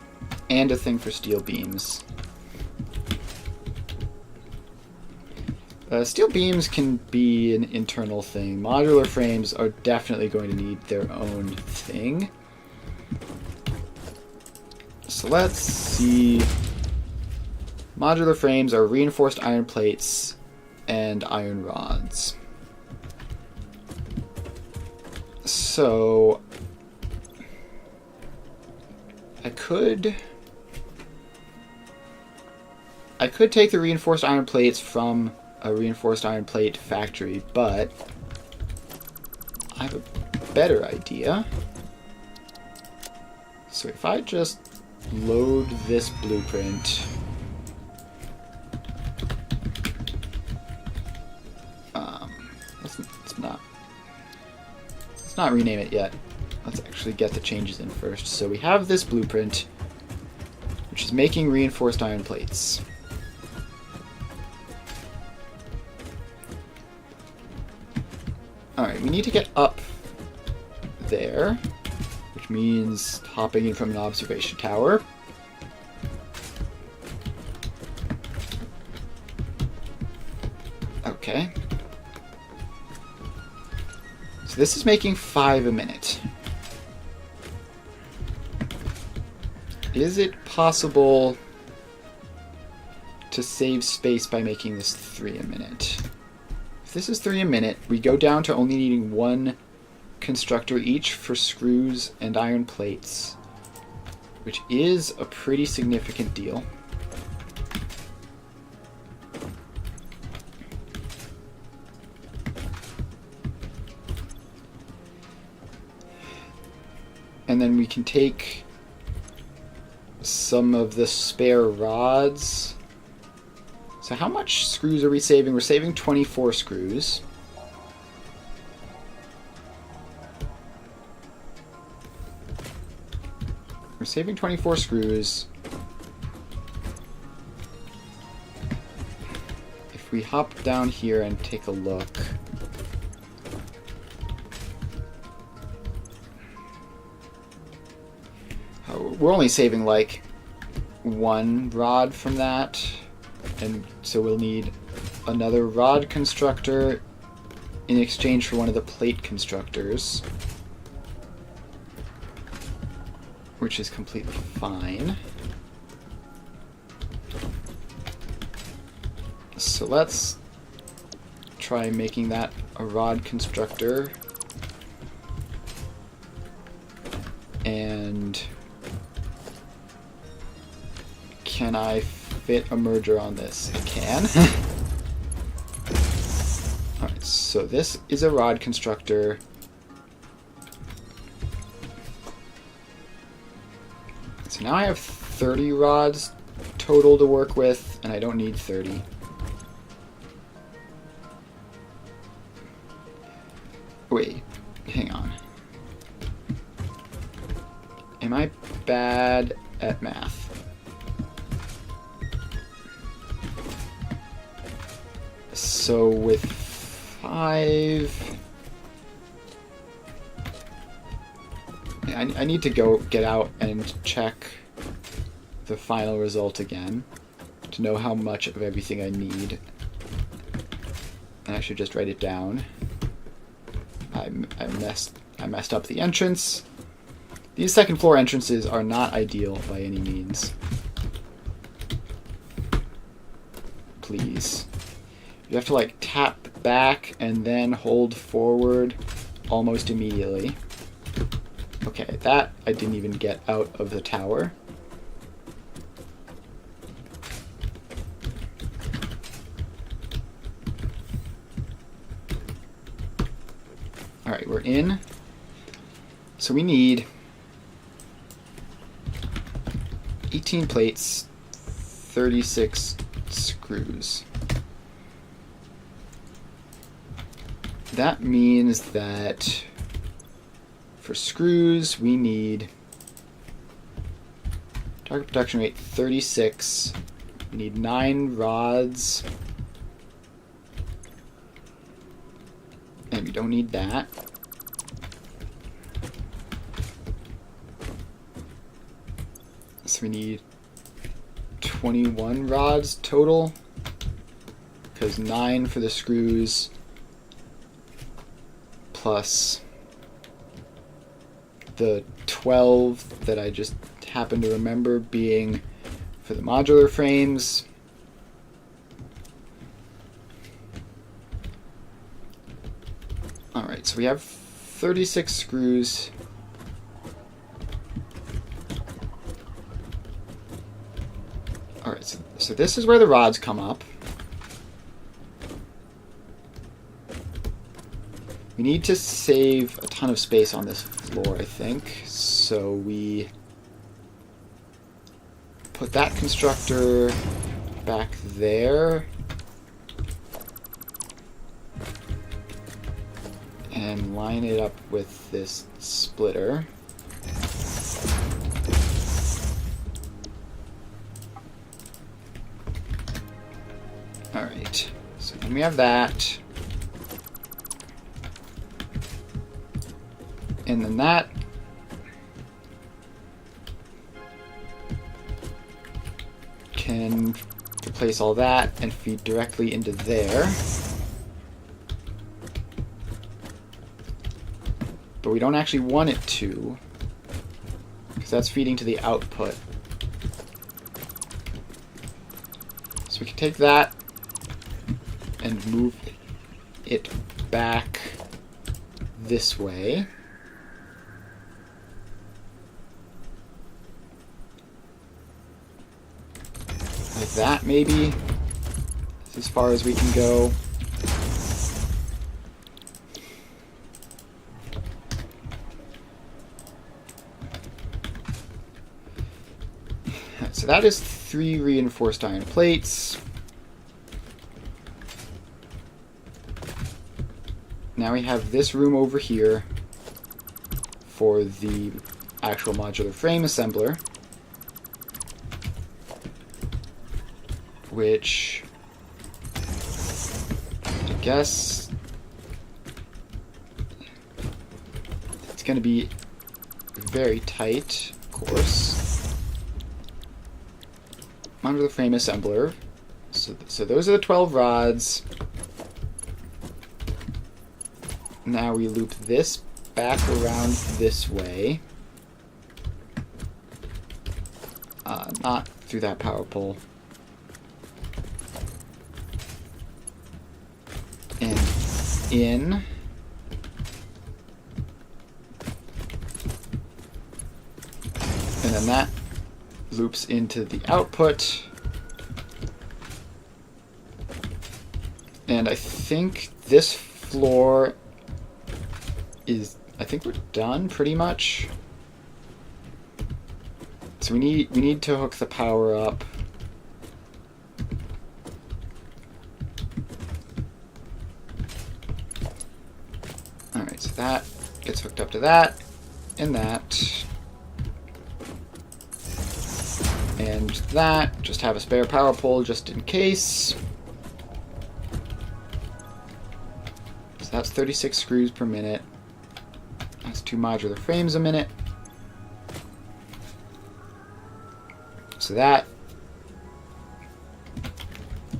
and a thing for steel beams. Steel beams can be an internal thing. Modular frames are definitely going to need their own thing. So let's see. Modular frames are reinforced iron plates and iron rods. So I could take the reinforced iron plates from a reinforced iron plate factory, but I have a better idea. So if I just load this blueprint, let's not rename it yet. Let's actually get the changes in first. So we have this blueprint, which is making reinforced iron plates. Alright, we need to get up there, which means hopping in from an observation tower. Okay. So this is making 5 a minute. Is it possible to save space by making this 3 a minute? If this is 3 a minute, we go down to only needing 1 constructor each for screws and iron plates, which is a pretty significant deal. And then we can take some of the spare rods. So how much screws are we saving? We're saving 24 screws. We're saving 24 screws. If we hop down here and take a look, we're only saving like one rod from that, and so we'll need another rod constructor in exchange for one of the plate constructors, which is completely fine. So let's try making that a rod constructor. And can I fit a merger on this? I can. Alright, so this is a rod constructor. So now I have 30 rods total to work with, and I don't need 30. Wait, hang on. Am I bad at math? So with 5... I need to go get out and check the final result again to know how much of everything I need. And I should just write it down. I messed up the entrance. These second floor entrances are not ideal by any means. Please. You have to like tap back and then hold forward almost immediately. Okay, that I didn't even get out of the tower. Alright, we're in. So we need 18 plates, 36 screws. That means that for screws we need target production rate 36. We need 9 rods. And we don't need that. So we need 21 rods total, because 9 for the screws plus the 12 that I just happen to remember being for the modular frames. Alright, so we have 36 screws. Alright, so this is where the rods come up. We need to save a ton of space on this floor, I think. So we put that constructor back there. And line it up with this splitter. Alright, so then we have that. And then that can replace all that and feed directly into there. But we don't actually want it to, because that's feeding to the output. So we can take that and move it back this way. Like that, maybe. That's as far as we can go. So that is 3 reinforced iron plates. Now we have this room over here for the actual modular frame assembler, which I guess it's going to be very tight, of course. Modular frame assembler. So those are the 12 rods. Now we loop this back around this way. Not through that power pole. And in. And then that loops into the output. And I think this floor is, I think we're done pretty much. So we need to hook the power up. Alright, so that gets hooked up to that and that. And that, just have a spare power pole just in case. So that's 36 screws per minute. That's 2 modular frames a minute. So that...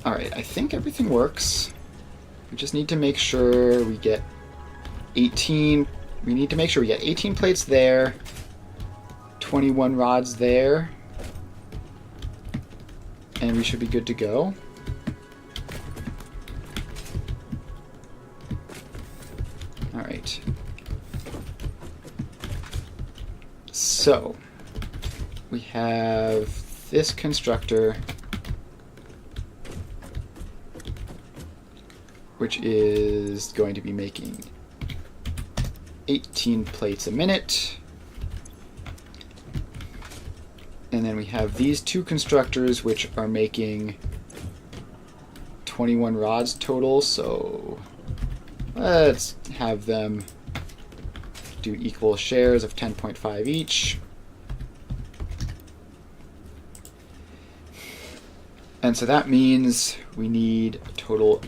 Alright, I think everything works. We just need to make sure we get 18... We need to make sure we get 18 plates there. 21 rods there. And we should be good to go. Alright. So, we have this constructor, which is going to be making 18 plates a minute. And then we have these 2 constructors, which are making 21 rods total, so let's have them do equal shares of 10.5 each. And so that means we need a total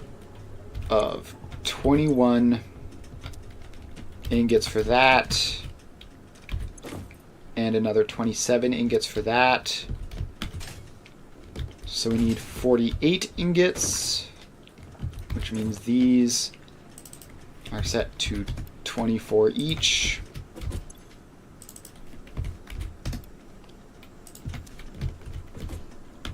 of 21 ingots for that, and another 27 ingots for that. So we need 48 ingots, which means these are set to 24 each.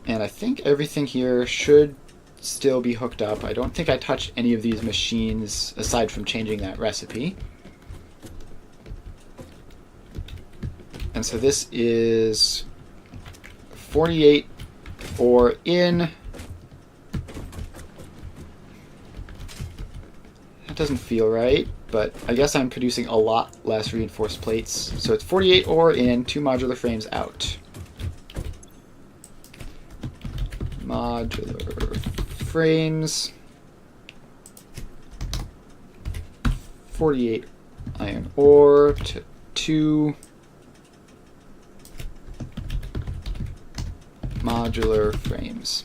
And I think everything here should still be hooked up. I don't think I touched any of these machines aside from changing that recipe. And so this is 48 ore in. That doesn't feel right, but I guess I'm producing a lot less reinforced plates. So it's 48 ore in, 2 modular frames out. Modular frames. 48 iron ore to 2 modular frames.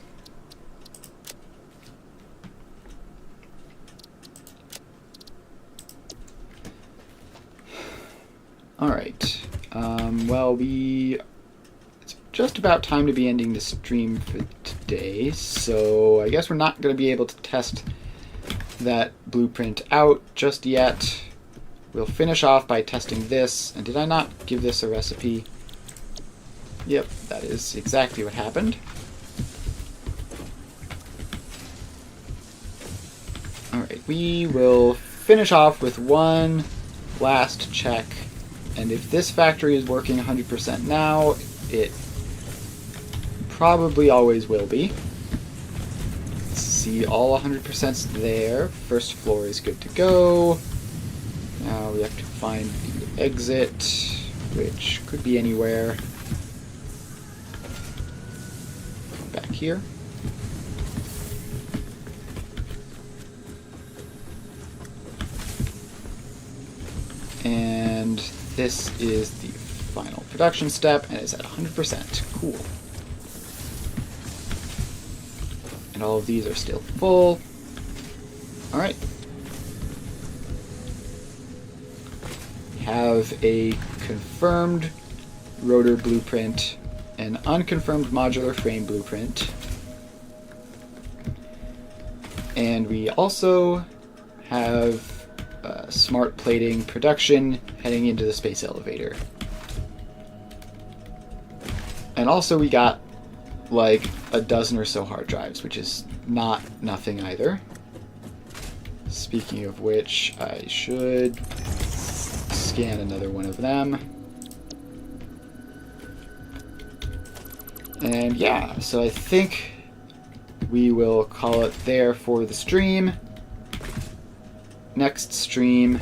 All right. Well, it's just about time to be ending the stream for today, so I guess we're not going to be able to test that blueprint out just yet. We'll finish off by testing this. And did I not give this a recipe? Yep, that is exactly what happened. Alright, we will finish off with one last check. And if this factory is working 100% now, it probably always will be. Let's see, all 100%'s there. First floor is good to go. Now we have to find the exit, which could be anywhere. Back here. And this is the final production step, and it's at 100%. Cool. And all of these are still full. Alright. We have a confirmed rotor blueprint, an unconfirmed modular frame blueprint, and we also have smart plating production heading into the space elevator. And also we got like a dozen or so hard drives, which is not nothing either. Speaking of which, I should scan another one of them. And yeah, so I think we will call it there for the stream. Next stream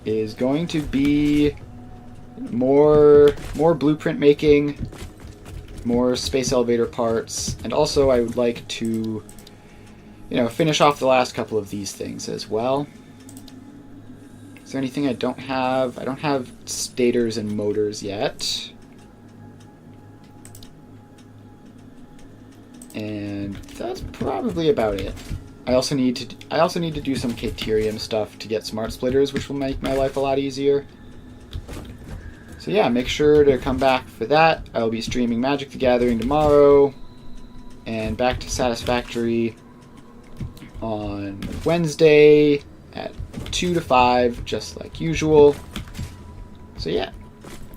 is going to be more blueprint making, more space elevator parts, and also I would like to, finish off the last couple of these things as well. Is there anything I don't have? I don't have stators and motors yet. And that's probably about it. I also need to do some Caterium stuff to get smart splitters, which will make my life a lot easier. So yeah, make sure to come back for that. I'll be streaming Magic the Gathering tomorrow, and back to Satisfactory on Wednesday at 2 to 5, just like usual. So yeah.